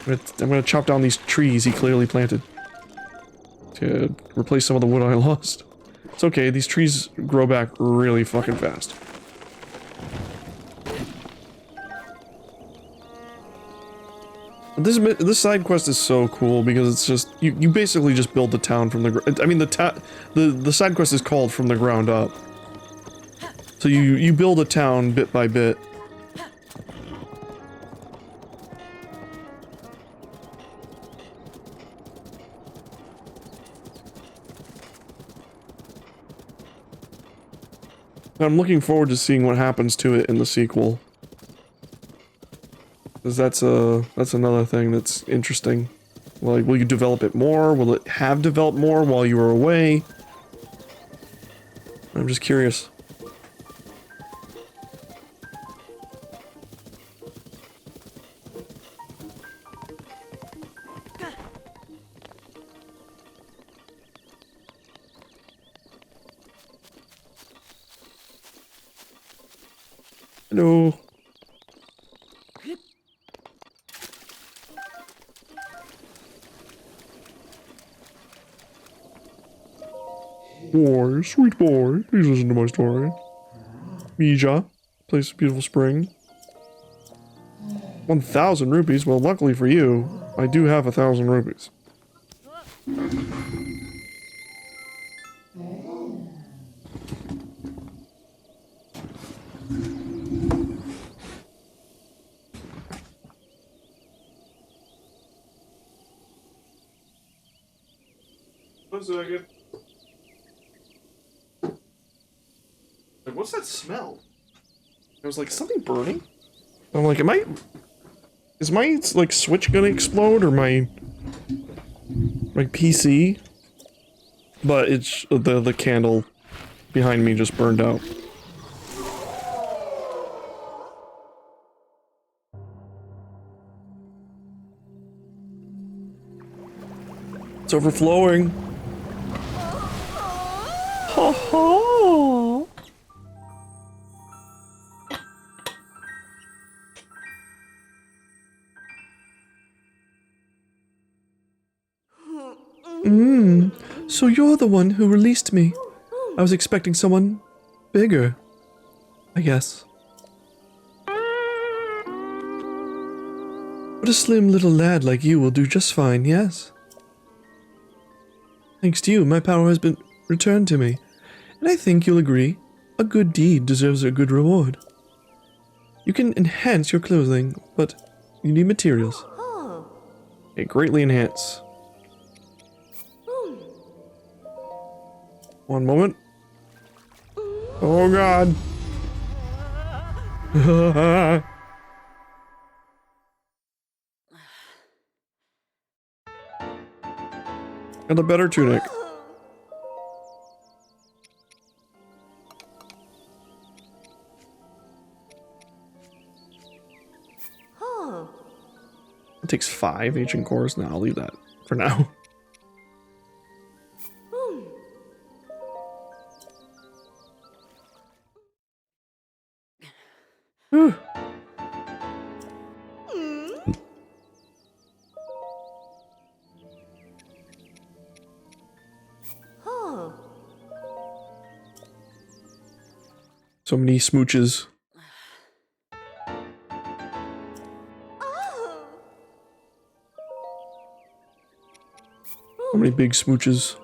I'm gonna chop down these trees he clearly planted. To replace some of the wood I lost. It's okay, these trees grow back really fucking fast. This side quest is so cool because it's just you basically just build the town from the I mean the side quest is called from the ground up. So you build a town bit by bit. I'm looking forward to seeing what happens to it in the sequel. Because that's another thing that's interesting. Like, will you develop it more? Will it have developed more while you were away? I'm just curious. Hello. Boy, sweet boy, please listen to my story. Mija, place a beautiful spring. 1,000 rupees? Well, luckily for you, I do have 1,000 rupees. One second. Like, what's that smell? It was like something burning. I'm like, is my like Switch gonna explode or my PC? But it's the candle behind me just burned out. It's overflowing. Ha ha. So you're the one who released me. I was expecting someone bigger, I guess. But a slim little lad like you will do just fine, yes. Thanks to you, my power has been returned to me. And I think you'll agree, a good deed deserves a good reward. You can enhance your clothing, but you need materials. Okay, greatly enhance. One moment. Oh god. And a better tunic. It takes 5 ancient cores. No, I'll leave that for now. So many smooches. So many big smooches.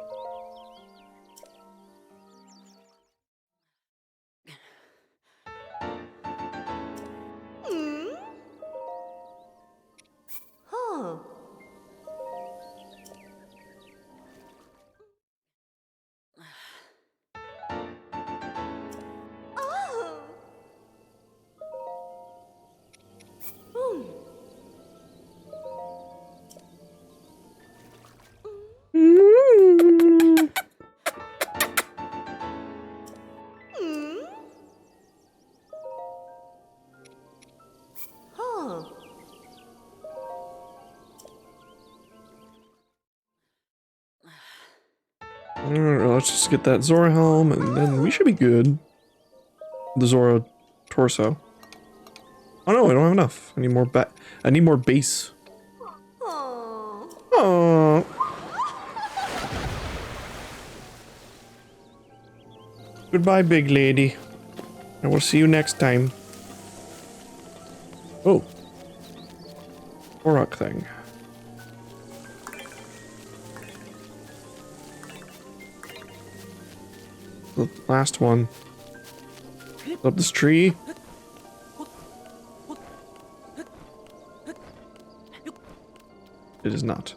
Alright, let's just get that Zora helm, and then we should be good. The Zora torso. Oh no, I don't have enough. I need more I need more base. Oh. Goodbye, big lady. I will see you next time. Oh. Korok thing. The last one. Up this tree. It is not.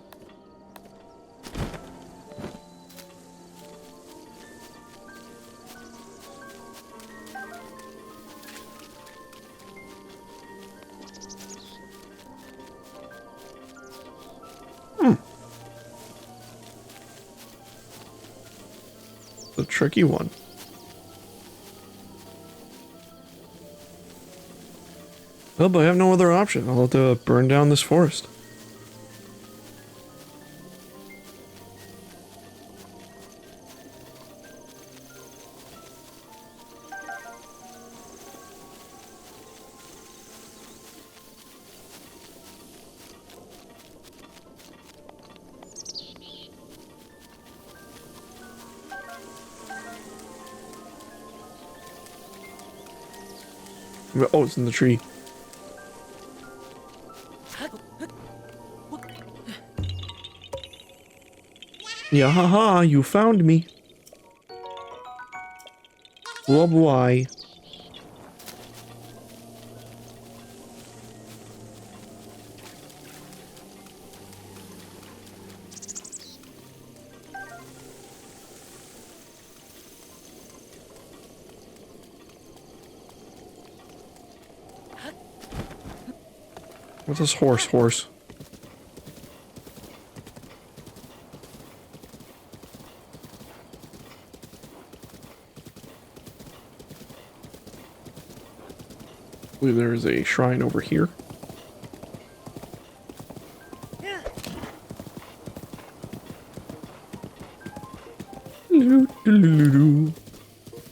The tricky one. Well, but I have no other option. I'll have to burn down this forest. Oh, it's in the tree. Yeah, haha, you found me. Oh boy. What's this horse? I believe there is a shrine over here.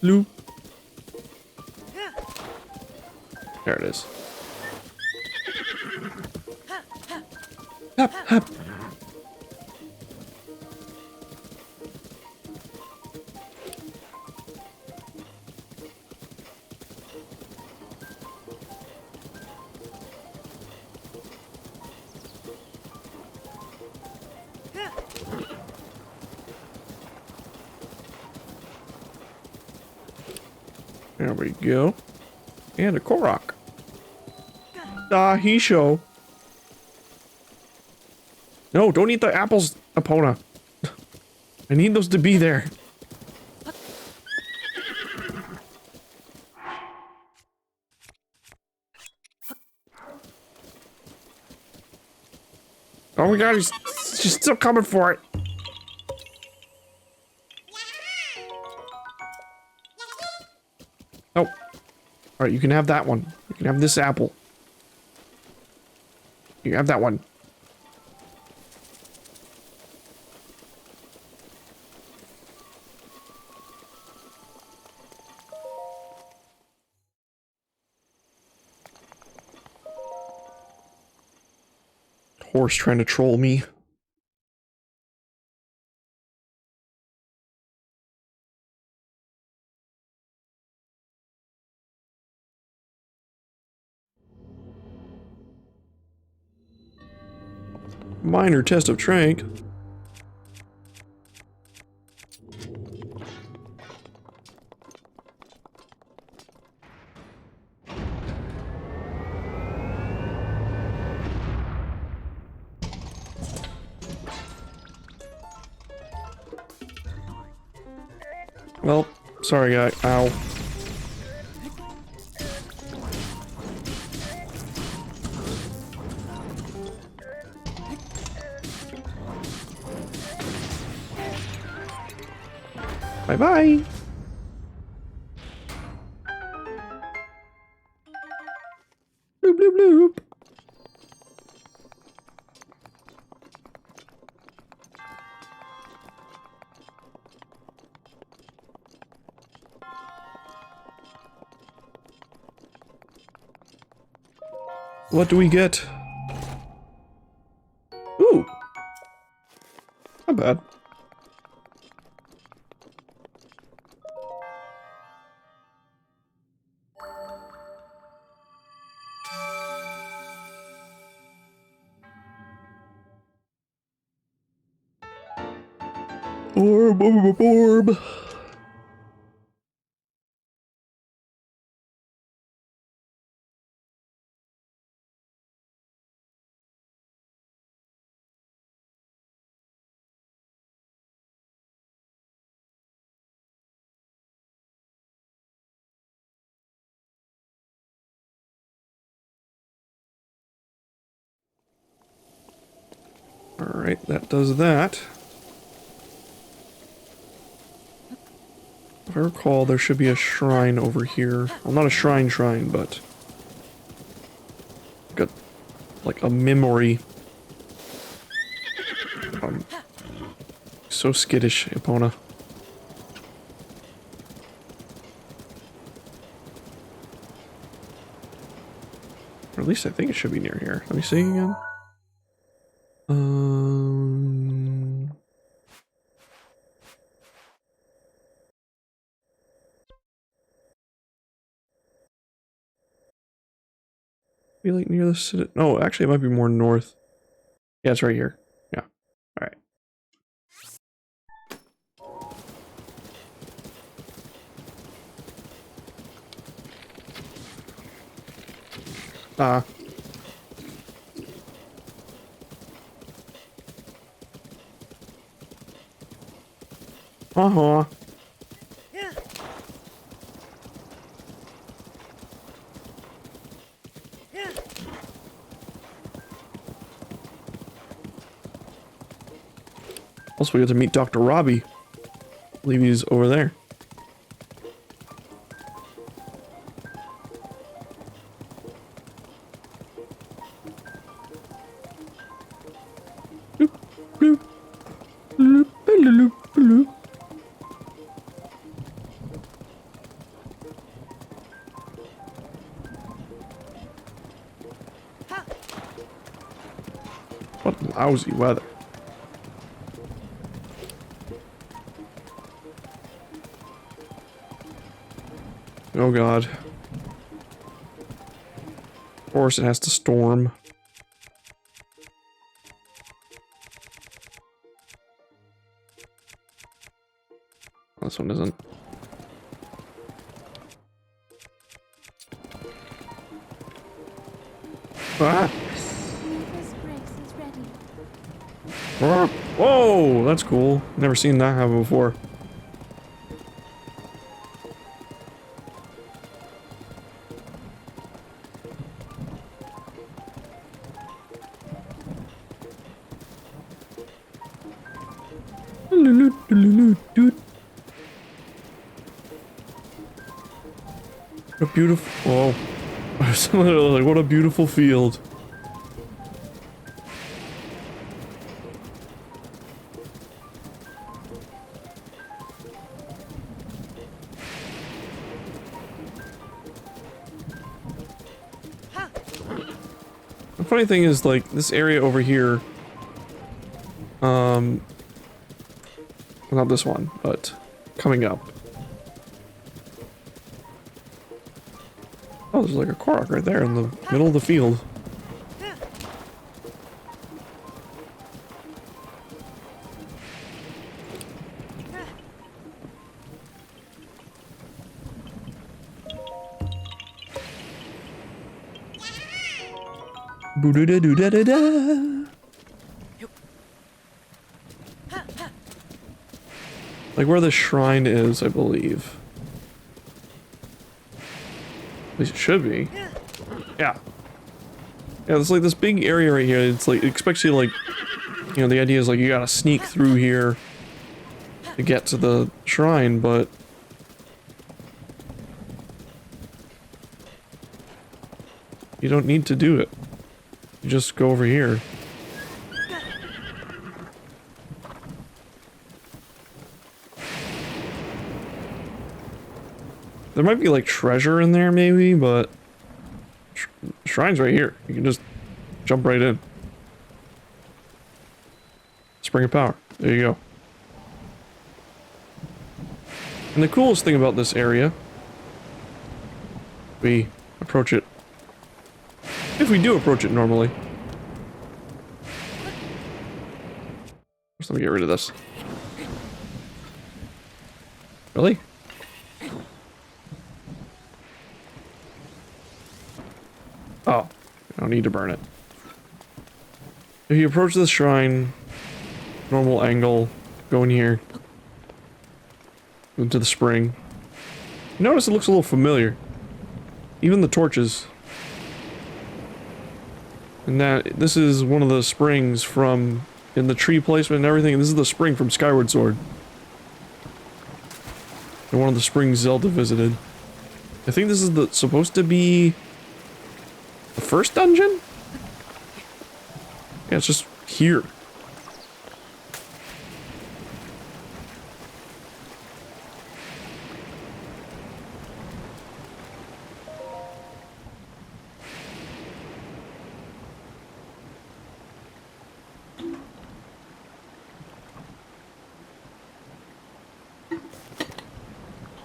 Loop. There it is. Hop, hop. There we go. And a Korok. Dahisho. No, don't eat the apples, Epona. I need those to be there. Oh my god, she's still coming for it. Oh. Alright, you can have that one. You can have this apple. You can have that one. Horse trying to troll me. minor test of strength. Well, sorry guy. Ow. Bye-bye. Bloop, bloop, bloop. What do we get? Ooh. Not bad. Orb, orb, orb, orb. Alright, that does that. If I recall, there should be a shrine over here. Well, not a shrine, but... got, like, a memory. So skittish, Epona. Or at least I think it should be near here. Let me see again. Be like near the city. No, actually, it might be more north. Yeah, it's right here. Yeah. All right. Uh-huh. Also, we get to meet Dr. Robbie. I believe he's over there. Bloop, bloop, bloop, bloop, bloop. What lousy weather. Oh god. Of course it has to storm. This one isn't. Ah! Whoa, that's cool. Never seen that happen before. A beautiful. Oh, like what a beautiful field. The funny thing is, like, this area over here, not this one, but coming up. Oh, there's like a Korok right there in the middle of the field. Boo-da-da-doo-da-da-da. Like where the shrine is, I believe. At least it should be. Yeah. Yeah, it's like this big area right here. It's like, it expects you to, like, you know, the idea is like you gotta sneak through here to get to the shrine, but you don't need to do it. You just go over here. There might be like treasure in there maybe, but shrine's right here. You can just jump right in. Spring of power. There you go. And the coolest thing about this area, we approach it, if we do approach it normally. First, let me get rid of this. Really? Oh, I don't need to burn it. If you approach the shrine, normal angle, go in here, into the spring. You notice it looks a little familiar. Even the torches. And that, this is one of the springs from, in the tree placement and everything, this is the spring from Skyward Sword. And one of the springs Zelda visited. I think this is the, supposed to be the first dungeon? Yeah, it's just here.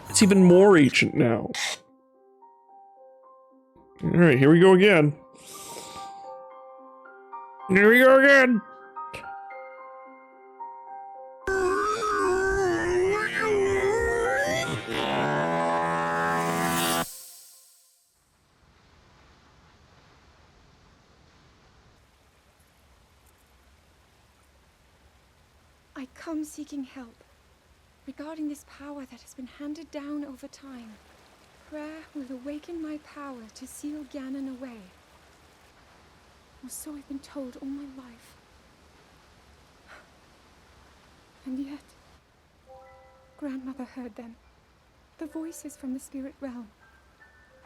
It's even more ancient now. Alright, here we go again. Here we go again! I come seeking help regarding this power that has been handed down over time. Prayer will awaken my power to seal Ganon away. Or so I've been told all my life. And yet, Grandmother heard them. The voices from the spirit realm.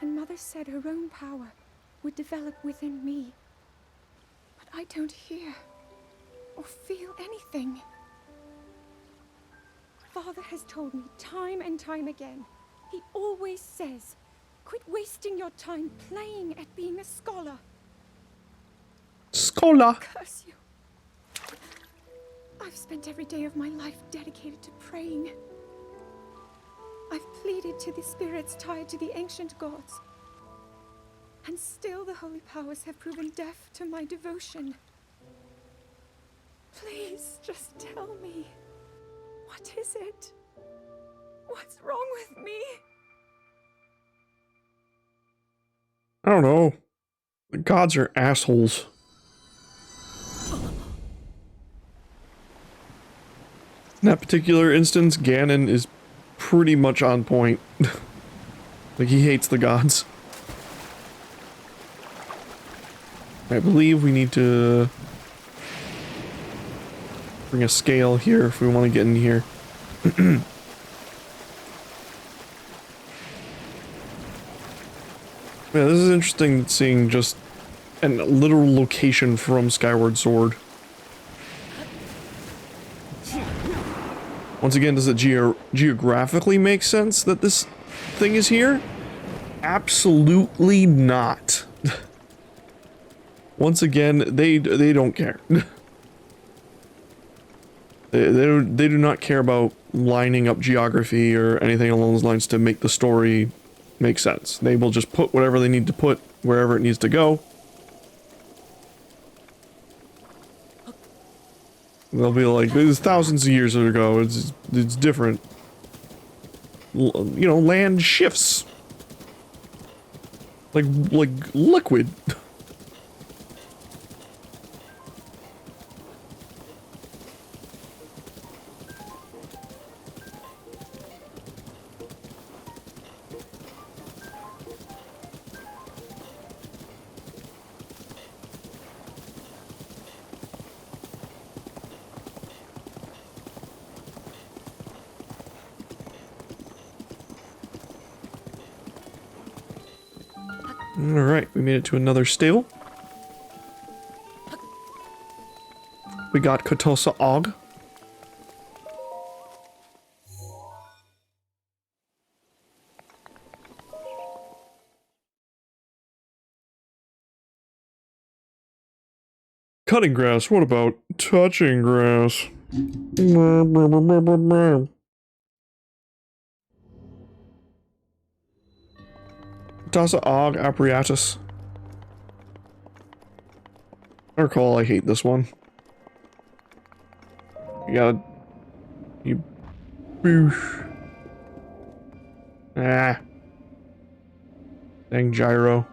And Mother said her own power would develop within me. But I don't hear or feel anything. Father has told me time and time again. He always says, quit wasting your time playing at being a scholar. Scholar! Curse you. I've spent every day of my life dedicated to praying. I've pleaded to the spirits tied to the ancient gods. And still the holy powers have proven deaf to my devotion. Please, just tell me. What is it? What's wrong with me? I don't know. The gods are assholes. In that particular instance, Ganon is pretty much on point. Like, he hates the gods. I believe we need to bring a scale here if we want to get in here. Yeah, this is interesting seeing just a literal location from Skyward Sword. Once again, does it geographically make sense that this thing is here? Absolutely not. Once again, they don't care. They do not care about lining up geography or anything along those lines to make the story make sense. They will just put whatever they need to put wherever it needs to go. They'll be like, this is thousands of years ago, it's different. You know, land shifts. Like liquid. Alright, we made it to another stable. We got Kotosa Og. Cutting grass, what about touching grass? Kotosa Og apparatus. I recall I hate this one. You gotta... You... Boosh. Ah. Dang gyro.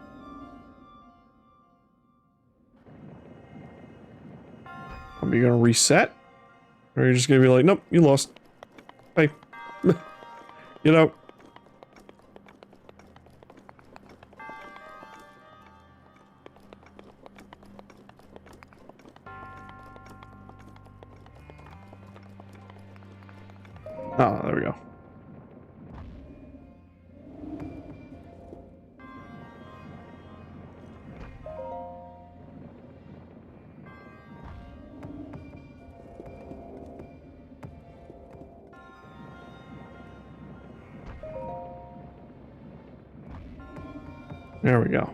Are you gonna reset? Or are you just gonna be like, nope, you lost. Bye. Get out. Oh, there we go. There we go.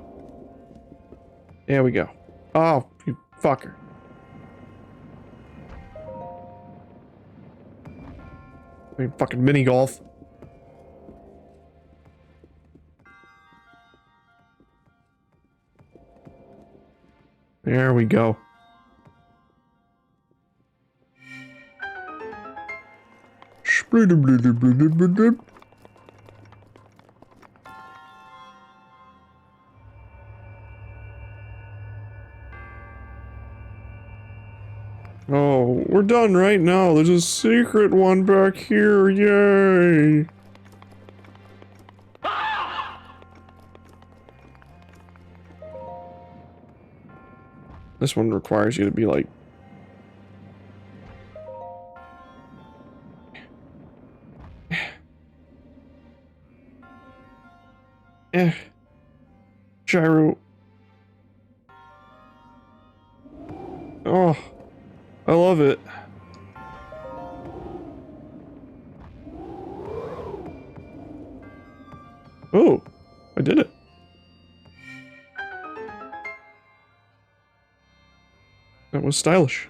There we go. Oh, you fucker. I mean, fucking mini golf. There we go. Oh, we're done right now. There's a secret one back here. Yay. This one requires you to be like... Gyro. Oh, I love it. Oh, I did it. That was stylish.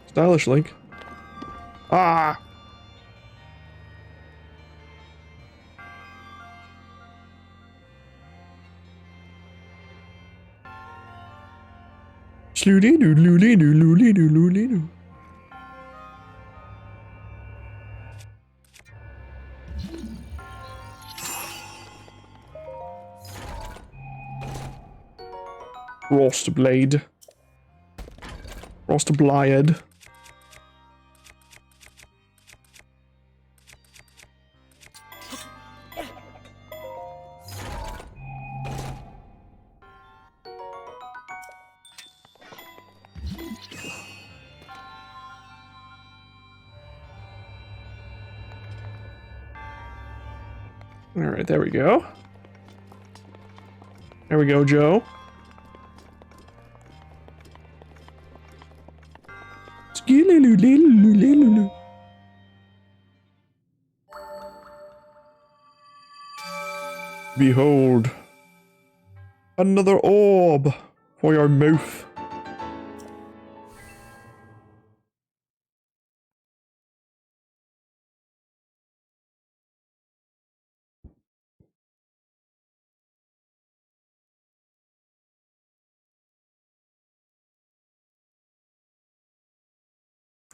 Stylish, Link. Ah! Sloody-doo-loody-doo-loody-doo-loody-doo. Roast blade. Roast blade. Alright, there we go. There we go, Joe. Behold, another orb for your mouth.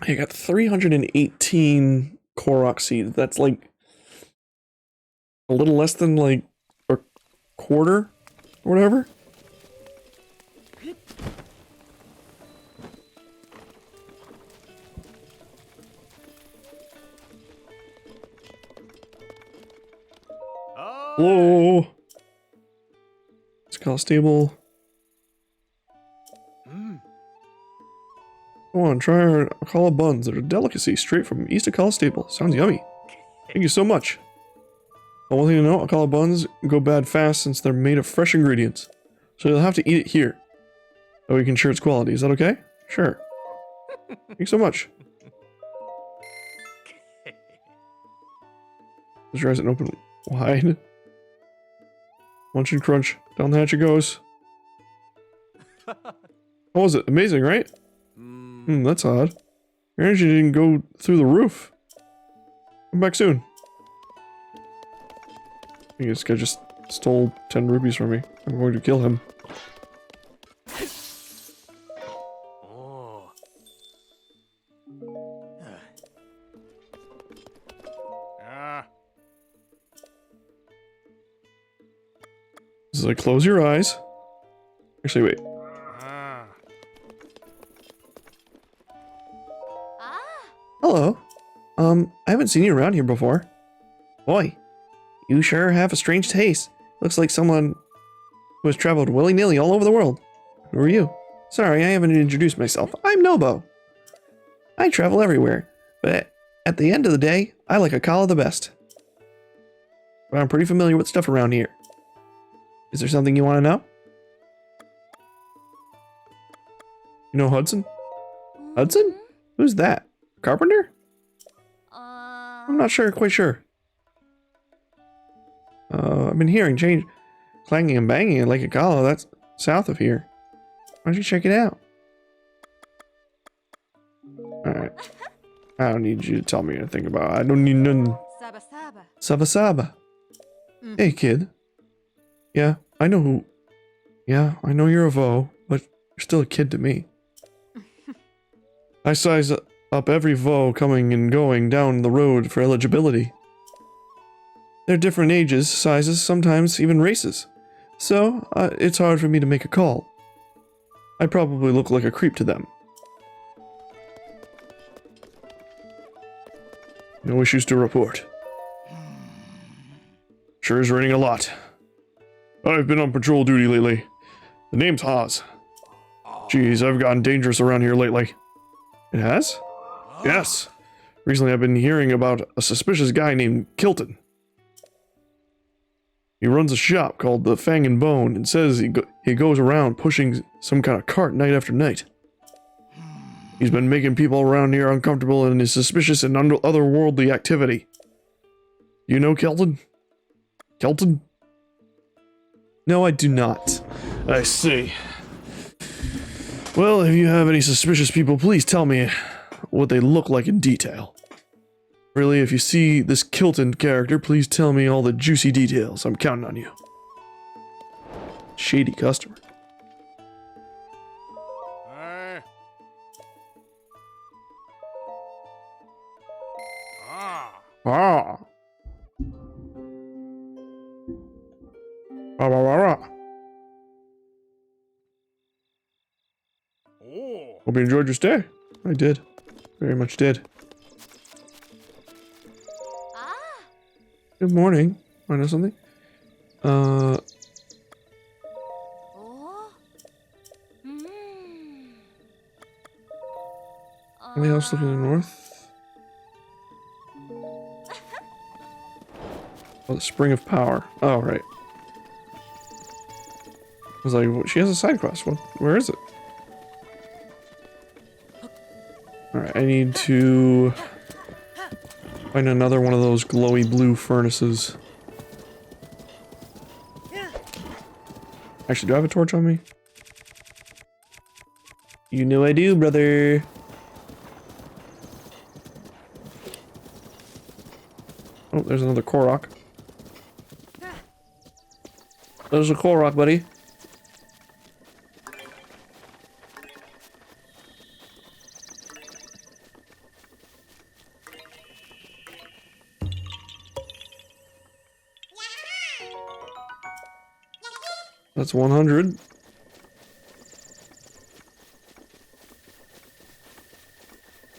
I got 318 Korok seeds. That's like a little less than like a quarter or whatever. Hello. Let's call stable. Come on, try our Akala buns. They're a delicacy straight from East Akala Stable. Sounds yummy. Thank you so much. One thing to know, Akala buns go bad fast since they're made of fresh ingredients. so you'll have to eat it here. So we can ensure its quality. Is that okay? Sure. Thanks so much. Close your eyes and open wide. Munch and crunch. Down the hatch it goes. What was it? Amazing, right? That's odd. Your energy didn't go through the roof. Come back soon. I think this guy just stole 10 rupees from me. I'm going to kill him. Oh. Ah. This is like, close your eyes. Actually, wait. Ah. Hello. I haven't seen you around here before. Boy, you sure have a strange taste. Looks like someone who has traveled willy-nilly all over the world. Who are you? Sorry, I haven't introduced myself. I'm Nobo. I travel everywhere, but at the end of the day, I like Akala the best. But I'm pretty familiar with stuff around here. Is there something you want to know? You know Hudson? Hudson? Who's that? Carpenter? I'm not sure, quite sure. I've been hearing change, clanging and banging at Lake Akala. That's south of here. Why don't you check it out? Alright. I don't need you to tell me anything about it. I don't need none. Saba Saba. Saba Saba. Hey, kid. Yeah, I know who. Yeah, I know you're a Vo, but you're still a kid to me. I size up every Vo coming and going down the road for eligibility. They're different ages, sizes, sometimes even races. So, it's hard for me to make a call. I probably look like a creep to them. No issues to report. Sure is raining a lot. I've been on patrol duty lately. The name's Haas. Geez, I've gotten dangerous around here lately. It has? Yes. Recently I've been hearing about a suspicious guy named Kilton. He runs a shop called the Fang and Bone and says he goes around pushing some kind of cart night after night. He's been making people around here uncomfortable and is suspicious in otherworldly activity. You know Kelton? Kelton? No, I do not. I see. Well, if you have any suspicious people, please tell me what they look like in detail. Really, if you see this Kilton character, please tell me all the juicy details. I'm counting on you. Shady customer. Ah. Ah. Ah. Rah, rah, rah, rah. Oh. Hope you enjoyed your stay. I did. Very much did. Good morning. Want to know something? Oh. Anything else looking to the north? Oh, the Spring of Power. Oh, right. I was like, she has a side quest. What? Where is it? Alright, I need to find another one of those glowy blue furnaces. Actually, do I have a torch on me? You know I do, brother. Oh, there's another Korok. There's a Korok, buddy. That's 100.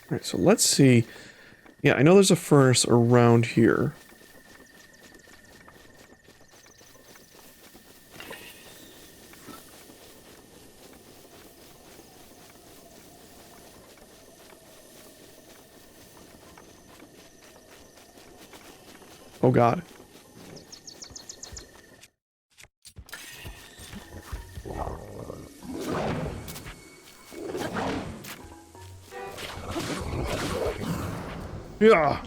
Alright, so let's see. Yeah, I know there's a furnace around here. Oh god. Yeah.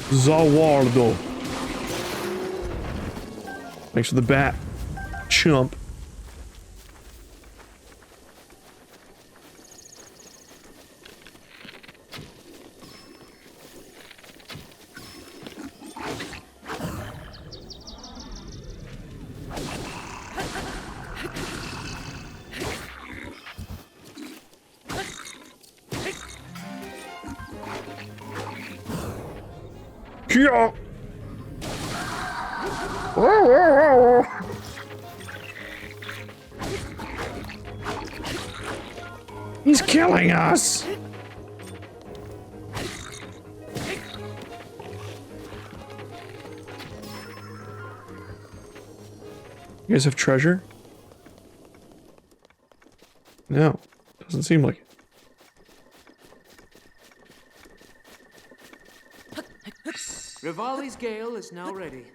Zawardo. Thanks for the bat, chump. Yeah. He's killing us. You guys have treasure? No, doesn't seem like it. Rivali's Gale is now ready.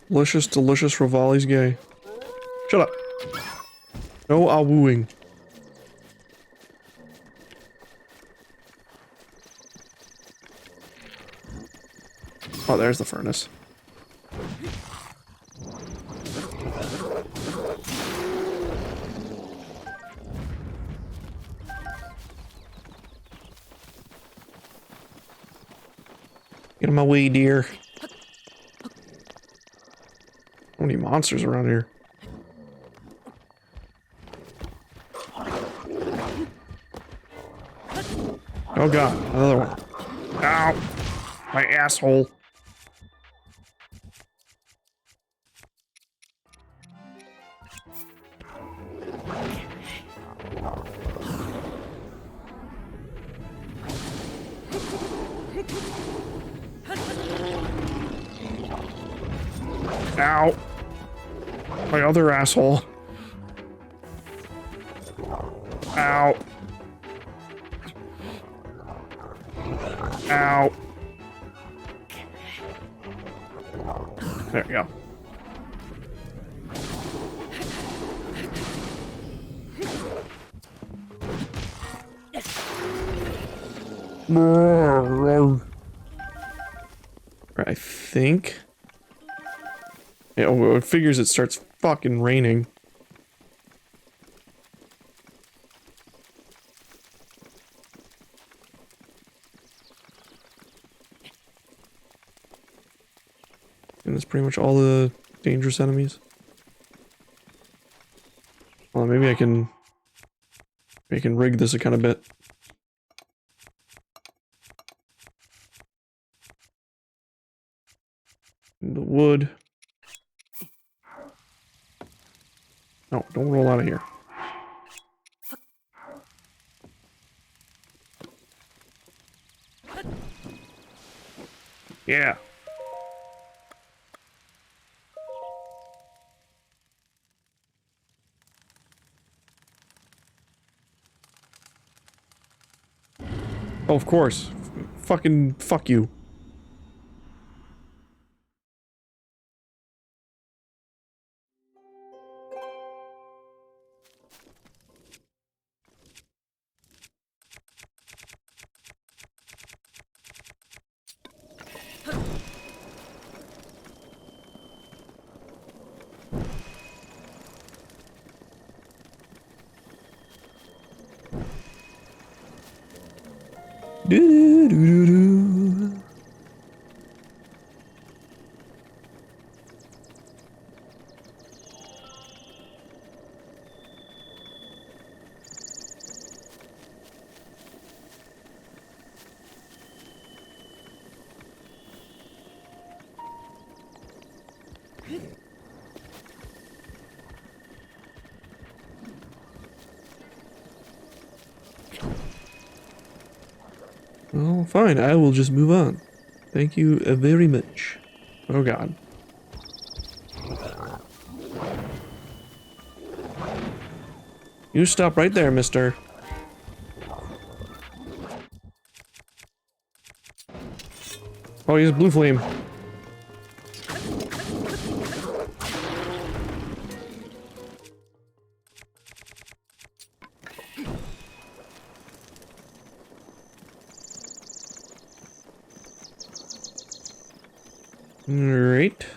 Delicious, delicious Rivali's gay. Shut up. No wooing. Oh, there's the furnace. Get in my way, dear. How many monsters around here? Oh god, another one. Ow! My asshole. Ow! My other asshole. Ow. Ow. There we go. I think. Yeah, well, it figures it starts fucking raining. And that's pretty much all the dangerous enemies. Well, maybe I can rig this a kind of bit. The wood. No, don't roll out of here. Yeah. Oh, of course. Fucking fuck you. Do-do-do-do-do. Oh, fine. I will just move on. Thank you very much. Oh god. You stop right there, mister. Oh, he's blue flame. Alright.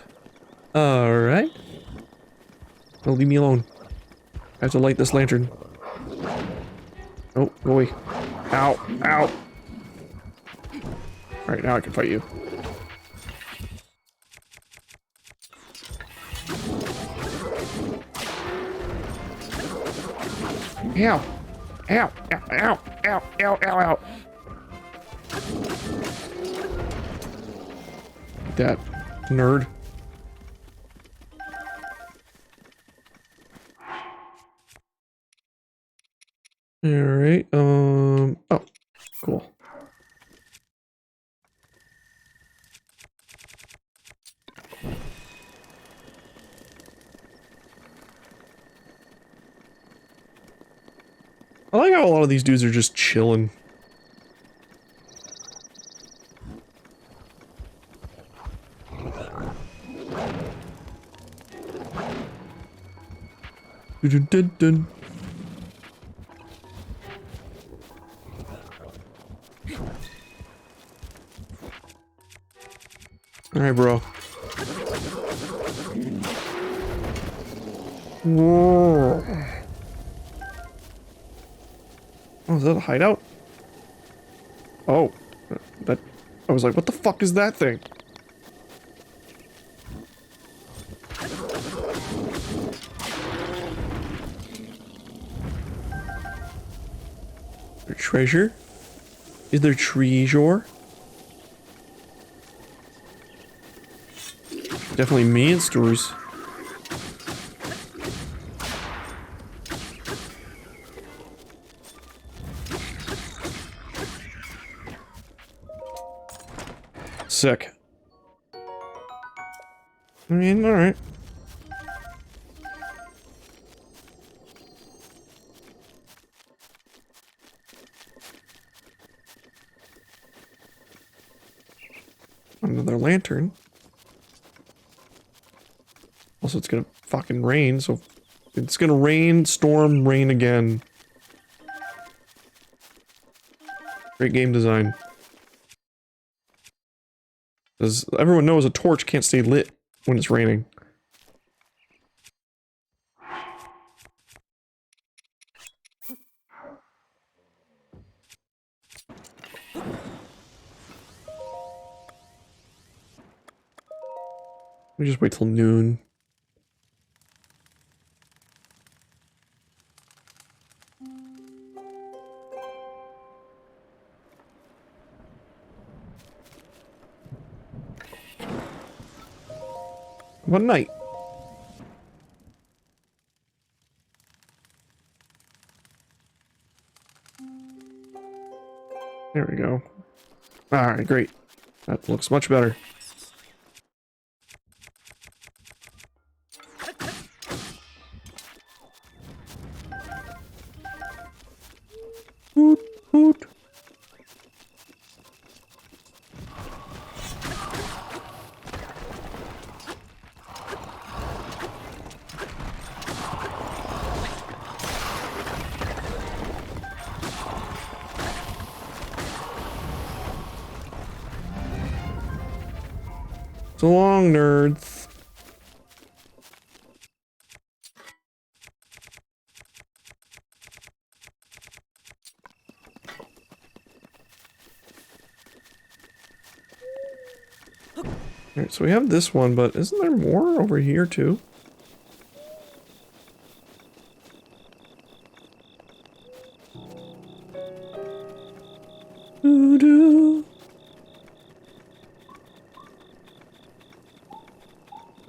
Alright. Oh, leave me alone. I have to light this lantern. Oh, go away. Ow, ow. Alright, now I can fight you. Ow. Ow, ow, ow, ow, ow, ow, ow. That nerd. Alright, oh, cool. I like how a lot of these dudes are just chilling. Dun, dun, dun. Alright, bro. Whoa. Oh, is that a hideout? Oh. That... I was like, what the fuck is that thing? There treasure? Is there treasure? Definitely monsters. Sick. I mean, alright. Another lantern. Also, it's gonna fucking rain, so it's gonna rain, storm, rain again. Great game design. As everyone knows, a torch can't stay lit when it's raining. We just wait till noon. One night. There we go. Alright, great. That looks much better. Hoot, hoot. So long, nerds. Alright, so we have this one, but isn't there more over here too? Doo-doo.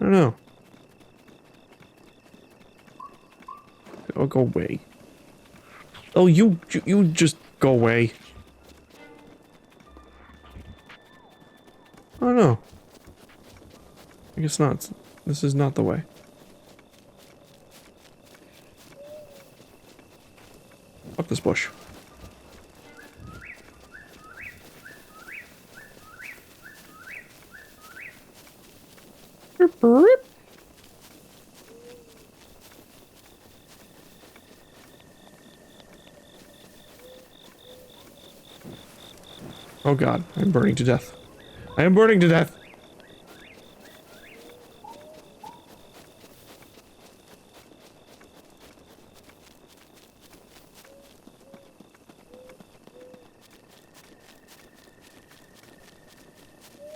I don't know. Oh, go away. Oh, you just go away. I don't know. I guess not. This is not the way. Fuck this bush. Oh god, I'm burning to death. I am burning to death!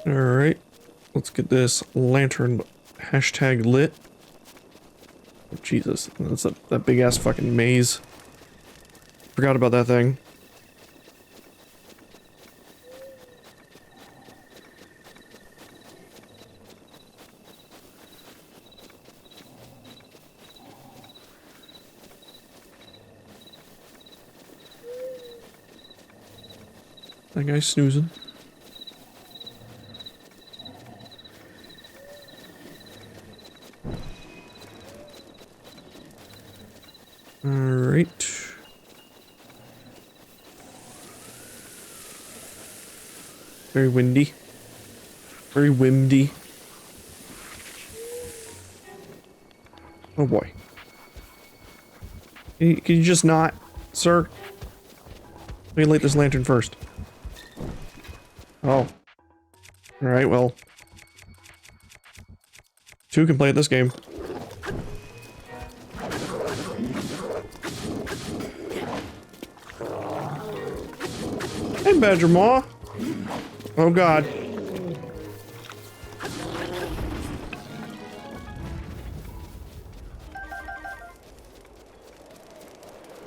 Alright. Let's get this lantern hashtag lit. Oh, Jesus. That's that big ass fucking maze. Forgot about that thing. That guy's snoozing. Alright. Very windy. Very windy. Oh boy. Can you just not, sir? Let me light this lantern first. Oh. Alright, well. Two can play at this game. Hey, Badger Maw. Oh god.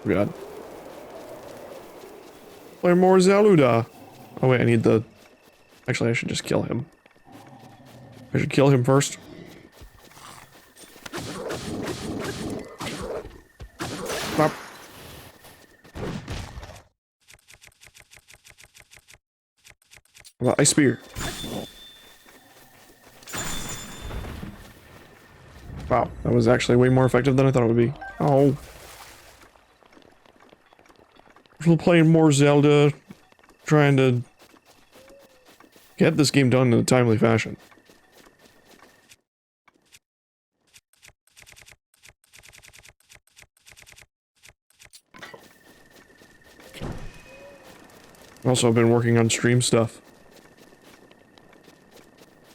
Oh god. Play more Zelda. Oh wait, I need the... Actually, I should just kill him. I should kill him first. Stop. Well, ice spear. Wow, that was actually way more effective than I thought it would be. Oh. We're playing more Zelda, trying to get this game done in a timely fashion. Also, I've been working on stream stuff.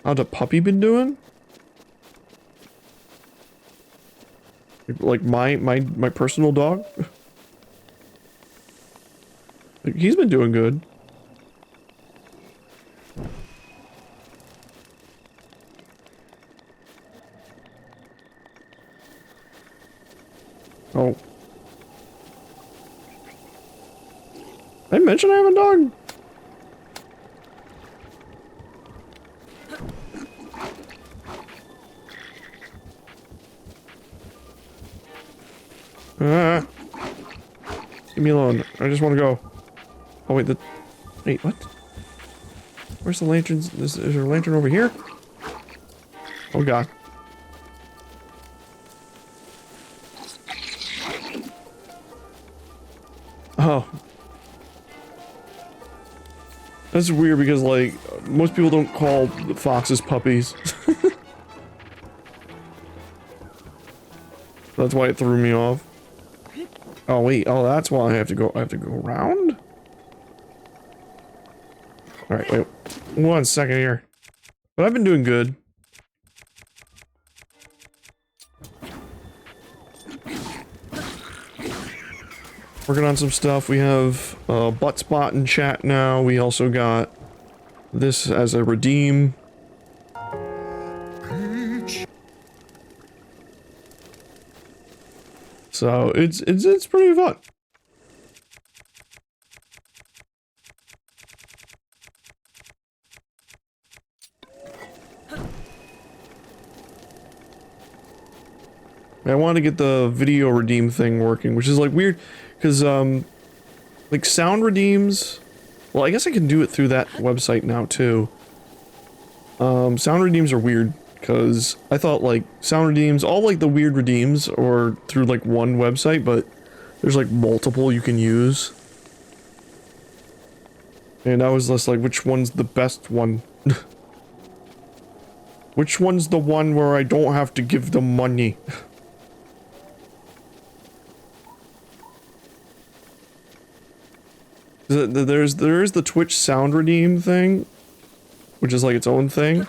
How's the puppy been doing? Like my personal dog? Like, he's been doing good. Oh. Did I mention I have a dog? Leave me alone. I just want to go. Oh wait, wait, what? Where's the lanterns? Is there a lantern over here? Oh god. Oh. That's weird because, like, most people don't call the foxes puppies. That's why it threw me off. Oh wait, oh that's why I have to go around? Alright, wait. 1 second here. But I've been doing good. Working on some stuff. We have butt spot in chat now. We also got this as a redeem. So it's pretty fun. I wanted to get the video redeem thing working, which is like weird, because like sound redeems, well I guess I can do it through that website now too. Sound redeems are weird, because I thought like sound redeems, all like the weird redeems are through like one website, but there's like multiple you can use. And I was just like, which one's the best one? Which one's the one where I don't have to give them money? There is the Twitch sound redeem thing, which is like its own thing.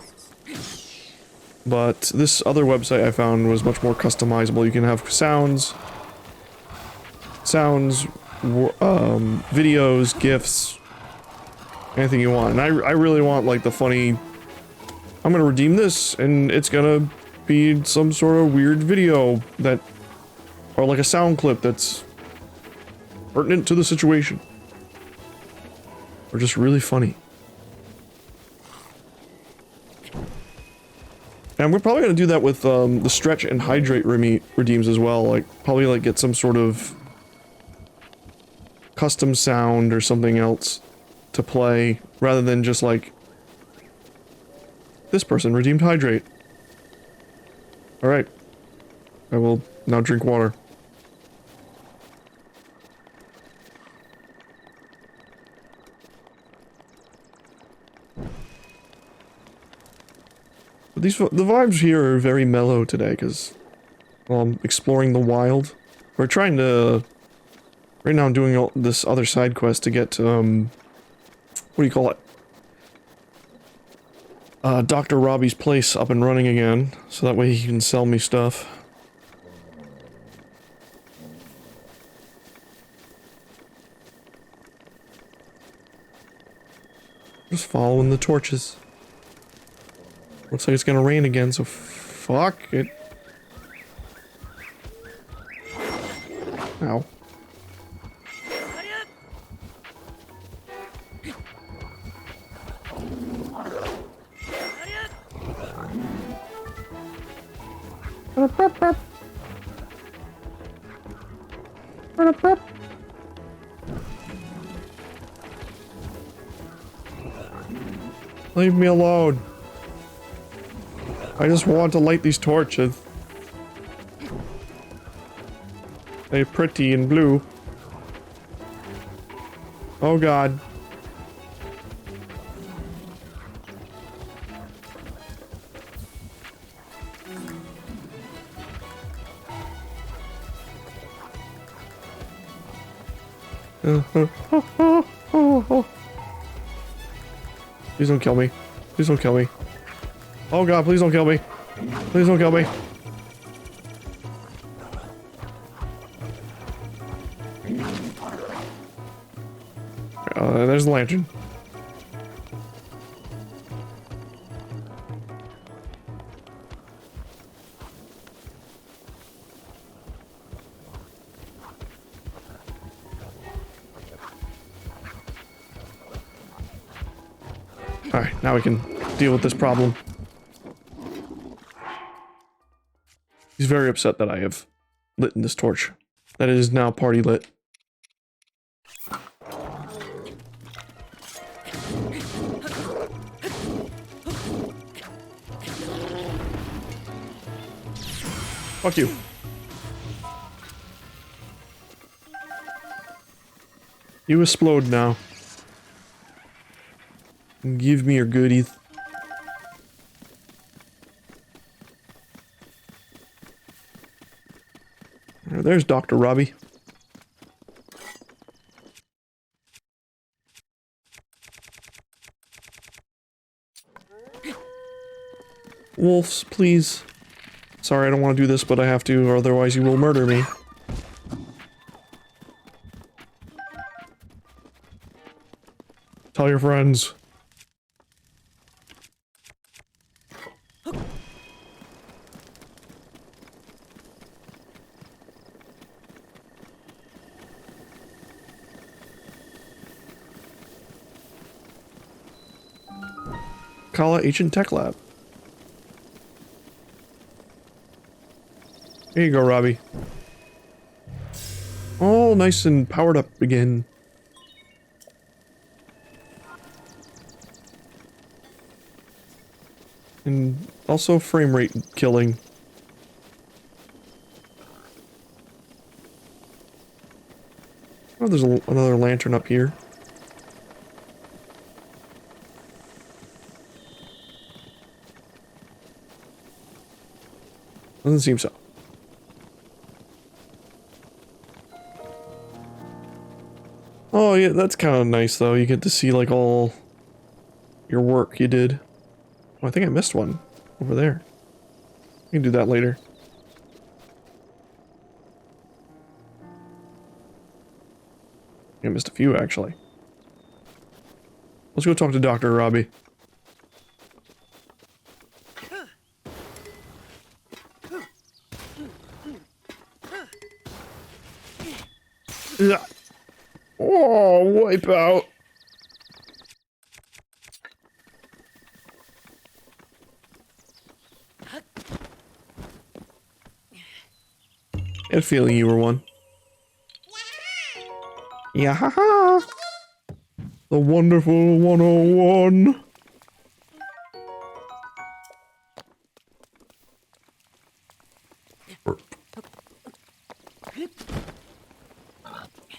But this other website I found was much more customizable. You can have sounds, videos, GIFs, anything you want. And I really want like the funny I'm gonna redeem this, and it's gonna be some sort of weird video that, or like a sound clip that's pertinent to the situation. Or just really funny. And we're probably gonna do that with the stretch and hydrate redeems as well. Like, probably like get some sort of custom sound or something else to play, rather than just like, this person redeemed hydrate. Alright. I will now drink water. But the vibes here are very mellow today, because, well, I'm exploring the wild. We're trying to... Right now I'm doing this other side quest to get, what do you call it? Dr. Robbie's place up and running again, so that way he can sell me stuff. Just following the torches. Looks like it's gonna rain again, so fuck it. Ow. Leave me alone. I just want to light these torches. They're pretty and blue. Oh god. Please don't kill me. Please don't kill me. Oh god, please don't kill me. Please don't kill me. There's the lantern. Alright, now we can deal with this problem. He's very upset that I have lit this torch. That it is now party lit. Fuck you. You explode now. Give me your goodies. There's Dr. Robbie. Wolves, please. Sorry, I don't want to do this, but I have to, or otherwise you will murder me. Tell your friends. Kala Ancient Tech Lab. Here you go, Robbie. All nice and powered up again. And also frame rate killing. Oh, there's another lantern up here. Doesn't seem so. Oh yeah, that's kind of nice though. You get to see like all your work you did. Oh, I think I missed one over there. We can do that later. I missed a few actually. Let's go talk to Dr. Robbie. Oh, wipe out. I had a feeling you were one. Yeah, haha. The wonderful 101.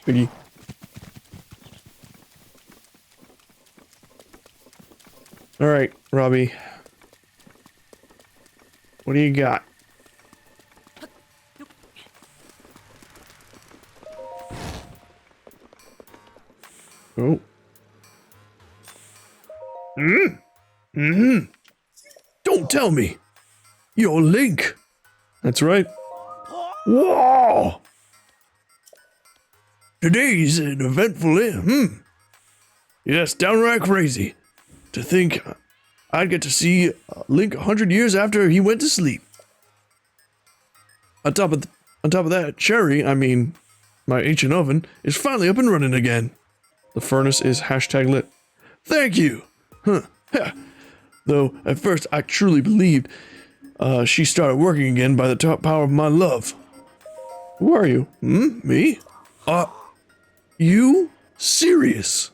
Piggy. All right, Robbie. What do you got? Oh. Don't tell me. You're Link. That's right. Whoa! Today's an eventful day. Yes, downright crazy. To think I'd get to see Link 100 years after he went to sleep. On top of that, Cherry, I mean, my ancient oven, is finally up and running again. The furnace is #lit. Thank you. Though at first I truly believed she started working again by the top power of my love. Who are you? Me? You? Serious?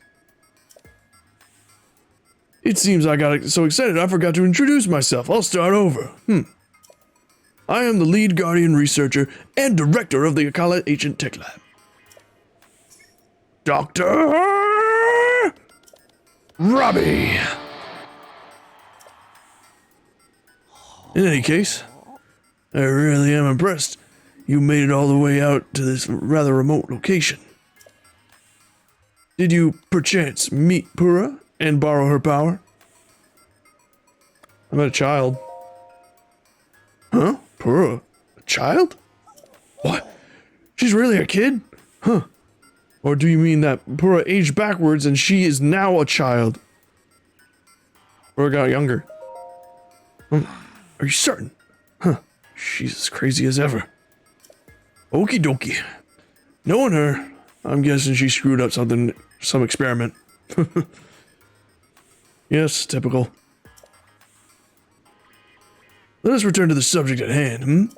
It seems I got so excited I forgot to introduce myself. I'll start over. I am the lead guardian researcher and director of the Akala Ancient Tech Lab. Dr. Robbie. In any case, I really am impressed. You made it all the way out to this rather remote location. Did you, perchance, meet Pura and borrow her power? I met a child. Huh? Pura? A child? What? She's really a kid? Huh. Or do you mean that Pura aged backwards and she is now a child? Or got younger? Are you certain? Huh. She's as crazy as ever. Okie dokie. Knowing her, I'm guessing she screwed up some experiment. Yes, typical. Let us return to the subject at hand,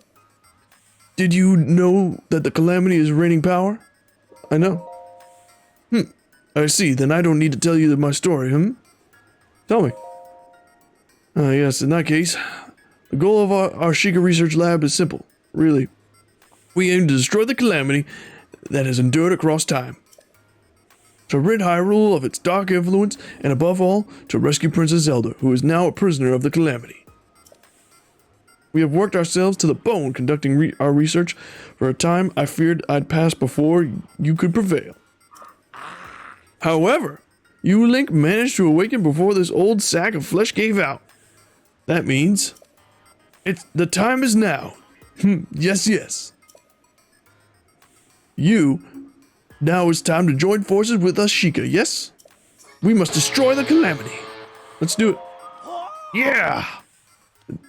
Did you know that the Calamity is raining power? I know. I see, then I don't need to tell you my story, Tell me. Yes, in that case, the goal of our Sheikah Research Lab is simple, really. We aim to destroy the Calamity that has endured across time. To rid Hyrule of its dark influence, and above all, to rescue Princess Zelda, who is now a prisoner of the Calamity. We have worked ourselves to the bone conducting our research. For a time, I feared I'd pass before you could prevail. However, you, Link, managed to awaken before this old sack of flesh gave out. That means the time is now. Yes. Now it's time to join forces with us, Sheikah, yes? We must destroy the Calamity. Let's do it. Yeah!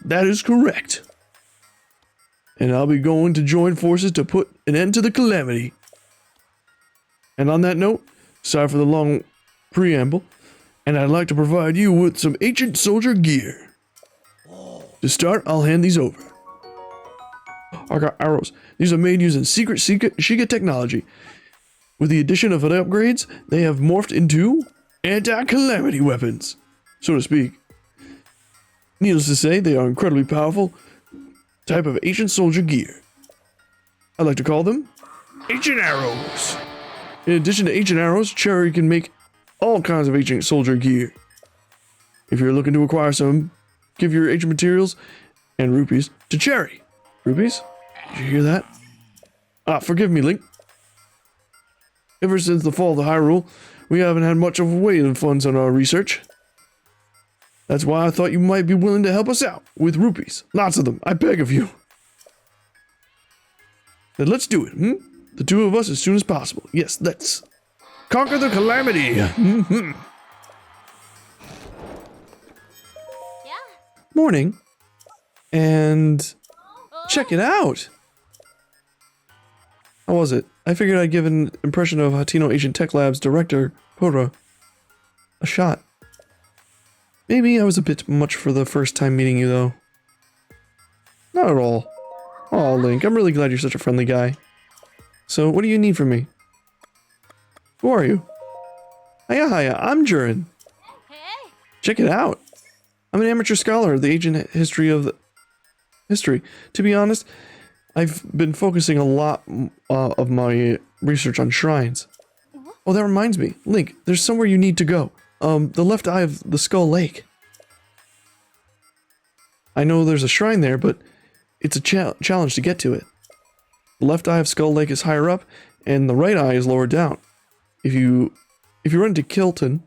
That is correct. And I'll be going to join forces to put an end to the Calamity. And on that note, sorry for the long preamble, and I'd like to provide you with some ancient soldier gear. To start, I'll hand these over. I got arrows. These are made using secret Sheikah technology. With the addition of the upgrades, they have morphed into anti-calamity weapons, so to speak. Needless to say, they are incredibly powerful type of ancient soldier gear. I like to call them ancient arrows. In addition to ancient arrows, Cherry can make all kinds of ancient soldier gear. If you're looking to acquire some, give your ancient materials and rupees to Cherry. Rupees? Did you hear that? Forgive me, Link. Ever since the fall of the Hyrule, we haven't had much of a weight in funds on our research. That's why I thought you might be willing to help us out with rupees. Lots of them, I beg of you. Then let's do it, The two of us as soon as possible. Yes, let's conquer the Calamity. Yeah. Morning. And check it out. How was it? I figured I'd give an impression of Hatino Asian Tech Lab's director, Pora, a shot. Maybe I was a bit much for the first time meeting you, though. Not at all. Aw, Link, I'm really glad you're such a friendly guy. So, what do you need from me? Who are you? Hiya, I'm Jurin. Hey. Check it out. I'm an amateur scholar of the ancient history of the... history. To be honest, I've been focusing a lot of my research on shrines. Oh, that reminds me. Link, there's somewhere you need to go. The left eye of the Skull Lake. I know there's a shrine there, but it's a challenge to get to it. The left eye of Skull Lake is higher up, and the right eye is lower down. If you run into Kilton,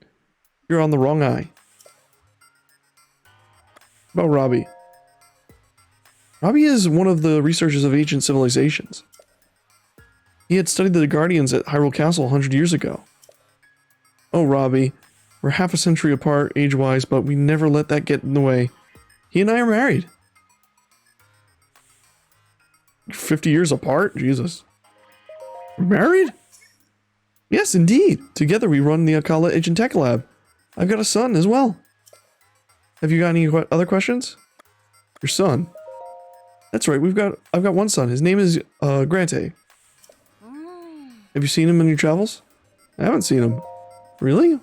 you're on the wrong eye. About Robbie. Robbie is one of the researchers of ancient civilizations. He had studied the Guardians at Hyrule Castle 100 years ago. Oh, Robbie. We're half a century apart, age-wise, but we never let that get in the way. He and I are married. 50 years apart? Jesus. We're married? Yes, indeed. Together we run the Akala Ancient Tech Lab. I've got a son as well. Have you got any other questions? Your son? That's right, I've got one son. His name is, Grante. Have you seen him in your travels? I haven't seen him. Really? Well,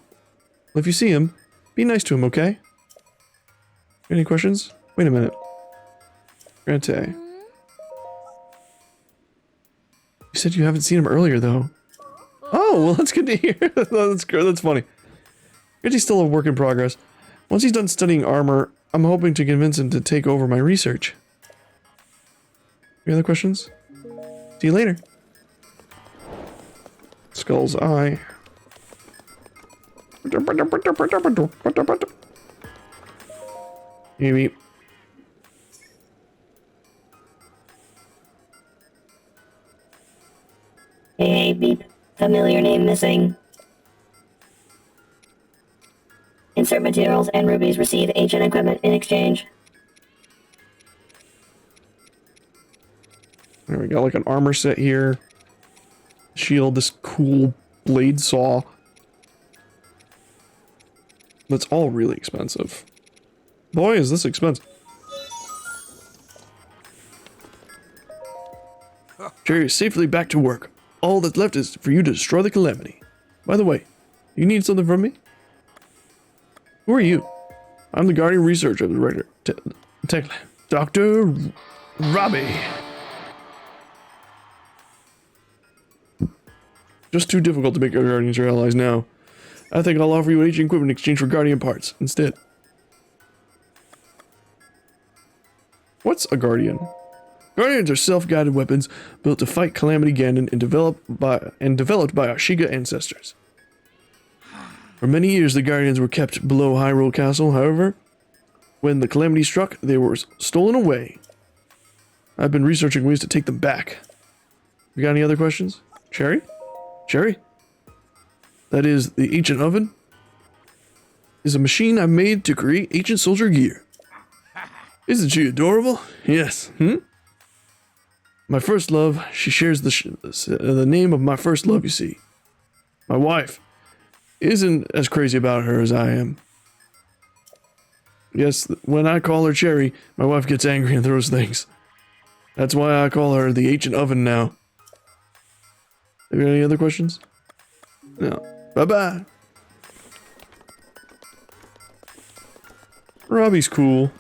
if you see him, be nice to him, okay? Any questions? Wait a minute. Grante. You said you haven't seen him earlier, though. Oh, well, that's good to hear. That's good. That's funny. Grante's still a work in progress. Once he's done studying armor, I'm hoping to convince him to take over my research. Any other questions? See you later. Skull's Eye. Maybe. Hey, beep. Familiar name missing. Insert materials and rubies. Receive ancient equipment in exchange. There we got like an armor set here. Shield, this cool blade saw. That's all really expensive. Boy, is this expensive. Jerry is safely back to work. All that's left is for you to destroy the Calamity. By the way, you need something from me? Who are you? I'm the Guardian Researcher of the Director. Dr. Robbie. Just too difficult to make our Guardians your allies now. I think I'll offer you ancient equipment in exchange for Guardian parts instead. What's a Guardian? Guardians are self-guided weapons built to fight Calamity Ganon and developed by our Shiga ancestors. For many years, the Guardians were kept below Hyrule Castle. However, when the Calamity struck, they were stolen away. I've been researching ways to take them back. You got any other questions? Cherry? Cherry? That is, the Ancient Oven is a machine I made to create ancient soldier gear. Isn't she adorable? Yes. My first love, she shares the name of my first love, you see. My wife isn't as crazy about her as I am. Yes, when I call her Cherry, my wife gets angry and throws things. That's why I call her the Ancient Oven now. Have you got any other questions? No. Bye-bye. Robbie's cool.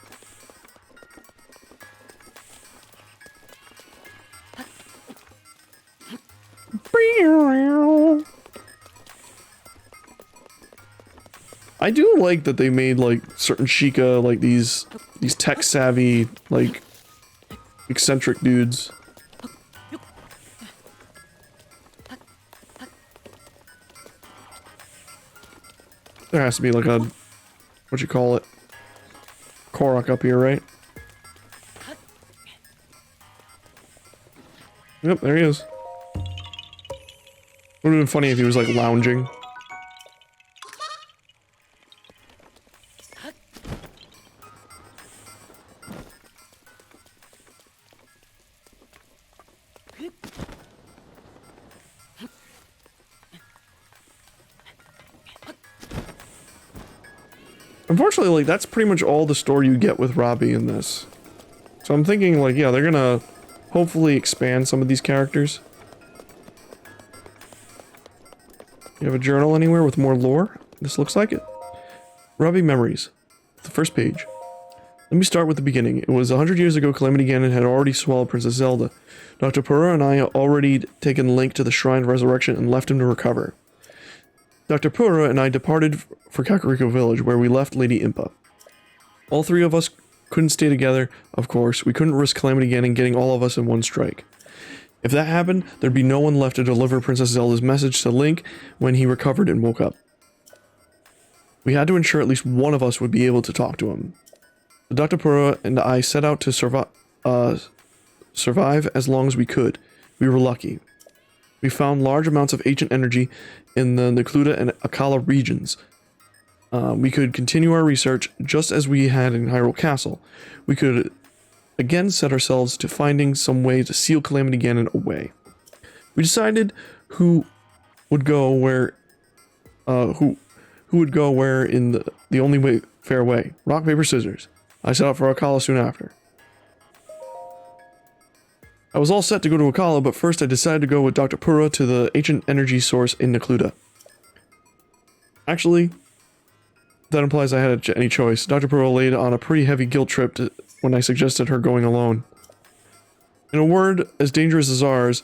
I do like that they made like certain Sheikah like these tech savvy like eccentric dudes. There has to be like a what you call it? Korok up here, right? Yep, there he is. Would have been funny if he was like lounging. Unfortunately, like, that's pretty much all the story you get with Robbie in this. So I'm thinking, like, yeah, they're gonna hopefully expand some of these characters. You have a journal anywhere with more lore? This looks like it. Robbie Memories. The first page. Let me start with the beginning. It was 100 years ago Calamity Ganon had already swallowed Princess Zelda. Dr. Purah and I had already taken Link to the Shrine of Resurrection and left him to recover. Dr. Purah and I departed for Kakariko Village, where we left Lady Impa. All three of us couldn't stay together, of course. We couldn't risk Calamity Ganon getting all of us in one strike. If that happened, there'd be no one left to deliver Princess Zelda's message to Link when he recovered and woke up. We had to ensure at least one of us would be able to talk to him. Dr. Purah and I set out to survive as long as we could. We were lucky. We found large amounts of ancient energy in the Necluda and Akala regions. We could continue our research just as we had in Hyrule Castle. We could again set ourselves to finding some way to seal Calamity Ganon away. We decided who would go where in the only way fair way. Rock, paper, scissors. I set out for Akala soon after. I was all set to go to Akala, but first I decided to go with Dr. Purah to the ancient energy source in Necluda. Actually, that implies I had any choice. Dr. Purah laid on a pretty heavy guilt trip when I suggested her going alone. In a world as dangerous as ours,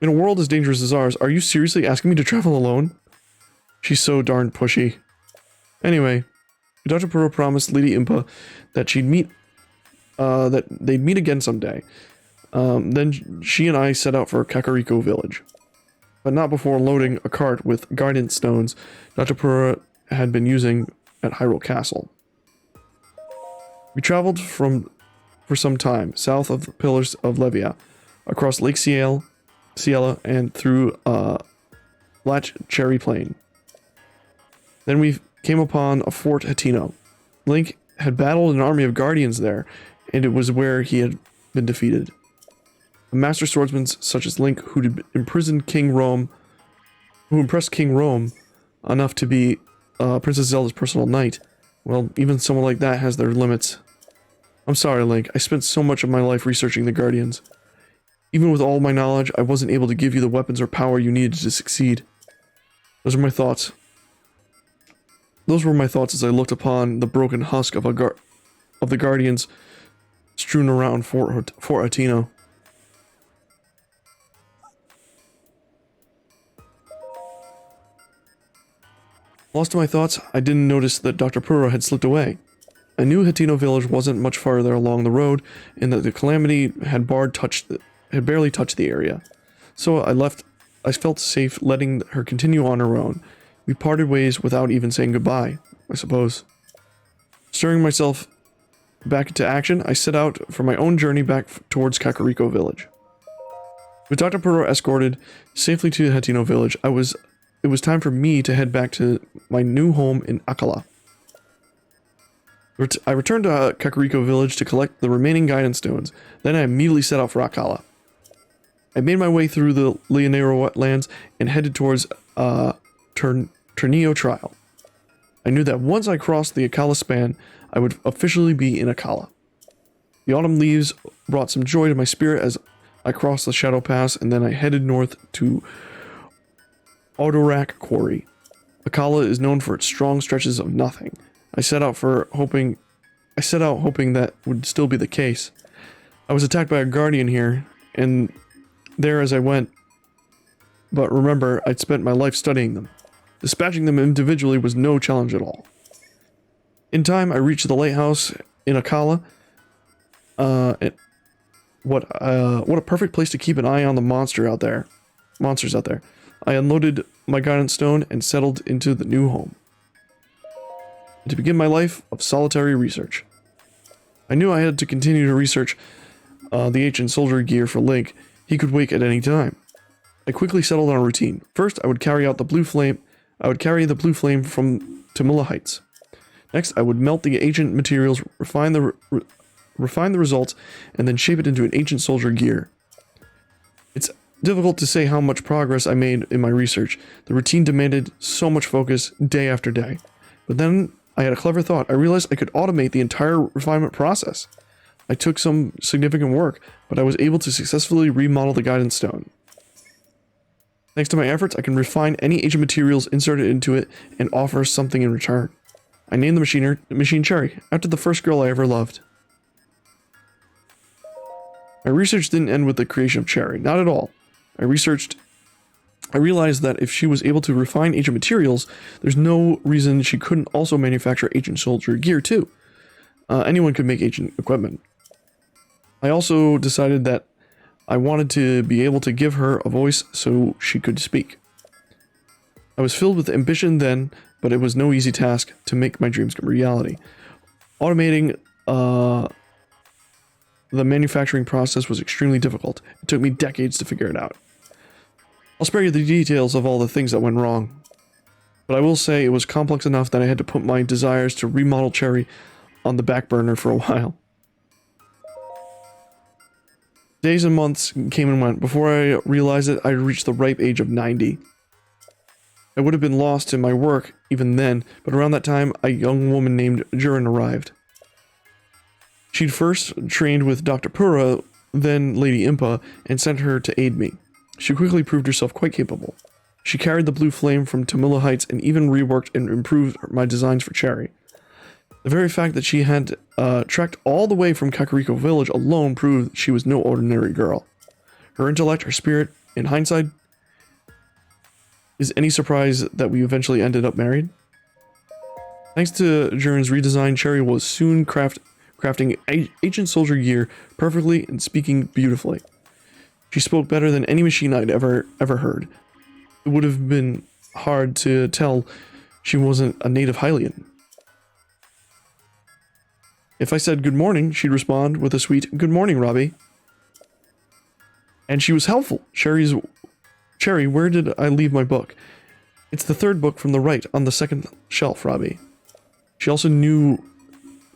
are you seriously asking me to travel alone? She's so darn pushy. Anyway, Dr. Purah promised Lady Impa that that they'd meet again someday. Then she and I set out for Kakariko Village. But not before loading a cart with guidance stones Dr. Purah had been using at Hyrule Castle. We traveled for some time, south of the Pillars of Levia, across Lake Ciel, and through Latch Cherry Plain. Then we came upon a Fort Hatino. Link had battled an army of guardians there, and it was where he had been defeated. A master swordsman such as Link, who impressed King Rome enough to be Princess Zelda's personal knight. Well, even someone like that has their limits. I'm sorry, Link. I spent so much of my life researching the Guardians. Even with all my knowledge, I wasn't able to give you the weapons or power you needed to succeed. Those were my thoughts as I looked upon the broken husk of the Guardians strewn around Fort Hatino. Lost in my thoughts, I didn't notice that Dr. Purah had slipped away. I knew Hatino Village wasn't much farther along the road, and that the Calamity had barely touched the area. So I felt safe letting her continue on her own. We parted ways without even saying goodbye, I suppose. Stirring myself back into action, I set out for my own journey back towards Kakariko Village. With Dr. Purah escorted safely to Hatino Village, it was time for me to head back to my new home in Akala. I returned to Kakariko Village to collect the remaining guidance stones, then I immediately set out for Akala. I made my way through the Leonero wetlands and headed towards Ternio Trial. I knew that once I crossed the Akala span, I would officially be in Akala. The autumn leaves brought some joy to my spirit as I crossed the Shadow Pass, and then I headed north to Odorak Quarry. Akala is known for its strong stretches of nothing. I set out hoping that would still be the case. I was attacked by a guardian here, and there as I went. But remember, I'd spent my life studying them. Dispatching them individually was no challenge at all. In time, I reached the lighthouse in Akala. What a perfect place to keep an eye on the monsters out there. I unloaded my guidance stone and settled into the new home. And to begin my life of solitary research. I knew I had to continue to research the ancient soldier gear for Link. He could wake at any time. I quickly settled on a routine. First, I would carry the blue flame from Tamula Heights. Next, I would melt the ancient materials, refine the results, and then shape it into an ancient soldier gear. It's difficult to say how much progress I made in my research. The routine demanded so much focus day after day. But then I had a clever thought. I realized I could automate the entire refinement process. I took some significant work, but I was able to successfully remodel the guidance stone. Thanks to my efforts, I can refine any ancient materials inserted into it and offer something in return. I named the machine Cherry, after the first girl I ever loved. My research didn't end with the creation of Cherry, not at all. I realized that if she was able to refine ancient materials, there's no reason she couldn't also manufacture ancient soldier gear too. Anyone could make ancient equipment. I also decided that I wanted to be able to give her a voice so she could speak. I was filled with ambition then, but it was no easy task to make my dreams come reality. Automating the manufacturing process was extremely difficult. It took me decades to figure it out. I'll spare you the details of all the things that went wrong, but I will say it was complex enough that I had to put my desires to remodel Cherry on the back burner for a while. Days and months came and went. Before I realized it, I reached the ripe age of 90. I would have been lost in my work even then, but around that time, a young woman named Jurin arrived. She'd first trained with Dr. Pura, then Lady Impa, and sent her to aid me. She quickly proved herself quite capable. She carried the blue flame from Tamula Heights and even reworked and improved my designs for Cherry. The very fact that she had trekked all the way from Kakariko Village alone proved she was no ordinary girl. Her intellect, her spirit, in hindsight, is any surprise that we eventually ended up married? Thanks to Jurin's redesign, Cherry was soon crafting ancient soldier gear perfectly and speaking beautifully. She spoke better than any machine I'd ever heard. It would have been hard to tell she wasn't a native Hylian. If I said good morning, she'd respond with a sweet, good morning, Robbie. And she was helpful. Cherry, where did I leave my book? It's the third book from the right on the second shelf, Robbie. She also knew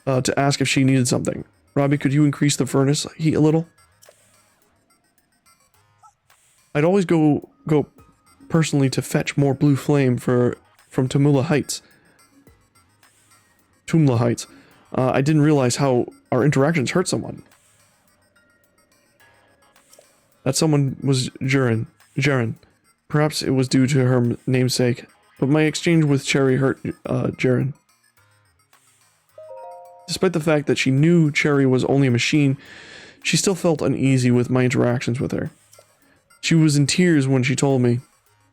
to ask if she needed something. Robbie, could you increase the furnace heat a little? I'd always go personally to fetch more blue flame from Tumla Heights. I didn't realize how our interactions hurt someone. That someone was Jaren. Perhaps it was due to her namesake, but my exchange with Cherry hurt Jaren. Despite the fact that she knew Cherry was only a machine, she still felt uneasy with my interactions with her. She was in tears when she told me.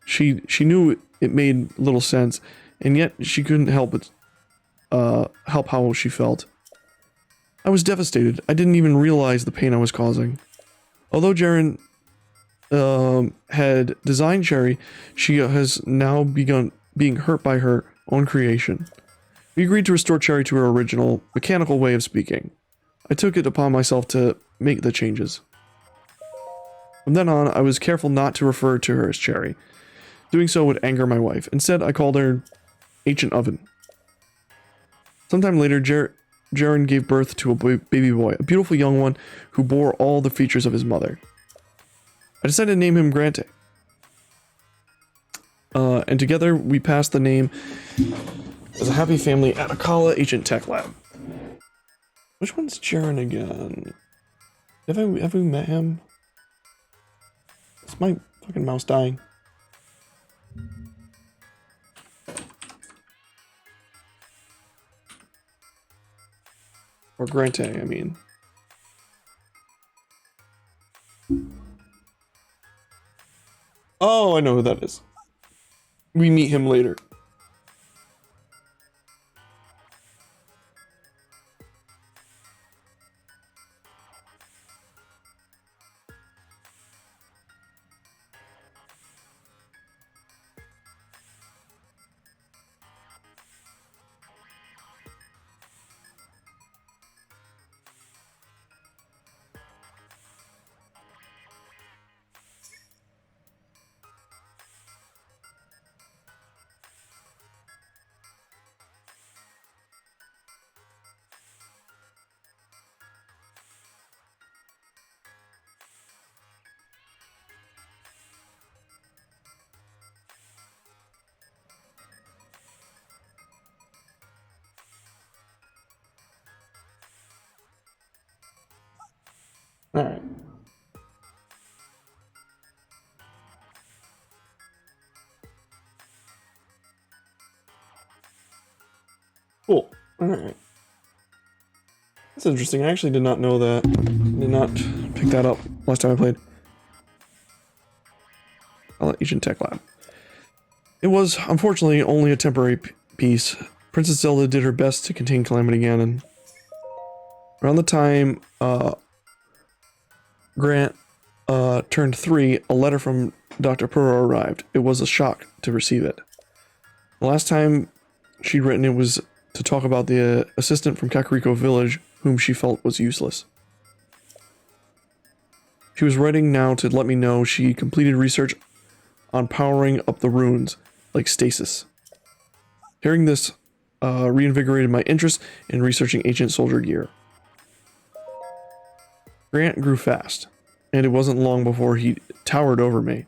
She knew it made little sense, and yet she couldn't help how she felt. I was devastated. I didn't even realize the pain I was causing. Although Jaren had designed Cherry, she has now begun being hurt by her own creation. We agreed to restore Cherry to her original, mechanical way of speaking. I took it upon myself to make the changes. From then on, I was careful not to refer to her as Cherry. Doing so would anger my wife. Instead, I called her Ancient Oven. Sometime later, Jaren gave birth to a baby boy, a beautiful young one who bore all the features of his mother. I decided to name him Grante. And together, we passed the name as a happy family at Akala Ancient Tech Lab. Which one's Jaren again? Have we met him? Is my fucking mouse dying? Or Grante, I mean. Oh, I know who that is. We meet him later. Alright. Cool. Alright. That's interesting. I actually did not know that. Did not pick that up last time I played. Agent Tech Lab. It was, unfortunately, only a temporary piece. Princess Zelda did her best to contain Calamity Ganon. Around the time Grant turned 3, a letter from Dr. Puro arrived. It was a shock to receive it. The last time she'd written it was to talk about the assistant from Kakariko Village whom she felt was useless. She was writing now to let me know she completed research on powering up the runes, like stasis. Hearing this reinvigorated my interest in researching ancient soldier gear. Grant grew fast, and it wasn't long before he towered over me.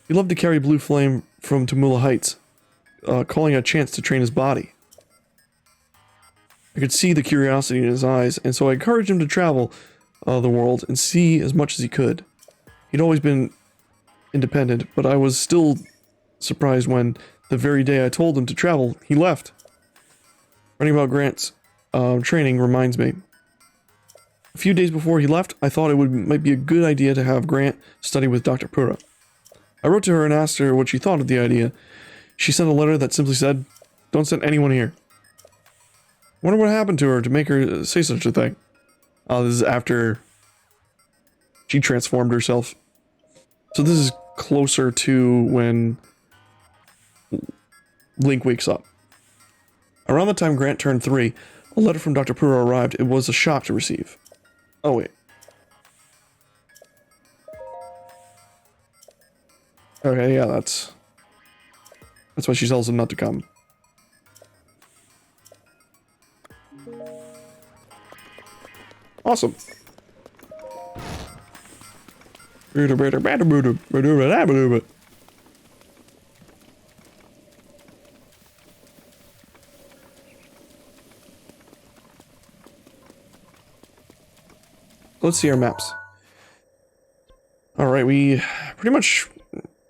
He loved to carry Blue Flame from Tamula Heights, calling a chance to train his body. I could see the curiosity in his eyes, and so I encouraged him to travel the world and see as much as he could. He'd always been independent, but I was still surprised when, the very day I told him to travel, he left. Writing about Grant's training reminds me. A few days before he left, I thought might be a good idea to have Grant study with Dr. Pura. I wrote to her and asked her what she thought of the idea. She sent a letter that simply said, "Don't send anyone here." I wonder what happened to her to make her say such a thing. Oh, this is after she transformed herself. So this is closer to when Link wakes up. Around the time Grant turned 3, a letter from Dr. Puro arrived. It was a shock to receive. Oh, wait. Okay, yeah, that's why she tells him not to come. Awesome. Let's see our maps. Alright, we pretty much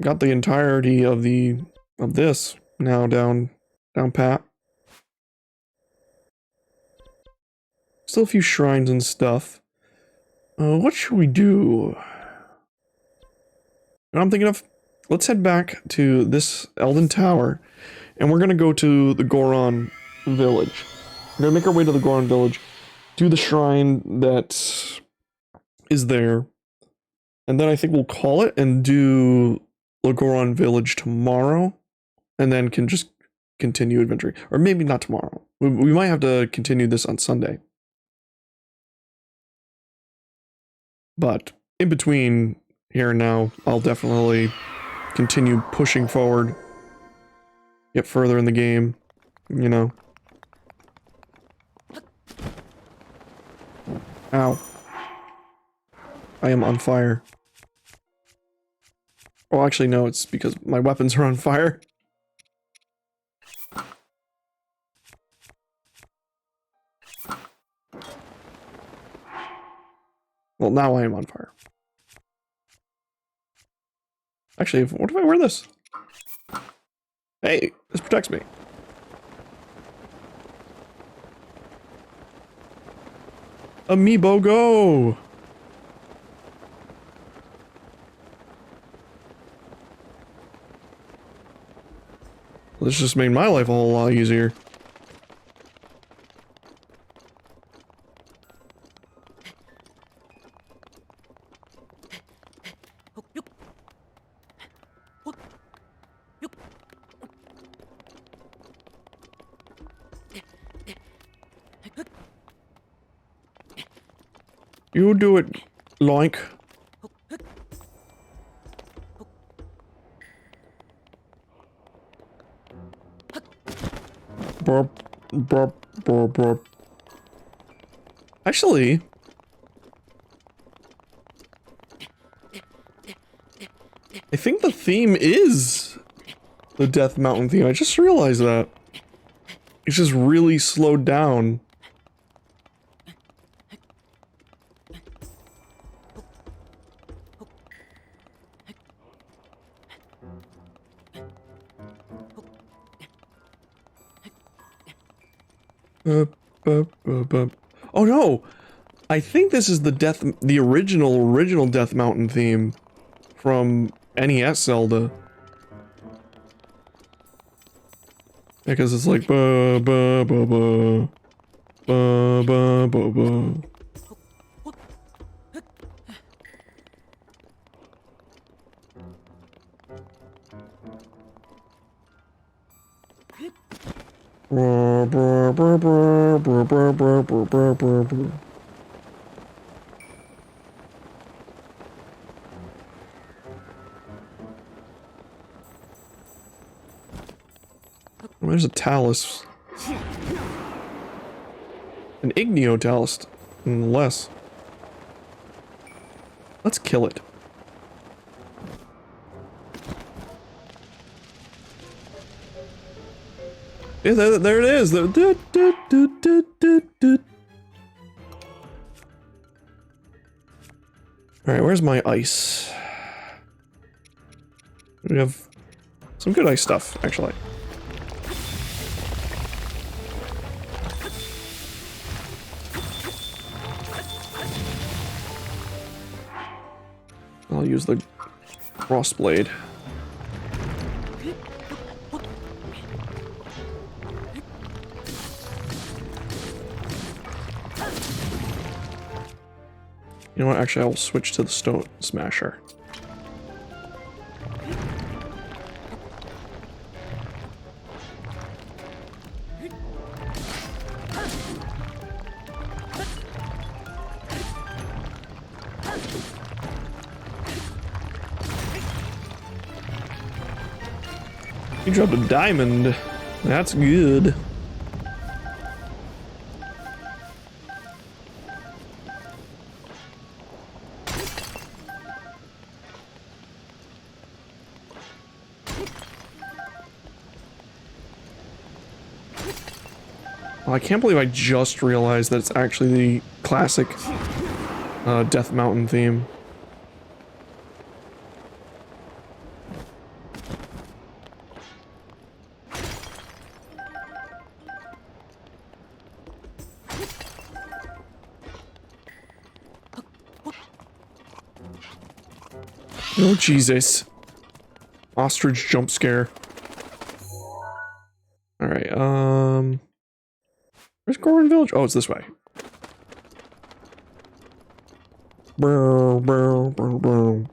got the entirety of this now down pat. Still a few shrines and stuff. What should we do? And I'm thinking of, let's head back to this Elden Tower, and we're gonna go to the Goron Village. We're gonna make our way to the Goron Village, do the shrine that is there, and then I think we'll call it and do the Goron Village tomorrow, and then can just continue adventuring. Or maybe not tomorrow. We might have to continue this on Sunday. But in between here and now, I'll definitely continue pushing forward, get further in the game, you know. Ow. I am on fire. Oh, actually, no, it's because my weapons are on fire. Well, now I am on fire. Actually, what if I wear this? Hey, this protects me. Amiibo go! Well, this just made my life a whole lot easier. You do it, Loink. Burp, burp, burp, burp. Actually, I think the theme is the Death Mountain theme. I just realized that. It's just really slowed down. Oh no! I think this is the original Death Mountain theme from NES Zelda. Because it's like ba ba ba ba ba ba ba ba. Brr, brr, brr, brr, brr, brr, brr, brr, brr, brr, brr. There's a talus. An Igneo talus, nonetheless. Let's kill it. Yeah, there it is. Alright, where's my ice? We have some good ice stuff, actually. I'll use the cross blade. You know what? Actually, I will switch to the stone smasher. You dropped a diamond. That's good. Oh, I can't believe I just realized that it's actually the classic Death Mountain theme. Oh, Jesus. Ostrich jump scare. Alright, where's Goron Village? Oh, it's this way. Brr, brr, brr, brr.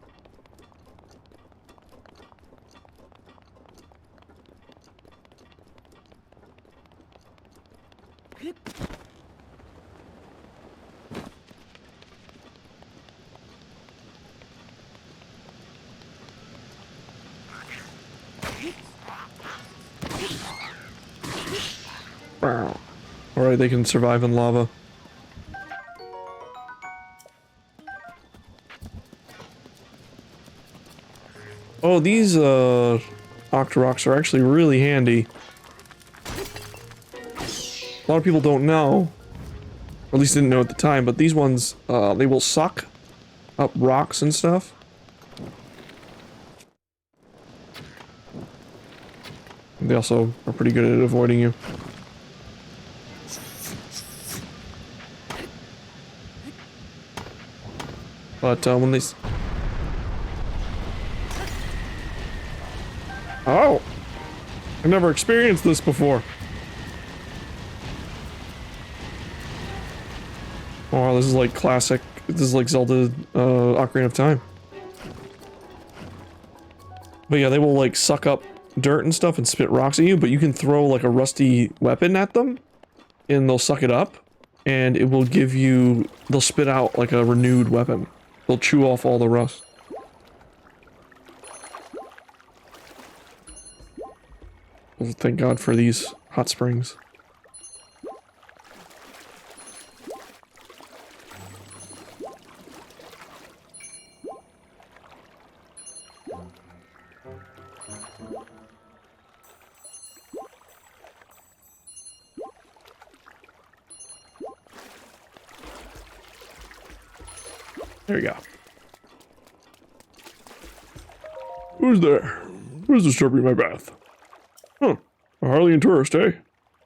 Alright, they can survive in lava. Oh, these Octoroks are actually really handy. A lot of people don't know, or at least didn't know at the time, but these ones, they will suck up rocks and stuff. They also are pretty good at avoiding you. But when they... Oh! I've never experienced this before. Oh, this is like classic. This is like Zelda, Ocarina of Time. But yeah, they will like suck up dirt and stuff and spit rocks at you, but you can throw like a rusty weapon at them, and they'll suck it up, and it will give you... They'll spit out like a renewed weapon. They'll chew off all the rust. Well, thank God for these hot springs. There we go. Who's there? Who's disturbing my bath? Huh. A Harleyan tourist, eh?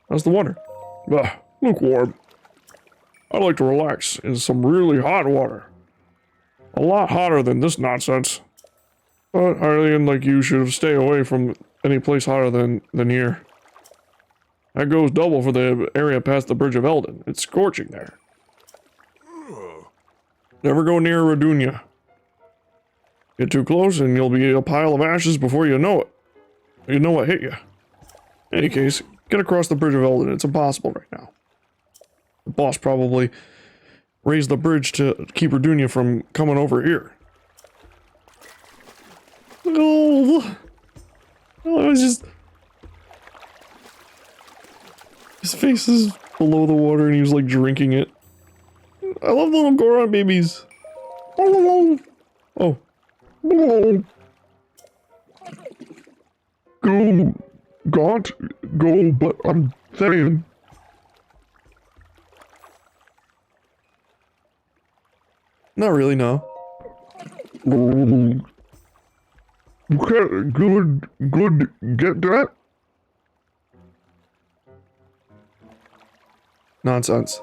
How's the water? Bah, lukewarm. I like to relax in some really hot water. A lot hotter than this nonsense. But Hylian like you should stay away from any place hotter than here. That goes double for the area past the Bridge of Eldon. It's scorching there. Never go near Radunia. Get too close and you'll be a pile of ashes before you know it. You know what hit you. In any case, get across the Bridge of Eldon. It's impossible right now. The boss probably raised the bridge to keep Radunia from coming over here. Oh, it was just... His face is below the water and he was like drinking it. I love little Goron babies. Oh. Go, Gaunt, go, but I'm saying. Not really, no. Okay, good, get that? Nonsense.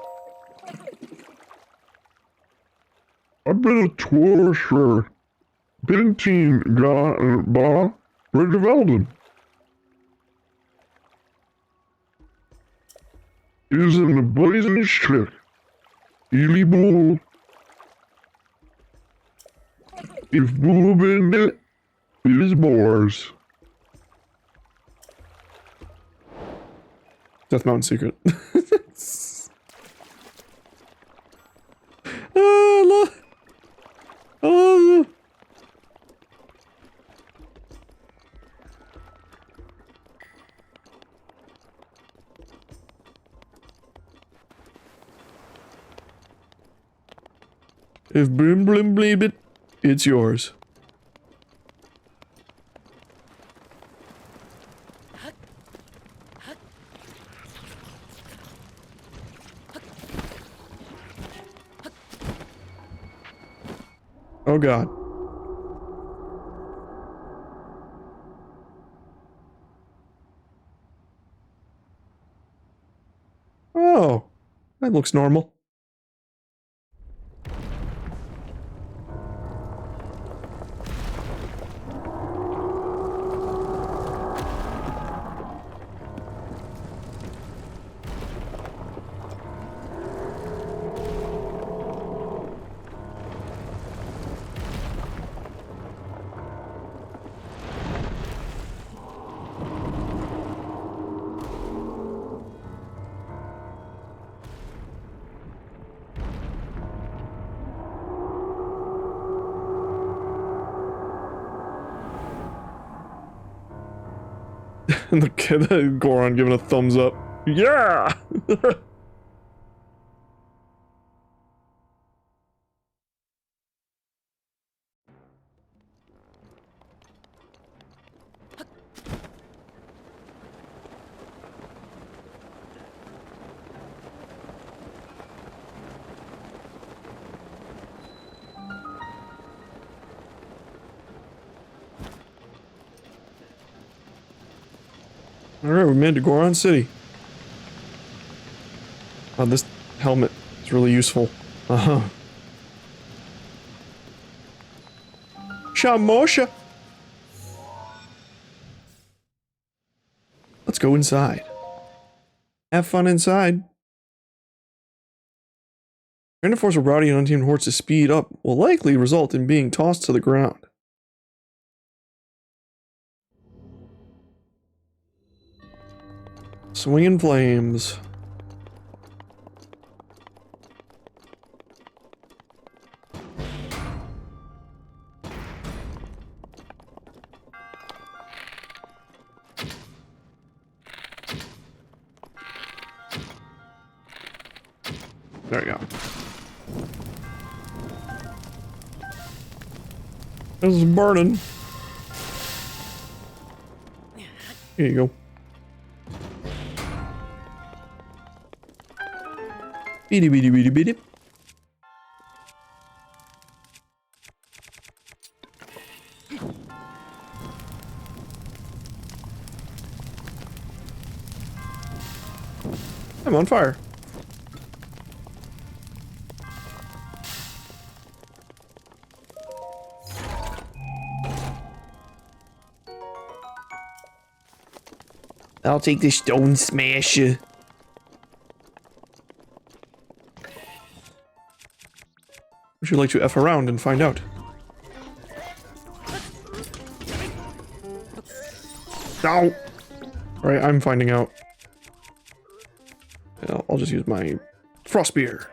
I've been a tourist, been team got Bridge of Eldon. Is in the blazing shit. Ely bull. If bull been it is boars. Death Mountain Secret. Oh. If blim blim bleep it, it's yours. Oh God. Oh, that looks normal. And the kid, Goron giving a thumbs up. Yeah! Alright, we made it to Goron City. Oh, this helmet is really useful. Uh-huh. Shamosha! Let's go inside. Have fun inside. Trying to force a rowdy and untamed horse to speed up will likely result in being tossed to the ground. Swinging flames. There we go. This is burning. Here you go. Beady beady beady beady. I'm on fire. I'll take the stone smasher. Would you like to F around and find out? Ow! Alright, I'm finding out. I'll just use my frost spear.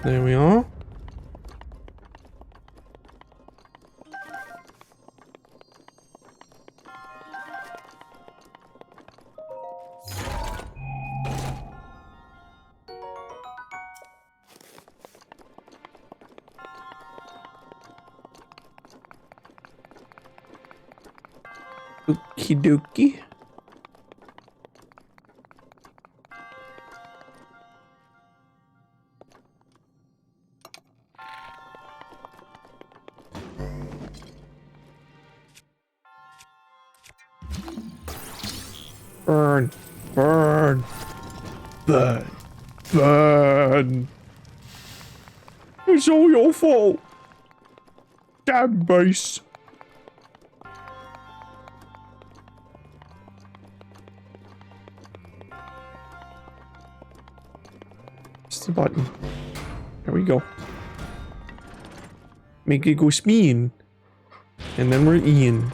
There we are. Okie dokie. Burn, burn, burn, burn. It's all your fault. Damn base. It's the button. There we go. Make it go spin. And then we're in.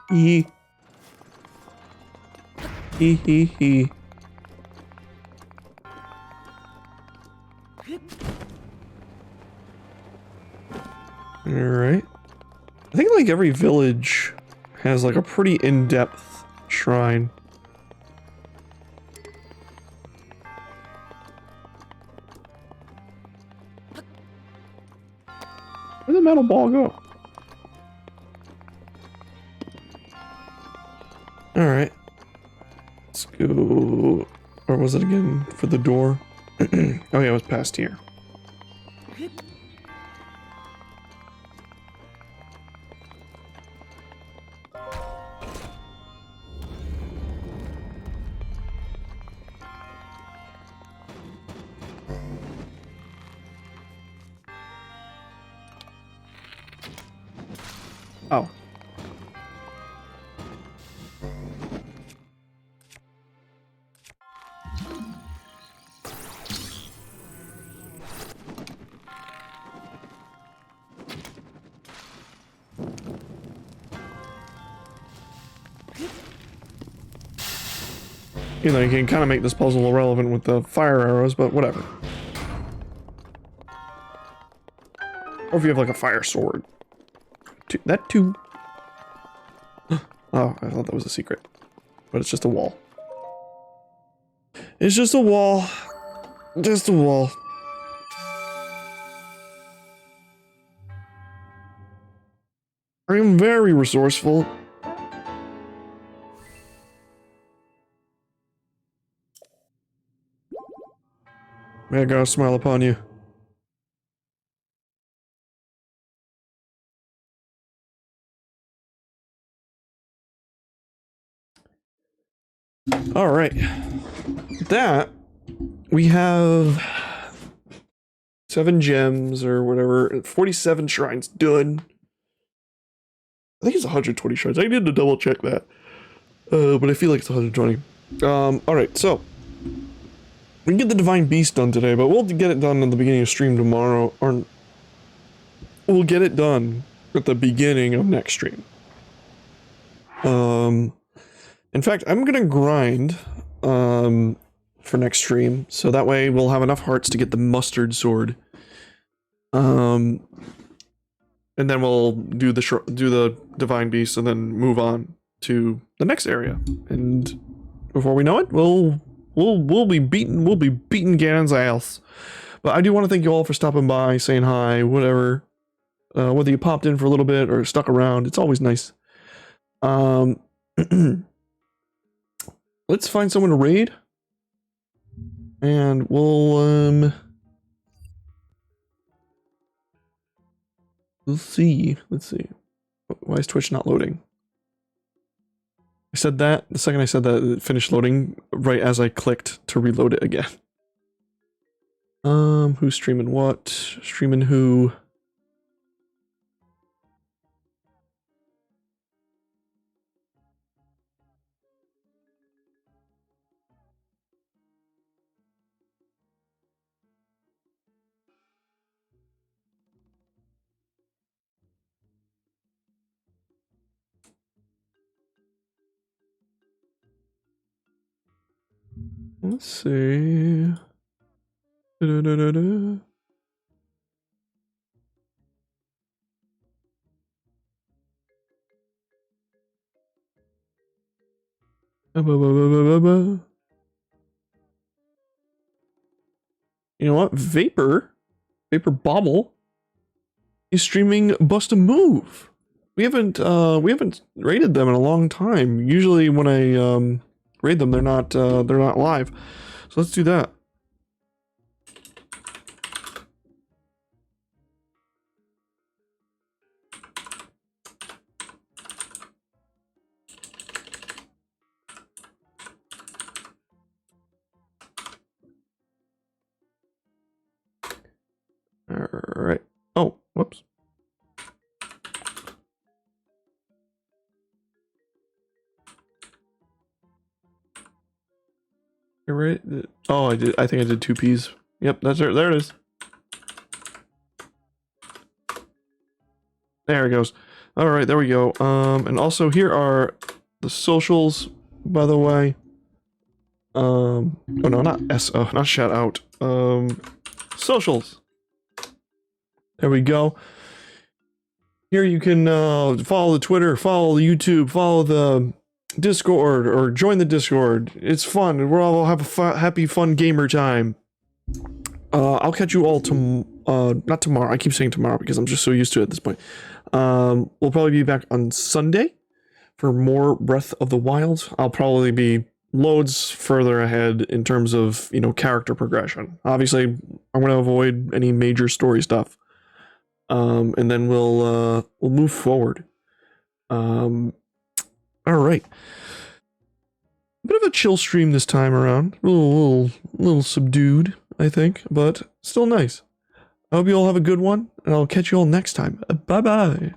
Hee hee. Alright. I think like every village has like a pretty in-depth shrine. Where'd the metal ball go? Alright. Let's go... Where was it again? For the door? Oh yeah, it was past here. Oh. You know, you can kind of make this puzzle irrelevant with the fire arrows, but whatever. Or if you have like a fire sword. That too. Oh, I thought that was a secret. But it's just a wall. It's just a wall. Just a wall. I am very resourceful. May I gotta smile upon you. Alright. That, we have 7 gems or whatever, 47 shrines done. I think it's 120 shrines. I need to double check that. But I feel like it's 120. Alright, so. We can get the Divine Beast done today, but we'll get it done at the beginning of stream tomorrow, or we'll get it done at the beginning of next stream. In fact, I'm gonna grind, for next stream, so that way we'll have enough hearts to get the mustard sword. And then we'll do the Divine Beast and then move on to the next area. And before we know it, we'll be beating Ganon's ass. But I do want to thank you all for stopping by, saying hi, whatever. Whether you popped in for a little bit or stuck around, it's always nice. Let's find someone to raid. And we'll Let's see. Let's see. Why is Twitch not loading? I said that. The second I said that, it finished loading right as I clicked to reload it again. Who's streaming what? Streaming who? Let's see. Da-da-da-da-da. Ba-ba-ba-ba-ba-ba. You know what? Vapor Bobble is streaming Bust a Move. We haven't rated them in a long time. Usually when I raid them, they're not live. So let's do that. All right. Oh, whoops. You're right. Oh, I did. I think I did 2 P's. Yep, that's it. There it is. There it goes. All right, there we go. And also here are the socials, by the way. Oh no, not not shout out. Socials. There we go. Here you can follow the Twitter, follow the YouTube, follow the Discord, or join the Discord. It's fun. We'll all have a happy, fun gamer time. I'll catch you all not tomorrow. I keep saying tomorrow because I'm just so used to it at this point. We'll probably be back on Sunday for more Breath of the Wild. I'll probably be loads further ahead in terms of, you know, character progression. Obviously, I'm going to avoid any major story stuff. And then we'll move forward. All right. A bit of a chill stream this time around. A little subdued, I think, but still nice. I hope you all have a good one, and I'll catch you all next time. Bye-bye.